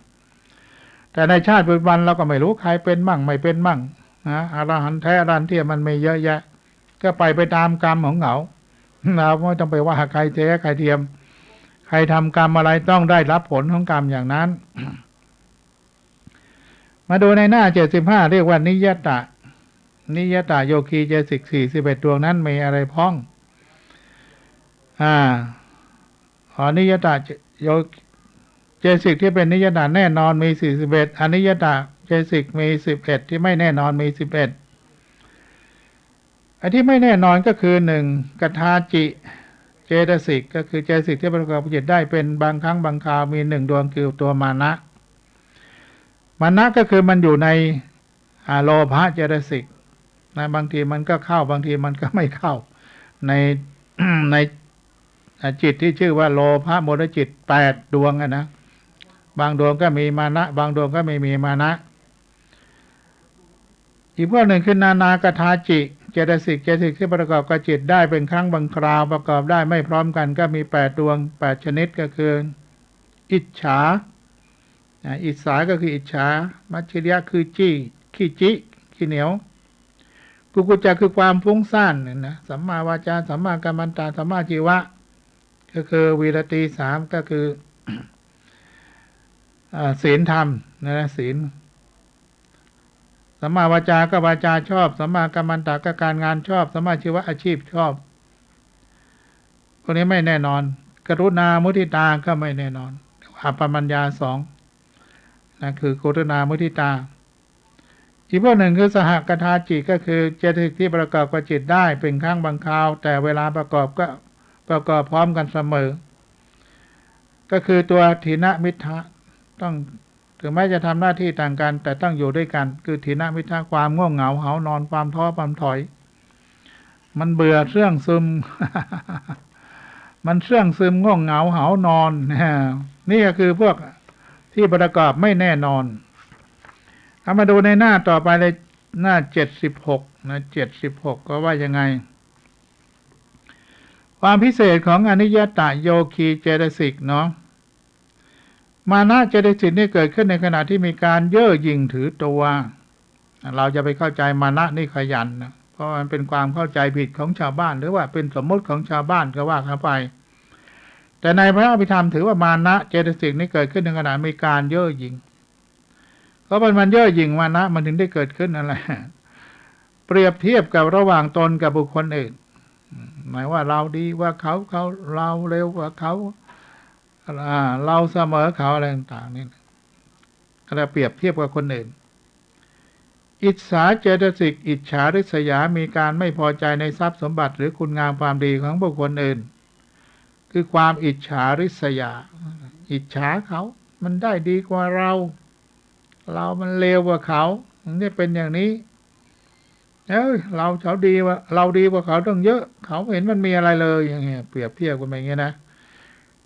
แต่ในชาติปัจจุบันเราก็ไม่รู้ใครเป็นมั่งไม่เป็นมั่งนะอรหันต์แท้อรหันต์เทียมมันมีเยอะแยะก็ไปตามกรรมของเขาเราไม่ต้องไปว่าใครแท้ใครเทียมใครทำกรรมอะไรต้องได้รับผลของกรรมอย่างนั้น มาดูในหน้า75เรียกว่านิยตะโยคีเจสิก41ดวงนั้นมีอะไรพ้องนิยตะโยเจสิกที่เป็นนิยตะแน่นอนมี41อนิยตะเจสิกมี11ที่ไม่แน่นอนมี11ไอ้ที่ไม่แน่นอนก็คือ1กทาจิเจตสิกก็คือเจตสิกที่ประกอบจิตได้เป็นบางครั้งบางคราวมี1ดวงคือตัวมานะก็คือมันอยู่ในโลภะเจตสิกนะบางทีมันก็เข้าบางทีมันก็ไม่เข้าใน ในจิตที่ชื่อว่าโลภะโมหจิต8ดวงนะบางดวงก็มีมานะบางดวงก็ไม่มีมานะอีกพวกหนึ่งคือนากทาจิเจตสิกที่ประกอบกับจิตได้เป็นครั้งบางคราวประกอบได้ไม่พร้อมกันก็มี8ดวง8ชนิดก็คืออิจฉาอิจฉาก็คืออิจฉามัจฉริยะคือขี้เหนียวกุกุจจะคือความฟุ้งซ่านนะสัมมาวาจาสัมมากัมมันตะสัมมาชีวะก็คือวีรตี3ก็คือศีลธรรมนะศีลสัมมาวาจาก็วาจาชอบสัมมากัมมันตะก็การงานชอบสัมมาชีวะอาชีพชอบพวกนี้ไม่แน่นอนกรุณามุทิตาก็ไม่แน่นอนอัปปมัญญา2 นะคือกรุณามุทิตาอีกพวกหนึ่งคือสหกทาจิตก็คือเจตสิกที่ประกอบกับจิตได้เป็นครั้งบางคราวแต่เวลาประกอบก็ประกอบพร้อมกันเสมอก็คือตัวถีนมิทธะต้องถึงแม้จะทำหน้าที่ต่างกันแต่ต้องอยู่ด้วยกันคือถีนมิทธะความง่วงเหงาหานอนความท้อความถอยมันเบื่อเสื่องซึม มันเสื่องซึมง่วงเหงาหานอนนี่ก็คือพวกที่ประกอบไม่แน่นอนเอามาดูในหน้าต่อไปเลยหน้า76นะ76ก็ว่ายังไงความพิเศษของอนิยตโยคีเจตสิกเนาะมานะเจตสิกนี่เกิดขึ้นในขณะที่มีการเย่อหยิ่งถือตัวเราจะไปเข้าใจมานะนี่ขยันนะเพราะมันเป็นความเข้าใจผิดของชาวบ้านหรือว่าเป็นสมมติของชาวบ้านก็ว่ากันไปแต่ในพระอภิธรรมถือว่ามานะเจตสิกนี่เกิดขึ้นในขณะมีการเย่อหยิ่งเพราะมันเย่อหยิ่งมานะมันถึงได้เกิดขึ้นอะไรเปรียบเทียบกับระหว่างตนกับบุคคลอื่นหมายว่าเราดีว่าเขาเราเร็วกว่าเขาเราเสมอเขาอะไรต่างๆนี่ก็จะเปรียบเทียบกับคนอื่นอิจฉาเจตสิกอิจฉาริษยามีการไม่พอใจในทรัพย์สมบัติหรือคุณงามความดีของบุคคลอื่นคือความอิจฉาริษยาอิจฉาเขามันได้ดีกว่าเรามันเลวกว่าเขานี่เป็นอย่างนี้เขาดีว่าเราดีกว่าเขาต้องเยอะเขาเห็นมันมีอะไรเลยอย่างเงี้ยเปรียบเทียบกันไปอย่างเงี้ยนะ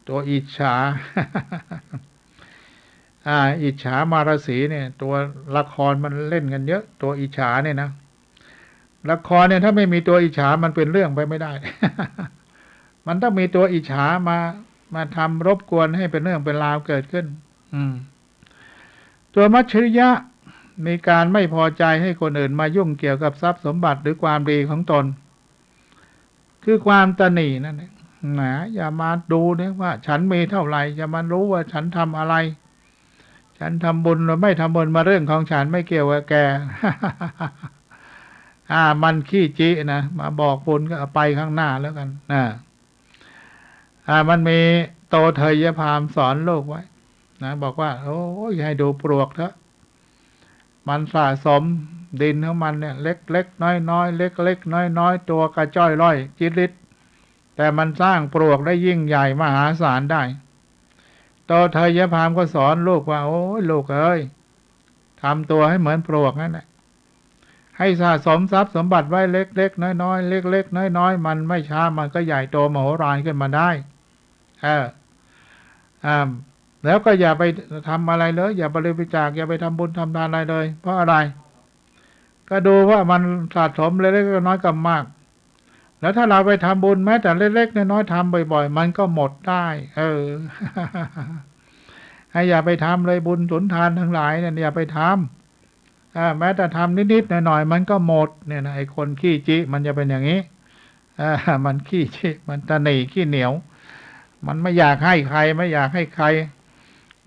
ตัวอิจฉา อิจฉามารสีเนี่ยตัวละครมันเล่นกันเยอะตัวอิจฉาเนี่ยนะละครเนี่ยถ้าไม่มีตัวอิจฉามันเป็นเรื่องไปไม่ได้ มันต้องมีตัวอิจฉามาทำรบกวนให้เป็นเรื่องเป็นราวเกิดขึ้นตัวมัจฉริยะมีการไม่พอใจให้คนอื่นมายุ่งเกี่ยวกับทรัพย์สมบัติหรือความดีของตนคือความตณีนั่นเองนะอย่ามาดูเนี่ยว่าฉันมีเท่าไหร่อย่ามารู้ว่าฉันทำอะไรฉันทำบุญหรือไม่ทำบุญมาเรื่องของฉันไม่เกี่ยวกับแก มันขี้จินะมาบอกบุญก็ไปข้างหน้าแล้วกันมันมีโตเทยพามสอนโลกไว้นะบอกว่าโอ้ยให้ดูปลวกเถอะมันสะสมดินของมันเนี่ยเล็กๆน้อยๆเล็กๆน้อยๆตัวกระจ้อยร่อยจิตริดแต่มันสร้างปลวกได้ยิ่งใหญ่มหาศาลได้โตเทยพามก็สอนลูกว่าโอ้ยลูกเอ้ยทำตัวให้เหมือนปลวกนั่นแหละให้สะสมทรัพย์สมบัติไว้เล็กๆน้อยๆเล็กๆน้อยๆมันไม่ช้ามันก็ใหญ่โตมโหฬารขึ้นมาได้แล้วก็อย่าไปทำอะไรเลยอย่าบริจาคอย่าไปทำบุญทำทานอะไรเลยเพราะอะไรก็ดูว่ามันสะสมเล็กๆน้อยๆกับมากแล้วถ้าเราไปทำบุญแม้แต่เล็กๆน้อยๆทำบ่อยๆมันก็หมดได้ ให้อย่าไปทำเลยบุญสุนทานทั้งหลายเนี่ยอย่าไปทำแม้แต่ทำนิดๆหน่อยๆมันก็หมดเนี่ยนะไอ้คนขี้จิมันจะเป็นอย่างนี้มันขี้จิมันตะหนี่ขี้เหนียวมันไม่อยากให้ใครไม่อยากให้ใคร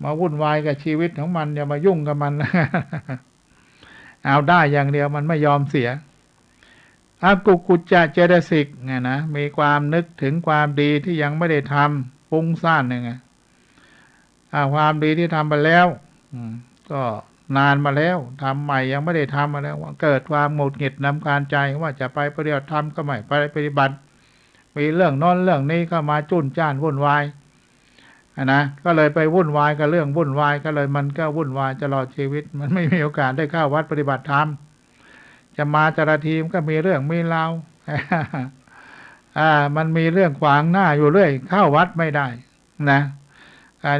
มาวุ่นวายกับชีวิตของมันอย่ามายุ่งกับมัน เอาได้อย่างเดียวมันไม่ยอมเสียกุกุจจะเจตสิกไงนะมีความนึกถึงความดีที่ยังไม่ได้ทำฟุ้งซ่านไงความดีที่ทำไปแล้วก็นานมาแล้วทำใหม่ยังไม่ได้ทำมาแล้วเกิดความหงุดหงิดนำการใจว่าจะไปปฏิบัติธรรมก็ไม่ไปปฏิบัติมีเรื่องโน้นเรื่องนี้เข้ามาจุนจ้านวุ่นวายนะก็เลยไปวุ่นวายกับเรื่องวุ่นวายก็เลยมันก็วุ่นวายตลอดชีวิตมันไม่มีโอกาสได้เข้าวัดปฏิบัติธรรมจะมาแต่ละทีมก็มีเรื่องมีราว มันมีเรื่องขวางหน้าอยู่เรื่อยเข้าวัดไม่ได้นะ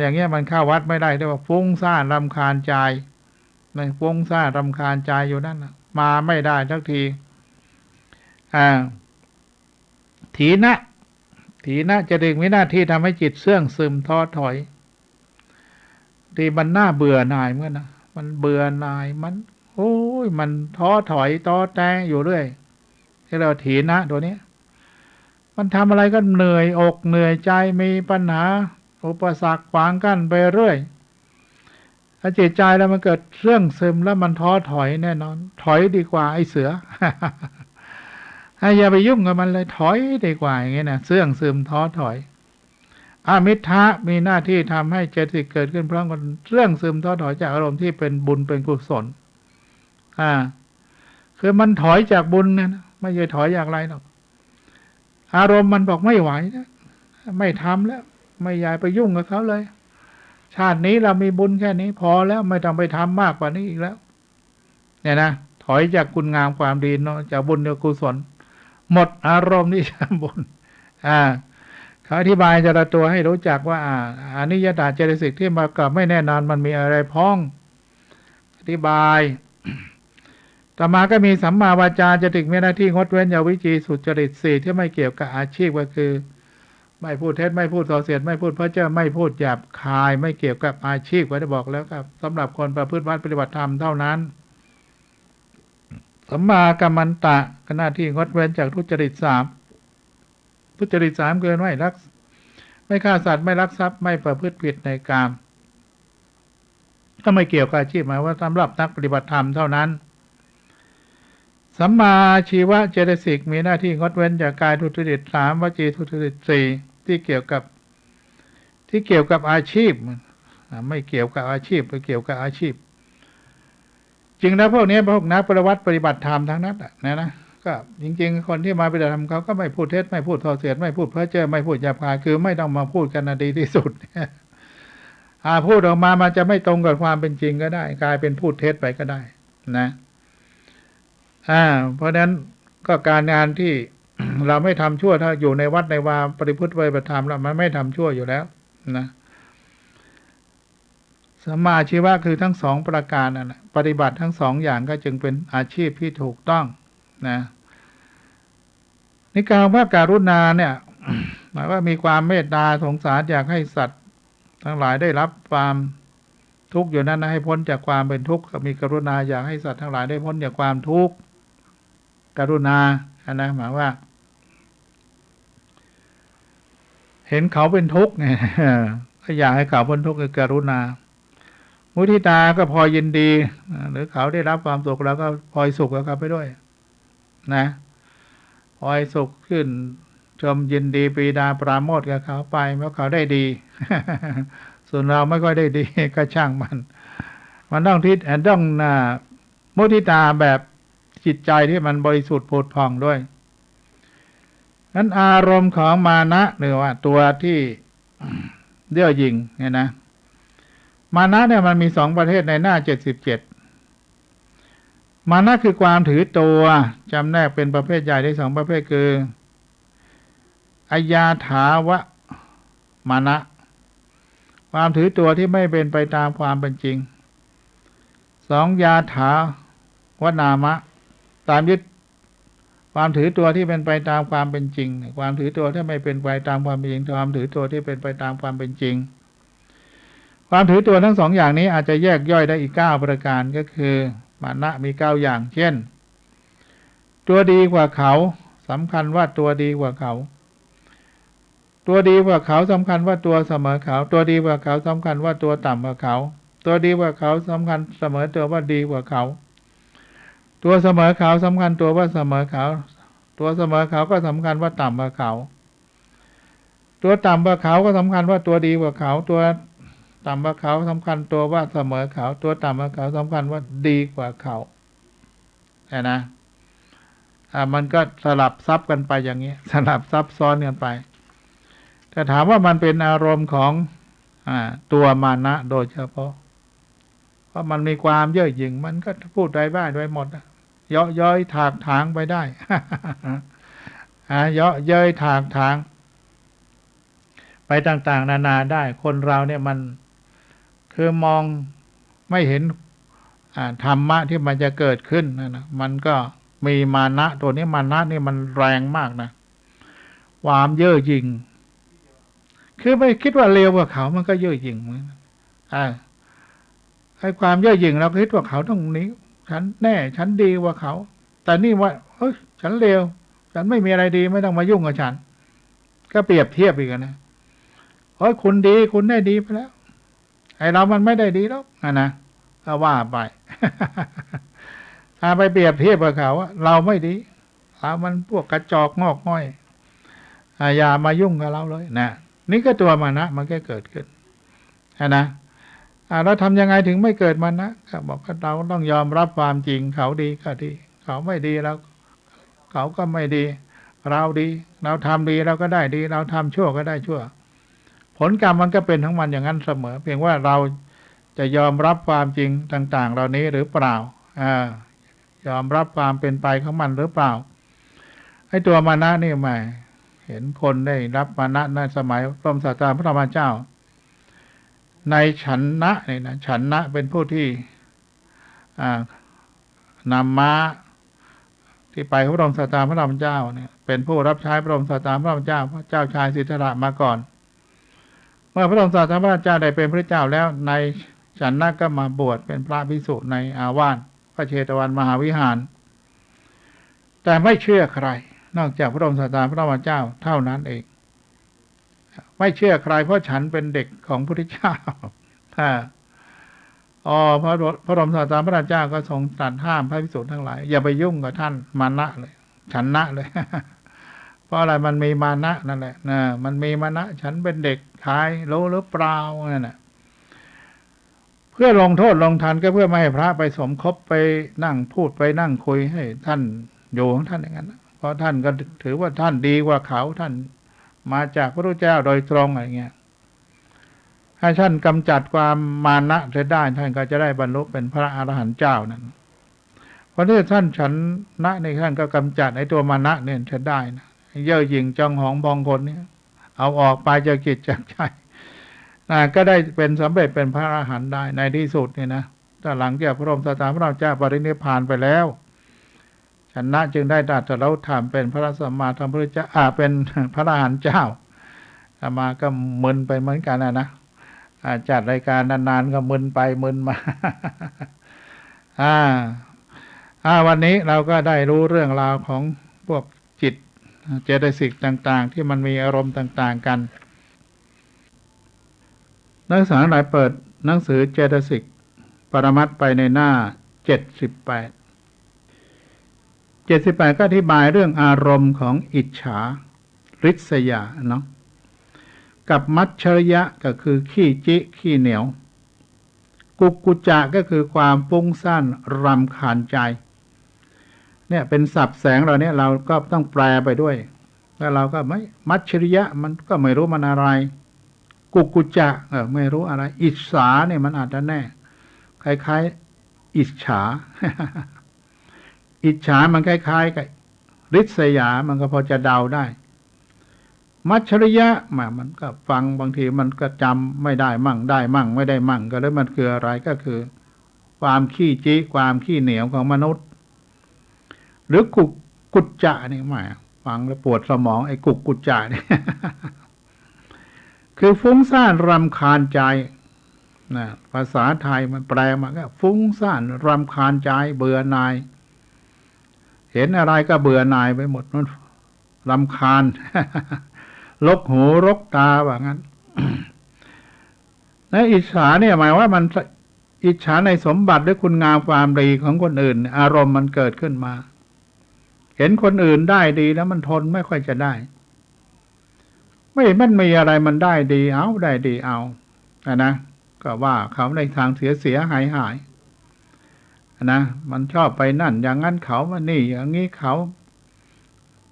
อย่างเงี้ยมันเข้าวัดไม่ได้เรียกว่าฟุ้งซ่านรำคาญใจมันฟุ้งซ่านรำคาญใจอยู่นั่นนะมาไม่ได้สักทีถีนะจะดึงวินาทีทำให้จิตเสื่องซึมท้อถอยที่มันน่าเบื่อหน่ายเหมือนกันนะมันเบื่อหน่ายมันโอ้ยมันท้อถอยท้อแท้อยู่เรื่อยที่เราถีนะตัวนี้มันทำอะไรก็เหนื่อยอกเหนื่อยใจมีปัญหาอุปสรรคขวางกั้นไปเรื่อยถ้าจิตใจแล้วมันเกิดเสื่องซึมแล้วมันท้อถอยแน่นอนถอยดีกว่าไอ้เสือ อย่าไปยุ่งกับมันเลยถอยดีกว่าอย่างเงี้ยนะเสื่องซึมท้อถอย อมิทธะมีหน้าที่ทำให้เจตสิกเกิดขึ้นพร้อมกันเรื่องซึมท้อถอยจากอารมณ์ที่เป็นบุญเป็นกุศลคือมันถอยจากบุญเนี่ยนะไม่ใช่ถอยจากอะไรหรอกอารมณ์มันบอกไม่ไหวนะไม่ทำแล้วไม่อยากไปยุ่งกับเขาเลย ชาตินี้เรามีบุญแค่นี้พอแล้วไม่ต้องไปทำมากกว่านี้อีกแล้วเนี่ยนะถอยจากคุณงามความดีเนาะจากบุญจากกุศลหมดอารมณ์ที่จะบุญเขาอธิบายแต่ละตัวให้รู้จักว่าอนิยตาเจตสิกที่มากับไม่แน่นอนมันมีอะไรพ้องอธิบายต่อมาก็มีสัมมาวาจาจะถึงมีหน้าที่งดเว้นจากวิจีสุจริต4ที่ไม่เกี่ยวกับอาชีพก็คือไม่พูดเท็จไม่พูดส่อเสียดไม่พูดเพ้อเจ้อไม่พูดหยาบคายไม่เกี่ยวกับอาชีพก็ได้บอกแล้วครับสำหรับคนประพฤติวัดปฏิบัติธรรมเท่านั้นสัมมากัมมันตะก็หน้าที่งดเว้นจากทุจริต3ทุจริต3เกินไม่ฆ่าสัตว์ไม่ลักทรัพย์ไม่ประพฤติผิดในกามก็ไม่เกี่ยวกับอาชีพหมายว่าสำหรับนักปฏิบัติธรรมเท่านั้นสัมมาชีวะเจตสิกมีหน้าที่งดเว้นจากกายทุจริต3วจีทุจริต4ที่เกี่ยวกับอาชีพไม่เกี่ยวกับอาชีพไปเกี่ยวกับอาชีพจริงแล้วพวกนี้พวกนักปฏิบัติธรรมทั้งนั้นนะก็จริงๆคนที่มาปฏิบัติธรรมเขาก็ไม่พูดเท็จไม่พูดส่อเสียดไม่พูดเพ้อเจ้อไม่พูดหยาบคายคือไม่ต้องมาพูดกันดีที่สุดพูดออกมามันจะไม่ตรงกับความเป็นจริงก็ได้กลายเป็นพูดเท็จไปก็ได้นะเพราะฉะนั้นก็การงานที่ เราไม่ทำชั่วถ้าอยู่ในวัดในวาปฏิพฤติปฏิบัติธรรมแล้วมันไม่ทำชั่วอยู่แล้วนะสัมมาชีวะคือทั้ง2ประการนั่นแหละปฏิบัติทั้ง2อย่างก็จึงเป็นอาชีพที่ถูกต้องนะในการว่าการุณาเนี่ย หมายว่ามีความเมตตาสงสารอยากให้สัตว์ทั้งหลายได้รับความทุกข์อยู่นั้นนะให้พ้นจากความเป็นทุกข์มีกรุณาอยากให้สัตว์ทั้งหลายได้พ้นจากความทุกข์กรุณานะหมายว่าเห็นเขาเป็นทุกข์ไงก็อยากให้เขาพ้นทุกข์คือกรุณามุทิตาก็พอยินดีหรือเขาได้รับความสุขแล้วก็พลอยสุขกับเขาไปด้วยนะพลอยสุขขึ้นชมยินดีปรีดาปราโมทย์กับเขาไปเพราะเขาได้ดี ส่วนเราไม่ค่อยได้ดี ก็ช่างมันต้องมุทิตาแบบจิตใจที่มันบริสุทธิ์ผุดผ่องด้วยนั้นอารมณ์ของมานะหรือว่าตัวที่เย่อหยิ่งเนี่ยนะมานะเนี่ยมันมี2ประเภทในหน้า77มานะคือความถือตัวจำแนกเป็นประเภทใหญ่ได้2ประเภทคืออัยยาถาวะมานะความถือตัวที่ไม่เป็นไปตามความเป็นจริง2ยาถาวะนามะตามยึดความถือตัวที่เป็นไปตามความเป็นจริงความถือตัวที่ไม่เป็นไปตามความเป็นจริงความถือตัวที่เป็นไปตามความเป็นจริงความถือตัวทั้ง2อย่างนี้อาจจะแยกย่อยได้อีก9ประการก็คือมานะมี9อย่างเช่นตัวดีกว่าเขาสำคัญว่าตัวดีกว่าเขาตัวดีกว่าเขาสำคัญว่าตัวเสมอเขาตัวดีกว่าเขาสำคัญว่าตัวต่ำกว่าเขาตัวดีกว่าเขาสำคัญเสมอตัวว่าดีกว่าเขาตัวเสมอเขาสำคัญตัวว่าเสมอเขาตัวเสมอเขาก็สำคัญว่าต่ำกว่าเขาตัวต่ำกว่าเขาก็สำคัญว่าตัวดีกว่าเขาตัวต่ำกว่าเขาสำคัญตัวว่าเสมอเขาตัวต่ำกว่าเขาสำคัญว่าดีกว่าเขานะมันก็สลับซับกันไปอย่างนี้สลับซับซ้อนกันไปแต่ถามว่ามันเป็นอารมณ์ของตัวมานะโดยเฉพาะเพราะมันมีความเย่อหยิ่งมันก็พูดได้บ้างด้วยหมดเยาะเย้ยถากถางไปได้ เยาะเย้ยถากถางไปต่างๆนานาได้คนเราเนี่ยมันคือมองไม่เห็นธรรมะที่มันจะเกิดขึ้นนะมันก็มีมานะตัวนี้มานะนี่มันแรงมากนะความเย่อหยิ่งคือไม่คิดว่าเลวกว่าเขามันก็เย่อหยิ่งให้ความเย่อหยิ่งเราคิดว่าเขาต้องนี้ฉันแน่ฉันดีกว่าเขาแต่นี่ว่าฉันเลวฉันไม่มีอะไรดีไม่ต้องมายุ่งกับฉันก็เปรียบเทียบอีกนะคุณดีคุณได้ดีไปแล้วไอเรามันไม่ได้ดีแล้วนะก็ว่าไปไปเปรียบเทียบกับเขาว่าเราไม่ดีเรามันพวกกระจอกงอกง่อยอย่ามายุ่งกับเราเลยนะ นี่ก็ตัวมานะมันก็เกิดขึ้นนะเราทำยังไงถึงไม่เกิดมานะก็บอกว่าเราต้องยอมรับความจริงเขาดีก็ดีเขาไม่ดีแล้วเขาก็ไม่ดีเราดีเราทำดีเราก็ได้ดีเราทำชั่วก็ได้ชั่วผลกรรมมันก็เป็นทั้งมันอย่างนั้นเสมอเพียงว่าเราจะยอมรับความจริงต่างๆเหล่านี้หรือเปล่ายอมรับความเป็นไปของมันหรือเปล่าให้ตัวมานะนี่มาเห็นคนได้รับมานะในสมัยพระศาสดาพระธรรมเจ้าในฉันนะนี่นะฉันนะเป็นผู้ที่นำม้าที่ไปพระบรมศาสดาพระธรรมเจ้าเนี่ยเป็นผู้รับใช้พระบรมศาสดาพระธรรมเจ้าพระเจ้าชายสิทธัตถะมาก่อนเมื่อพระบรมศาสดาพระเจ้าได้เป็นพระเจ้าแล้วในฉันนะก็มาบวชเป็นพระภิกษุในอาวาสพระเชตวันมหาวิหารแต่ไม่เชื่อใครนอกจากพระบรมศาสดาพระธรรมเจ้าเท่านั้นเองไม่เชื่อใครเพราะฉันเป็นเด็กของพระพุทธเจ้าพระบรมศาสดาพระเจ้าก็ทรงตรัสห้ามพระภิกษุทั้งหลายอย่าไปยุ่งกับท่านมานะเลยฉันนะเลย เพราะอะไรมันมีมานะนั่นแหละมันมีมานะฉันเป็นเด็กขายรู้หรือเปล่านั่นแหละเพื่อลงโทษลงทันก็เพื่อไม่ให้พระไปสมคบไปนั่งพูดไปนั่งคุยให้ท่านอยู่ของท่านอย่างนั้นเพราะท่านก็ถือว่าท่านดีกว่าเขาท่านมาจากพระพุทธเจ้าโดยตรงอะไรเงี้ยให้ท่านกำจัดความมานะเสียได้ท่านก็จะได้บรรลุเป็นพระอรหันต์เจ้านั้นเพราะที่ท่านฉันนะในท่านก็กำจัดไอ้ตัวมานะเนี่ยจะได้นะเย่อหยิ่งจองหองพองคนเนี่ยเอาออกไปจากจิตจากใจก็ได้เป็นสำเร็จเป็นพระอรหันต์ได้ในที่สุดเนี่ยนะแต่หลังจากพระบรมศาสดาพระเจ้าปรินิพพานไปแล้วฉันนะจึงได้ตรัสรู้ธรรมเป็นพระสัมมาสัมพุทธเจ้าเป็นพระอรหันต์เจ้ามาก็มึนไปเหมือนกันนะจัดรายการนานๆก็มึนไปมึนมาวันนี้เราก็ได้รู้เรื่องราวของพวกจิตเจตสิกต่างๆที่มันมีอารมณ์ต่างๆกันนักศึกษาหลายเปิดหนังสือเจตสิกปรมัตถ์ไปในหน้า78ก็อธิบายเรื่องอารมณ์ของอิจฉาริษยาเนาะกับมัจฉริยะก็คือขี้จิขี้เหนียวกุกุจจะก็คือความฟุ้งซ่านรำคาญใจเนี่ยเป็นศัพท์แสงเราเนี่ยเราก็ต้องแปลไปด้วยแล้วเราก็ไม่มัจฉริยะมันก็ไม่รู้มันอะไรกุกุจจะไม่รู้อะไรอิจฉาเนี่ยมันอาจจะแน่คล้ายๆอิจฉา อิจฉามันคล้ายๆกับริษยามันก็พอจะเดาได้มัจฉริยะมันก็ฟังบางทีมันก็จำไม่ได้มั่งได้มั่งไม่ได้มั่งก็แล้วมันคืออะไรก็คือความขี้จี้ความขี้เหนียวของมนุษย์หรือกุจจะนี่ฟังแล้วปวดสมองไอ้กุจจะนี่ คือฟุ้งซ่านรำคาญใจนะภาษาไทยมันแปลมาก็ฟุ้งซ่านรำคาญใจเบื่อหน่ายเห็นอะไรก็เบื่อหน่ายไปหมดนั่นรำคาญ ลกหูรกตาว่างั้น และอิจฉาเนี่ยหมายว่ามันอิจฉาในสมบัติหรือคุณงามความดีของคนอื่นอารมณ์มันเกิดขึ้นมาเห็นคนอื่นได้ดีแล้วมันทนไม่ค่อยจะได้มันมีอะไรมันได้ดีเอาได้ดีเอานะก็ว่าเขาในทางเสียหายนะมันชอบไปนั่นอย่างนั้นเขามานี่อย่างนี้เขา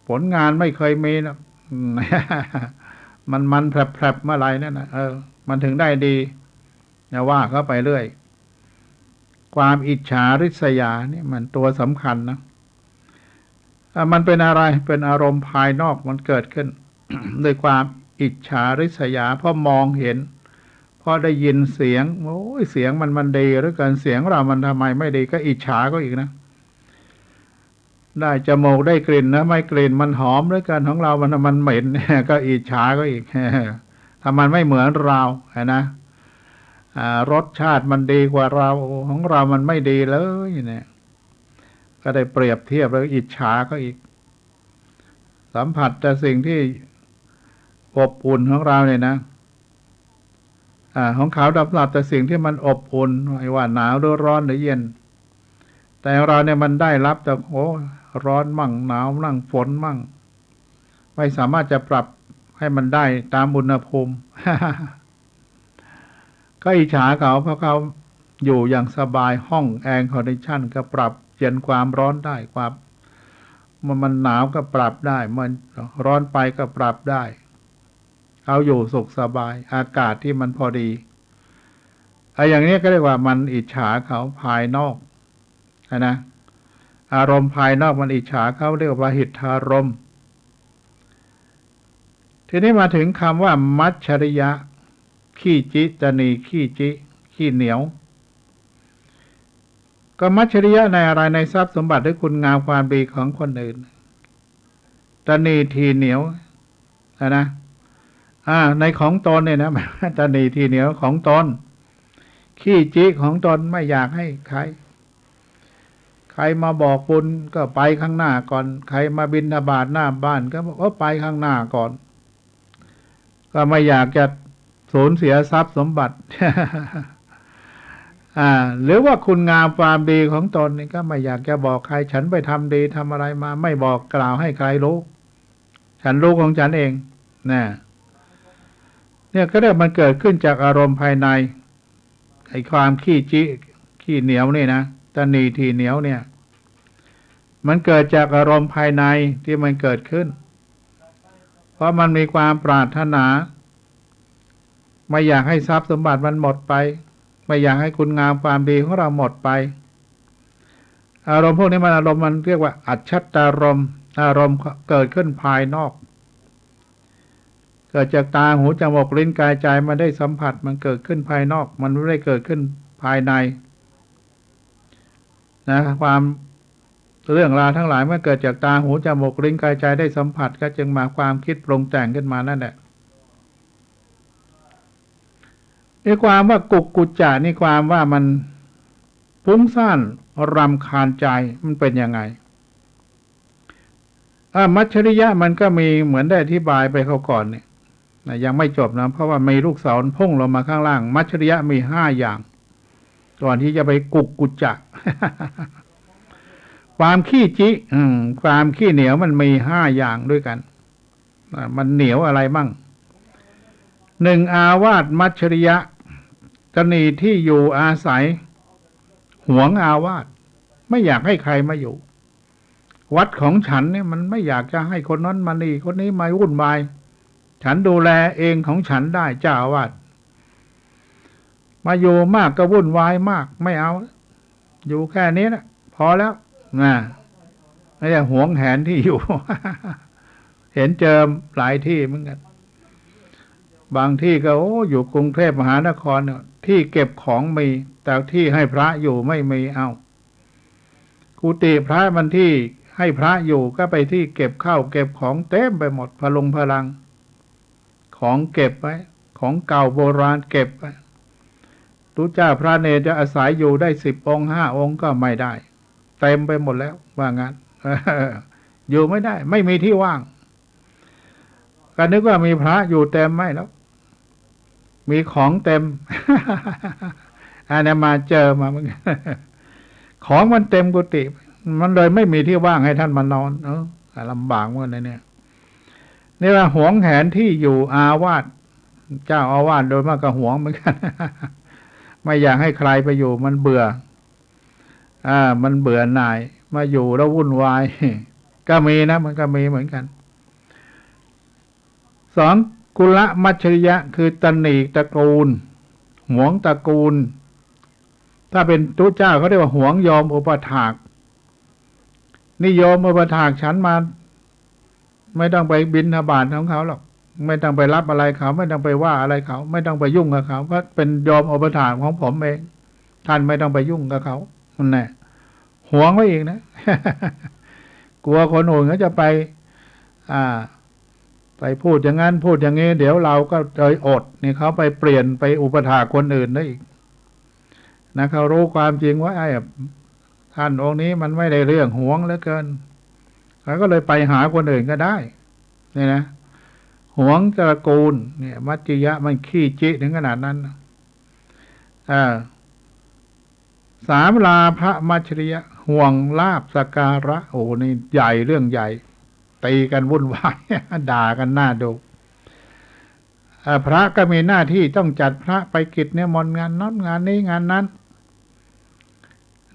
ผลงานไม่เคยมีนะ มันแผลบเมื่อไรนั่นนะมันถึงได้ดีนะว่าเขาไปเรื่อยความอิจฉาริษยานี่มันตัวสำคัญนะมันเป็นอะไรเป็นอารมณ์ภายนอกมันเกิดขึ้น ด้วยความอิจฉาริษยาเพราะมองเห็นพอได้ยินเสียงโอ้ยเสียงมันดีหรือเกินเสียงเรามันทำไมไม่ดีก็อิจฉาก็อีกนะได้จมูกได้กลิ่นนะไม่กลิ่นมันหอมหรือเกินของเรามันเหม็น ก็อิจฉาก็อีก ถ้ามันไม่เหมือนเรานะรสชาติมันดีกว่าเราของเรามันไม่ดีเลยเนี่ยก็ได้เปรียบเทียบแล้วอิจฉาก็อีกสัมผัสแต่สิ่งที่อบอุ่นของเราเนี่ยนะของเขาดับหลับแต่สิ่งที่มันอบอุ่นไม่ว่าหนาวหรือร้อนหรือเย็นแต่เราเนี่ยมันได้รับแต่ร้อนมั่งหนาวมั่งฝนมั่งไม่สามารถจะปรับ ให้มันได้ตามอุณหภูมิ ก็อิจฉาเขาเพราะเขาอยู่อย่างสบายห้องแอร์คอนดิชันก็ปรับเย็นความร้อนได้ความมันหนาวก็ปรับได้มันร้อนไปก็ปรับได้เขาอยู่สุขสบายอากาศที่มันพอดีอย่างนี้ก็เรียกว่ามันอิจฉาเขาภายนอกนะอารมณ์ภายนอกมันอิจฉาเขาเรียกว่าหิทธารมณ์ทีนี้มาถึงคำว่ามัจฉริยะขี้จิตนีขี้จิขี้เหนียวก็มัจฉริยะในอะไรในทรัพย์สมบัติหรือคุณงามความดีของคนอื่นตนีทีเหนียวนะในของตนเนี่ยนะตนีทีเหนียวของตนขี้จิของตนไม่อยากให้ใครมาบอกบุญก็ไปข้างหน้าก่อนใครมาบิณฑบาตหน้าบ้านก็บอกว่าไปข้างหน้าก่อนก็ไม่อยากจะสูญเสียทรัพย์สมบัติ หรือว่าคุณงามความดีของตนนี่ก็ไม่อยากจะบอกใครฉันไปทำดีทำอะไรมาไม่บอกกล่าวให้ใครรู้ฉันรู้ของฉันเองเนี่ยก็เรียกมันเกิดขึ้นจากอารมณ์ภายในไอ้ความขี้จิขี้เหนียวนี่นะตนีทีเหนียวเนี่ยมันเกิดจากอารมณ์ภายในที่มันเกิดขึ้นเพราะมันมีความปรารถนาไม่อยากให้ทรัพย์สมบัติมันหมดไปไม่อยากให้คุณงามความดีของเราหมดไปอารมณ์พวกนี้มันอารมณ์มันเรียกว่าอัจฉตารมณ์อารมณ์เกิดขึ้นภายนอกเกิดจากตาหูจมูกลิ้นกายใจมันได้สัมผัสมันเกิดขึ้นภายนอกมันไม่ได้เกิดขึ้นภายในนะความเรื่องราวทั้งหลายเมื่อเกิดจากตาหูจมูกลิ้นกายใจได้สัมผัสก็จึงมาความคิดปรุงแต่งขึ้นมานั่นแหละนี่ความว่ากุจจะนี่ความว่ามันฟุ้งซ่านรำคาญใจมันเป็นยังไงมัจฉริยะมันก็มีเหมือนได้อธิบายไปเขาก่อนเนี่ยยังไม่จบนะเพราะว่ามีลูกศรพุ่งลงมาข้างล่างมัจฉริยะมี5อย่างก่อนที่จะไปกุจจะ ความขี้จิความขี้เหนียวมันมี5อย่างด้วยกันมันเหนียวอะไรมั่ง1อาวาสมัจฉริยะตนีที่อยู่อาศัยหวงอาวาสไม่อยากให้ใครมาอยู่วัดของฉันเนี่ยมันไม่อยากจะให้คนนั้นมานี่คนนี้มาวุ่นวายฉันดูแลเองของฉันได้เจ้าอาวาสมาอยู่มากก็วุ่นวายมากไม่เอาอยู่แค่นี้นะพอแล้วไม่ได้หวงแหนที่อยู่ เห็นเจอหลายที่เหมือนกันบางที่ก็อยู่กรุงเทพมหานครเนี่ยที่เก็บของมีแต่ที่ให้พระอยู่ไม่มีเอากุฏิพระมันที่ให้พระอยู่ก็ไปที่เก็บข้าวเก็บของเต็มไปหมดพลังของเก็บไว้ของเก่าโบราณเก็บไว้รู้เจ้าพระเนรจะอาศัยอยู่ได้10 องค์5 องค์ก็ไม่ได้เต็มไปหมดแล้วว่างั้น อยู่ไม่ได้ไม่มีที่ว่างก็นึกว่ามีพระอยู่เต็มไม่แล้วมีของเต็ม อันนี้มาเจอมาเหมือนกัน ของมันเต็มกุฏิมันเลยไม่มีที่ว่างให้ท่านมานอนลำบากเหมือนกันเนี่ยนี่ว่าหวงแหนที่อยู่อาวาสเจ้าอาวาสโดยมากก็หวงเหมือนกัน ไม่อยากให้ใครไปอยู่มันเบื่อมันเบื่อหน่ายมาอยู่แล้ววุ่นวาย ก็มีนะมันก็มีเหมือนกัน2กุลมัจฉริยะคือตนีตระกูลหวงตระกูลถ้าเป็นตุเจ้าเขาเรียกว่าหวงยอมอุปถากนิยมอุปถากฉันมาไม่ต้องไปบิณฑบาตของเขาหรอกไม่ต้องไปรับอะไรเขาไม่ต้องไปว่าอะไรเขาไม่ต้องไปยุ่งกับเขาเพราะเป็นยอมอุปถากของผมเองท่านไม่ต้องไปยุ่งกับเขานั่นแหละหวงไว้อีกนะ กลัวคนอื่นเขาจะไปไปพูดอย่างนั้นพูดอย่างนี้เดี๋ยวเราก็เลยอดนี่เขาไปเปลี่ยนไปอุปถากคนอื่นได้อีกนะเขารู้ความจริงว่าไอ้ท่านองค์นี้มันไม่ได้เรื่องหวงเหลือเกินเขาก็เลยไปหาคนอื่นก็ได้นี่นะหวงตระกูลเนี่ยมัจฉิยะมันขี้จิถึงขนาดนั้น3ลาภมัจฉริยะห่วงลาภสักการะโอ้นี่ใหญ่เรื่องใหญ่ตีกันวุ่นวาย ด่ากันหน้าดู พระก็มีหน้าที่ต้องจัดพระไปกิจนิมนต์งานนั้นงานนี้งานนั้น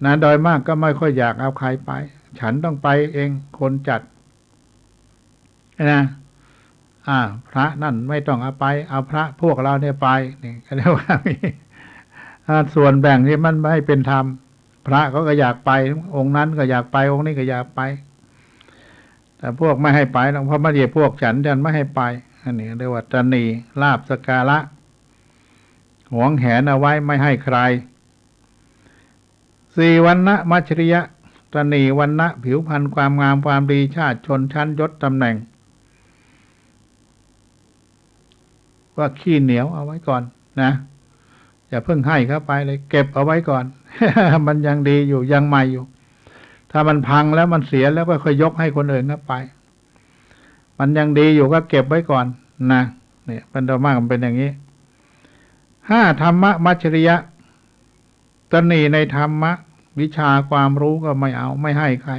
นะโดยมากก็ไม่ค่อยอยากเอาใครไปฉันต้องไปเองคนจัดนะพระนั่นไม่ต้องเอาไปเอาพระพวกเราเนี่ยไปนี่ก็เรียกว่ามีส่วนแบ่งที่มันไม่เป็นธรรมพระเขาก็อยากไปองค์นั้นก็อยากไปองค์นี้ก็อยากไปแต่พวกไม่ให้ไปหรอกเพราะไม่ใช่พวกฉันไม่ให้ไปอันนี้เรียกว่าตนีลาภสักการะหวงแหนเอาไว้ไม่ให้ใครสี่วรรณะมัจฉริยะตนีวรรณะผิวพรรณความงามความดีชาติชนชั้นยศตำแหน่งว่าขี้เหนียวเอาไว้ก่อนนะอย่าเพิ่งให้เข้าไปเลยเก็บเอาไว้ก่อน มันยังดีอยู่ยังใหม่อยู่ถ้ามันพังแล้วมันเสียแล้วก็ค่อยยกให้คนอื่นเข้าไปมันยังดีอยู่ก็เก็บไว้ก่อนนะเนี่ยเป็นตัวมากมันเป็นอย่างนี้ห้าธรรมะมัจฉริยะตนีในธรรมะวิชาความรู้ก็ไม่เอาไม่ให้ใคร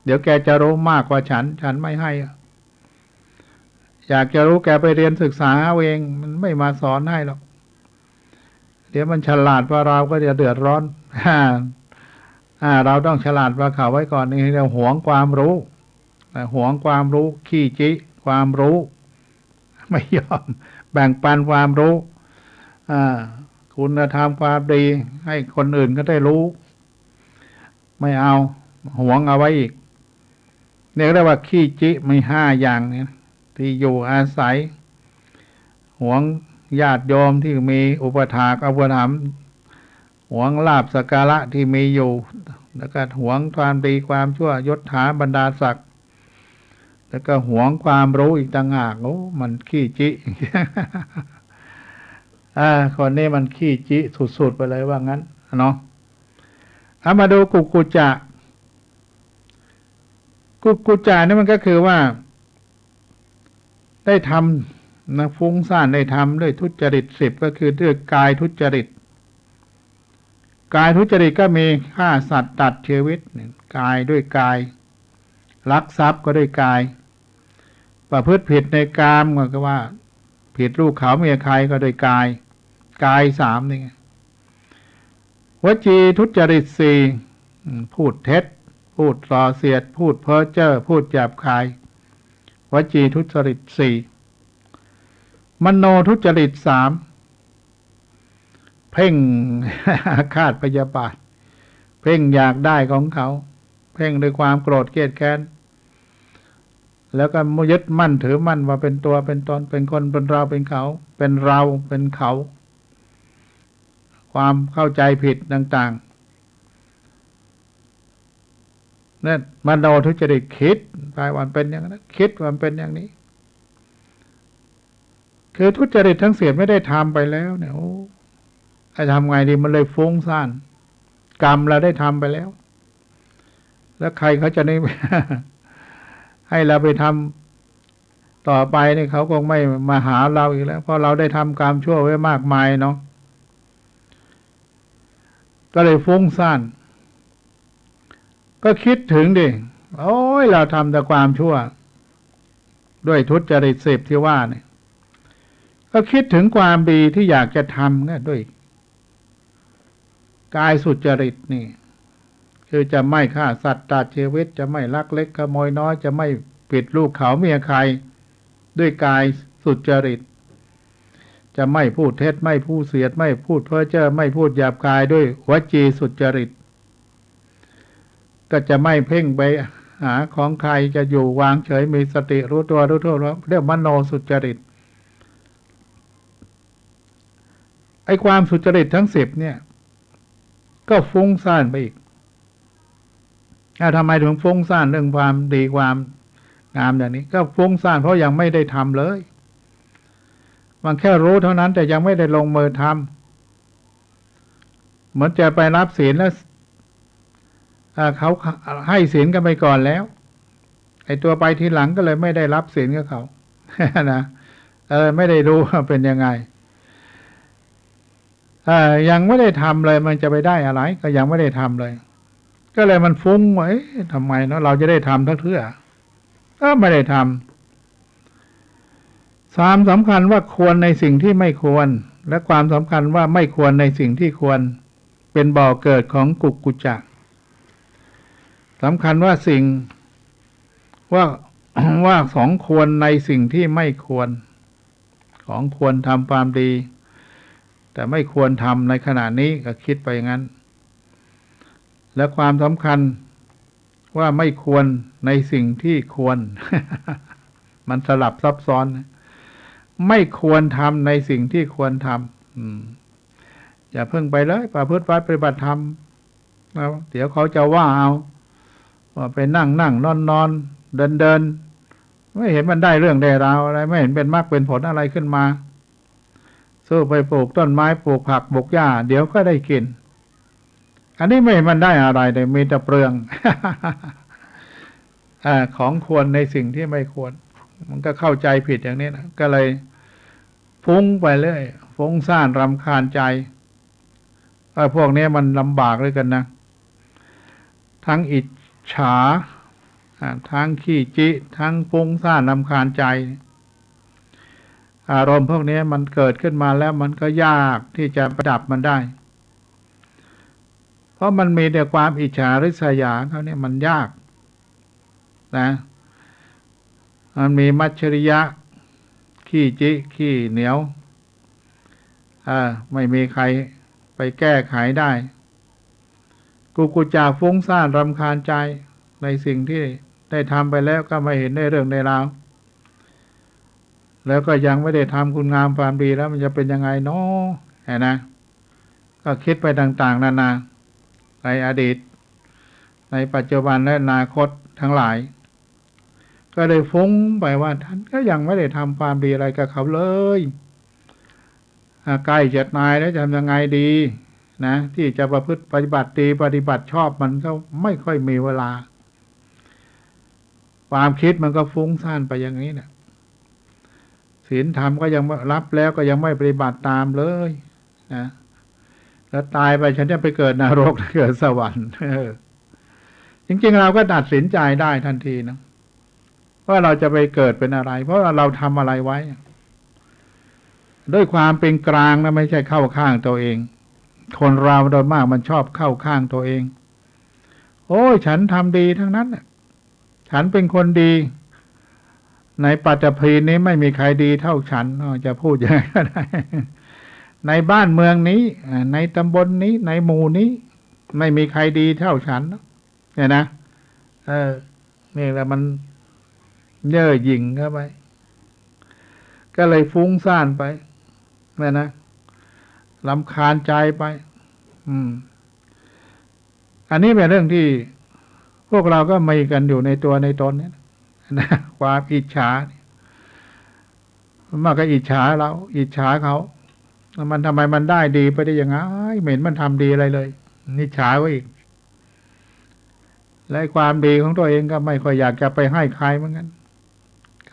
เดี๋ยวแกจะรู้มากกว่าฉันไม่ให้อยากจะรู้แกไปเรียนศึกษาเอาเองมันไม่มาสอนให้หรอกเดี๋ยวมันฉลาดกว่าเราก็จะเดือดร้อนเราต้องฉลาดกว่าเขาไว้ก่อนนี่เราหวงความรู้หวงความรู้ขี้จิความรู้ไม่ยอมแบ่งปันความรู้คุณธรรมความดีให้คนอื่นก็ได้รู้ไม่เอาหวงเอาไว้อีกเนี่ยเรียกว่าขี้จิมีห้าอย่างเนี่ยที่อยู่อาศัยหวงญาติโยมที่มีอุปถากอุปถัมภ์หวงลาภสักการะที่มีอยู่แล้วก็หวงความดีความชั่วยศถาบรรดาศักดิ์แล้วก็หวงความรู้อีกต่างหากโอ้มันขี้จิ คนนี้มันขี้จิสุดๆไปเลยว่างั้นเนาะเอามาดูกุกุจจะนี่มันก็คือว่าได้ทำนะฟุ้งซ่านได้ทำด้วยทุจริต10ก็คือด้วยกายทุจริตกายทุจริตก็มีฆ่าสัตว์ตัดชีวิตกายด้วยกายลักทรัพย์ก็ด้วยกายประพฤติผิดในกามก็ว่าผิดลูกเขาเมียใครก็ด้วยกาย3นี่วจีทุจริต4พูดเท็จพูดส่อเสียดพูดเพ้อเจ้อพูดหยาบคายวจีทุจริต4มโนทุจริต3เพ่ง อาฆาตพยาบาทเพ่งอยากได้ของเขาเพ่งด้วยความโกรธเกลียดแค้นแล้วก็ยึดมั่นถือมั่นว่าเป็นตัวเป็นตนเป็นคนเป็นเราเป็นเขาเป็นเราเป็นเขาความเข้าใจผิดต่างๆนั่นมโนทุจริตคิดไปว่าเป็นอย่างนั้นคิดว่าเป็นอย่างนี้คือทุจริตทั้งเสียไม่ได้ทำไปแล้วเนี่ยจะทำไงดีมันเลยฟุ้งซ่านกรรมเราได้ทำไปแล้วแล้วใครเขาจะได้ ให้เราไปทำต่อไปนี่เขาคงไม่มาหาเราอีกแล้วเพราะเราได้ทำกรรมชั่วไว้มากมายเนาะก็เลยฟุ้งซ่านก็คิดถึงดิโอ้ยเราทำแต่ความชั่วด้วยทุจริต10ที่ว่าเนี่ยก็คิดถึงความดีที่อยากจะทำเนี่ยด้วยกายสุจริตนี่คือจะไม่ฆ่าสัตว์ตัดชีวิตจะไม่ลักเล็กขโมยน้อยจะไม่ผิดลูกเขาเมียใครด้วยกายสุจริตจะไม่พูดเท็จไม่พูดเสียดไม่พูดเพ้อเจ้อไม่พูดหยาบคายด้วยวจีสุจริตก็จะไม่เพ่งไปหาของใครจะอยู่วางเฉยมีสติรู้ตัวรู้ทั่วเรียกมโนสุจริตไอ้ความสุจริตทั้ง10เนี่ยก็ฟุ้งซ่านไปอีกทำไมถึงฟุ้งซ่านเรื่องความดีความงามอย่างนี้ก็ฟุ้งซ่านเพราะยังไม่ได้ทำเลยมันแค่รู้เท่านั้นแต่ยังไม่ได้ลงมือทำเหมือนจะไปรับศีลแล้วเขาให้ศีลกันไปก่อนแล้วไอ้ตัวไปทีหลังก็เลยไม่ได้รับศีลกับเขา นะไม่ได้รู้ว่าเป็นยังไงยังไม่ได้ทำเลยมันจะไปได้อะไรก็ยังไม่ได้ทำเลยก็เลยมันฟุ้งไว้ทำไมเนาะเราจะได้ทำทั้งเทื่อก็ไม่ได้ท ความสำคัญว่าควรในสิ่งที่ไม่ควรและความสำคัญว่าไม่ควรในสิ่งที่ควรเป็นบ่อเกิดของกุกกุจจะสำคัญว่าสิ่งว่าของควรในสิ่งที่ไม่ควรของควรทำความดีแต่ไม่ควรทำในขณะนี้ก็คิดไปอย่างนั้นและความสำคัญว่าไม่ควรในสิ่งที่ควร มันสลับซับซ้อนไม่ควรทำในสิ่งที่ควรทำอย่าเพิ่งไปเลยประพฤติวัดปฏิบัติธรรมเดี๋ยวเขาจะว่าเอาว่าไปนั่งนอนเดินไม่เห็นมันได้เรื่องได้ราวอะไรไม่เห็นเป็นมรรคเป็นผลอะไรขึ้นมาสู้ไปปลูกต้นไม้ปลูกผักปลูกหญ้าเดี๋ยวก็ได้กินอันนี้ไม่เห็นมันได้อะไรเลยมีแต่เปลือง ของควรในสิ่งที่ไม่ควรมันก็เข้าใจผิดอย่างนี้นะก็เลยฟุ้งไปเรื่อยฟุ้งซ่านรำคาญใจพวกนี้มันลำบากเลยกันนะทั้งอิจฉาทั้งขี้จิทั้งฟุ้งซ่านรำคาญใจอารมณ์พวกนี้มันเกิดขึ้นมาแล้วมันก็ยากที่จะประดับมันได้เพราะมันมีแต่ความอิจฉาริษยาเขาเนี่ยมันยากนะมันมีมัจฉริยะขี้จิขี้เหนียวไม่มีใครไปแก้ไขได้กุกุจจะฟุ้งซ่านรำคาญใจในสิ่งที่ได้ทำไปแล้วก็ไม่เห็นได้เรื่องในราวแล้วก็ยังไม่ได้ทำคุณงามความดีแล้วมันจะเป็นยังไงเนาะนะก็คิดไปต่างๆนานาในอดีตในปัจจุบันและอนาคตทั้งหลายก็เลยฟุ้งไปว่าท่านก็ยังไม่ได้ทำความดีอะไรกับเขาเลยใกล้จะตายแล้วจะทำยังไงดีนะที่จะประพฤติปฏิบัติดีปฏิบัติชอบมันก็ไม่ค่อยมีเวลาความคิดมันก็ฟุ้งซ่านไปอย่างนี้นะศีลธรรมก็ยังรับแล้วก็ยังไม่ปฏิบัติตามเลยนะแล้วตายไปฉันจะไปเกิดนรกเกิดสวรรค์จริงๆเราก็ตัดสินใจได้ทันทีนะว่าเราจะไปเกิดเป็นอะไรเพราะว่าเราทำอะไรไว้ด้วยความเป็นกลางนะไม่ใช่เข้าข้างตัวเองคนเราโดยมากมันชอบเข้าข้างตัวเองโอ้ยฉันทำดีทั้งนั้นฉันเป็นคนดีในปัตตภีนี้ไม่มีใครดีเท่าฉันจะพูดยังไงก็ได้ในบ้านเมืองนี้ในตำบลนี้ในหมู่นี้ไม่มีใครดีเท่าฉันเนี่ยนะนี่แหละมันเย่อหยิ่งเข้าไปก็เลยฟุ้งซ่านไปนะรำคาญใจไปอันนี้เป็นเรื่องที่พวกเราก็มีกันอยู่ในตัวในตนเนี่ยนะความอิจฉามันก็อิจฉาเราอิจฉาเขามันทำไมมันได้ดีไปได้ยังไงไม่เห็นมันทำดีอะไรเลยอิจฉาไว้อีกและความดีของตัวเองก็ไม่ค่อยอยากจะไปให้ใครเหมือนกัน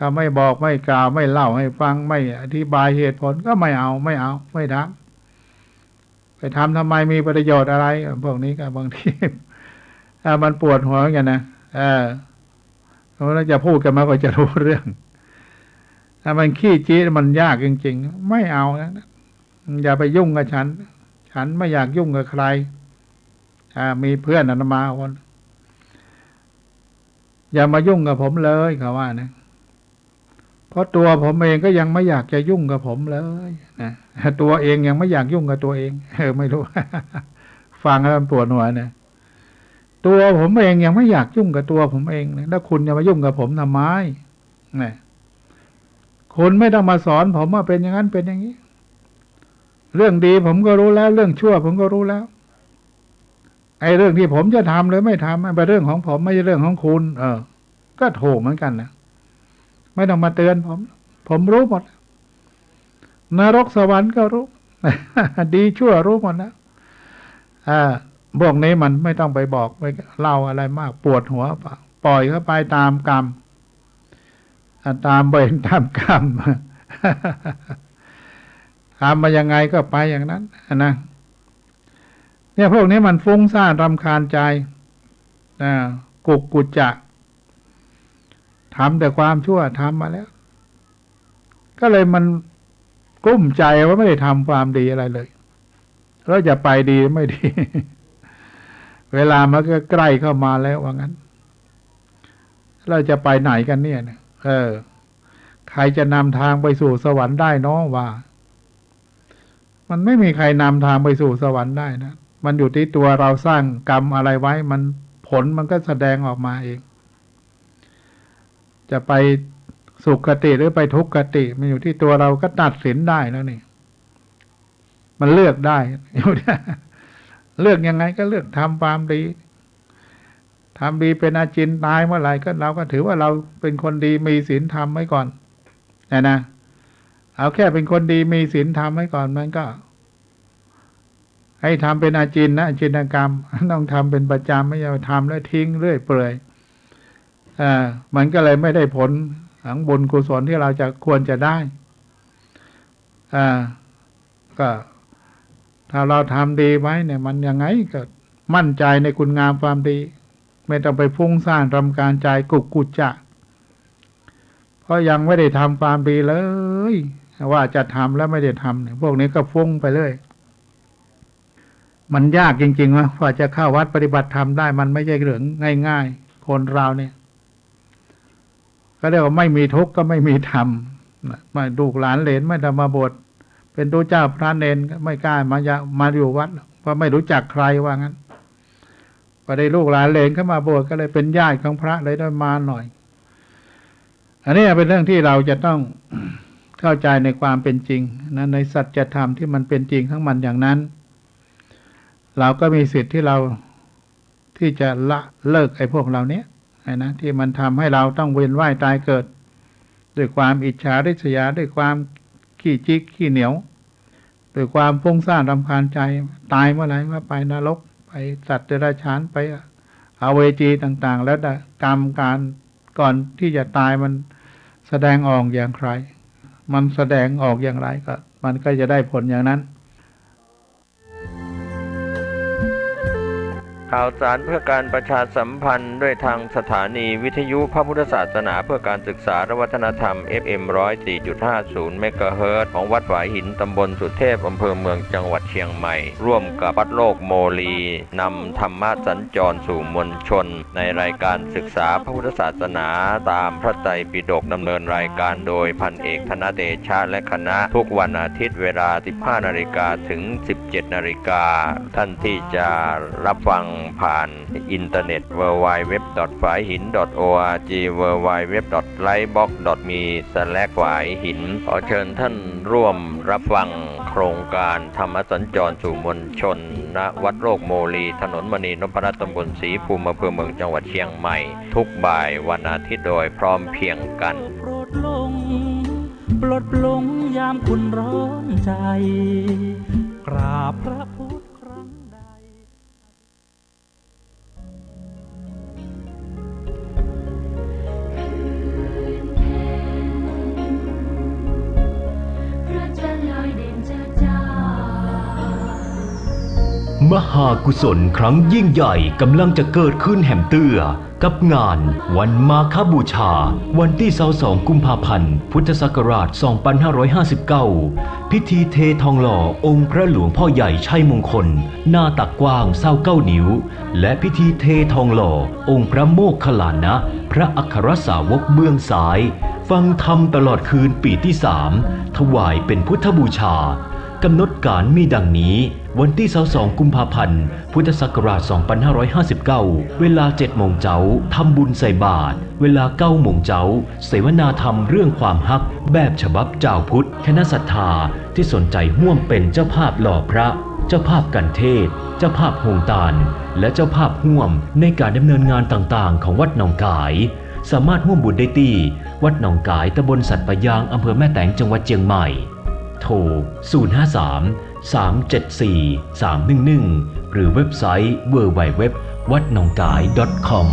ก็ไม่บอกไม่กล่าวไม่เล่าให้ฟังไม่อธิบายเหตุผลก็ไม่เอาไม่ทำไปทำทำไมมีประโยชน์อะไรพวกนี้ก็บางทีมันปวดหัวกันนะเราจะพูดกันมาก็จะรู้เรื่องถ้ามันขี้จี้มันยากจริงๆไม่เอานะอย่าไปยุ่งกับฉันไม่อยากยุ่งกับใครมีเพื่อนอาตมาคนอย่ามายุ่งกับผมเลยเขาว่านะเพราะตัวผมเองก็ยังไม่อยากจะยุ่งกับผมเลยนะตัวเองยังไม่อยากยุ่งกับตัวเองไม่รู้ ฟังแล้วมันปวดหัวนะตัวผมเองยังไม่อยากยุ่งกับตัวผมเองนะแล้วคุณจะมายุ่งกับผมทำไมนะคุณไม่ต้องมาสอนผมว่าเป็นอย่างนั้นเป็นอย่างนี้เรื่องดีผมก็รู้แล้วเรื่องชั่วผมก็รู้แล้วไอ้เรื่องที่ผมจะทำหรือไม่ทำมันเป็นเรื่องของผมไม่ใช่เรื่องของคุณก็ถูกเหมือนกันนะไม่ต้องมาเตือนผมรู้หมดนรกสวรรค์ก็รู้ ดีชั่วรู้หมดแล้วพวกนี้มันไม่ต้องไปบอกไปเล่าอะไรมากปวดหัวปล่อยเข้าไปตามกรรมตามเวรตามกรรม ทำมายังไงก็ไปอย่างนั้นนะเนี่ยพวกนี้มันฟุ้งซ่านรำคาญใจกุกกุจจะทำแต่ความชั่วทำมาแล้ว ก็เลยมันกลุ้มใจว่าไม่ได้ทำความดีอะไรเลยแล้วจะไปดีไม่ดี เวลามันก็ใกล้เข้ามาแล้วว่างั้นเราจะไปไหนกันเนี่ยใครจะนำทางไปสู่สวรรค์ได้น้องว่ามันไม่มีใครนำทางไปสู่สวรรค์ได้นะมันอยู่ที่ตัวเราสร้างกรรมอะไรไว้มันผลมันก็แสดงออกมาเองจะไปสุขคติหรือไปทุกขคติมันอยู่ที่ตัวเราก็ตัดสินได้แล้วนี่มันเลือกได้อยู่เนี่ยเลือกยังไงก็เลือกทำความดีทำดีเป็นอาจินตายเมื่อไหร่ก็เราก็ถือว่าเราเป็นคนดีมีศีลธรรมไว้ก่อนนะเอาแค่เป็นคนดีมีศีลธรรมไว้ก่อนมันก็ให้ทำเป็นอาจินนะอาจินกรรมต้องทำเป็นประจำไม่ใช่ทำแล้วทิ้งเรื่อยเปื่อยมันก็เลยไม่ได้ผลของบุญกุศลที่เราจะควรจะได้ก็ถ้าเราทำดีไว้เนี่ยมันยังไงก็มั่นใจในคุณงามความดีไม่ต้องไปฟุ้งซ่านรำคาญใจกุจจะเพราะยังไม่ได้ทำความดีเลยว่าจะทำแล้วไม่ได้ทำเนี่ยพวกนี้ก็ฟุ้งไปเลยมันยากจริงๆว่าจะเข้าวัดปฏิบัติธรรมได้มันไม่ใช่เรื่องง่ายๆคนเราเนี่ยก็เรียกว่าไม่มีทุกข์ก็ไม่มีธรรมไม่ลูกหลานเหลนไม่ได้มาบวชเป็นตัวเจ้าพระเนนก็ไม่กล้ามาอยู่วัดเพราะไม่รู้จักใครว่างั้นพอได้ลูกหลานเหลนเข้ามาบวชก็เลยเป็นญาติของพระเลยได้มาหน่อยอันนี้เป็นเรื่องที่เราจะต้องเข้าใจในความเป็นจริงนะในสัจธรรมที่มันเป็นจริงของมันอย่างนั้นเราก็มีสิทธิ์ที่จะละเลิกไอ้พวกเราเนี้ยนะที่มันทำให้เราต้องเวียนว่ายตายเกิดด้วยความอิจฉาริษยาด้วยความขี้จิกขี้เหนียวด้วยความฟุ้งซ่านรำคาญใจตายเมื่อไหร่ก็ไปนรกไปสัตว์เดรัจฉานไปอเวจีต่างๆแล้วกรรมการก่อนที่จะตายมันแสดงออกอย่างไรมันแสดงออกอย่างไรก็มันก็จะได้ผลอย่างนั้น ข่าวสารเพื่อการประชาสัมพันธ์ด้วยทางสถานีวิทยุพระพุทธศาสนาเพื่อการศึกษาและวัฒนธรรม FM 104.50 เมกะเฮิรตซ์ของวัดฝายหินตำบลสุเทพอำเภอเมืองจังหวัดเชียงใหม่ร่วมกับวัดโลกโมลีนำธรรมะสัญจรสู่มวลชนในรายการศึกษาพระพุทธศาสนาตามพระไตรปิฎกดำเนินรายการโดยพันเอกธนเดชะและคณะทุกวันอาทิตย์เวลา 15 นาฬิกาถึง 17 นาฬิกาท่านที่จะรับฟังผ่านอินเทอร์เน็ต www.phaihin.org www.lightbox.me/ฝายหินขอเชิญท่านร่วมรับฟังโครงการธรรมสัญจรสู่มวลชนณวัดโลกโมลีถนนมณีนพรัตน์ตำบลศรีภูมิอำเภอเมืองจังหวัดเชียงใหม่ทุกบ่ายวันอาทิตย์โดยพร้อมเพรียงกันโปรดปลงยามคุณร้อนใจกราบพระพุทธครั้งใดพระจันทร์ลอยเด่นจ้าม หากุศลครั้งยิ่งใหญ่กำลังจะเกิดขึ้นแห่มเตื้อกับงานวันมาฆบูชาวันที่22 กุมภาพันธ์ พุทธศักราช 2559 พิธีเททองหล่อองค์พระหลวงพ่อใหญ่ชัยมงคลหน้าตักกว้าง29 นิ้วและพิธีเททองหล่อองค์พระโมคคัลลานะพระอัครสาวกเบื้องซ้ายฟังธรรมตลอดคืนปีที่ 3ถวายเป็นพุทธบูชากำหนดการมีดังนี้วันที่22 กุมภาพันธ์ พุทธศักราช 2559 เวลา 7 โมงเช้าทำบุญใส่บาตรเวลา 9 โมงเช้าเสวนาธรรมเรื่องความฮักแบบฉบับเจ้าพุทธคณะศรัทธาที่สนใจร่วมเป็นเจ้าภาพหล่อพระเจ้าภาพกันเทศเจ้าภาพโฮงตาลและเจ้าภาพร่วมในการดำเนินงานต่างๆของวัดหนองกายสามารถร่วมบุญได้ที่วัดหนองกายตำบลสัตปะยางอำเภอแม่แตงจังหวัดเชียงใหม่โทร 053-374-311 หรือเว็บไซต์ www.wadnongkai.com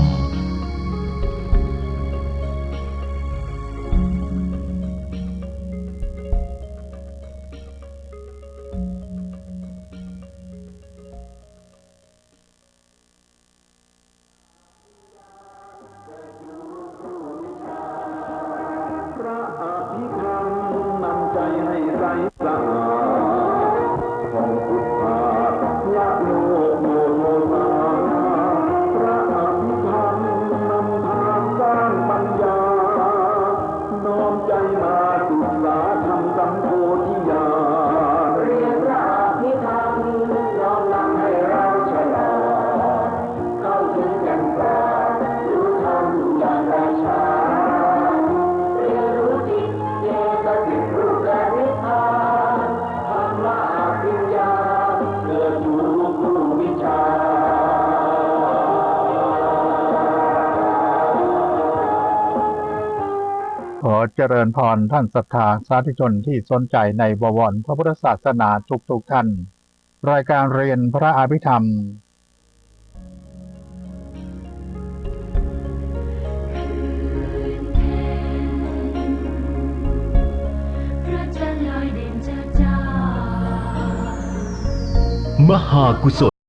ขอเจริญพรท่านศรัทธาสาธุชนที่สนใจในบวรพระพุทธศาสนาทุกท่าน รายการเรียนพระอภิธรรมมหากุศล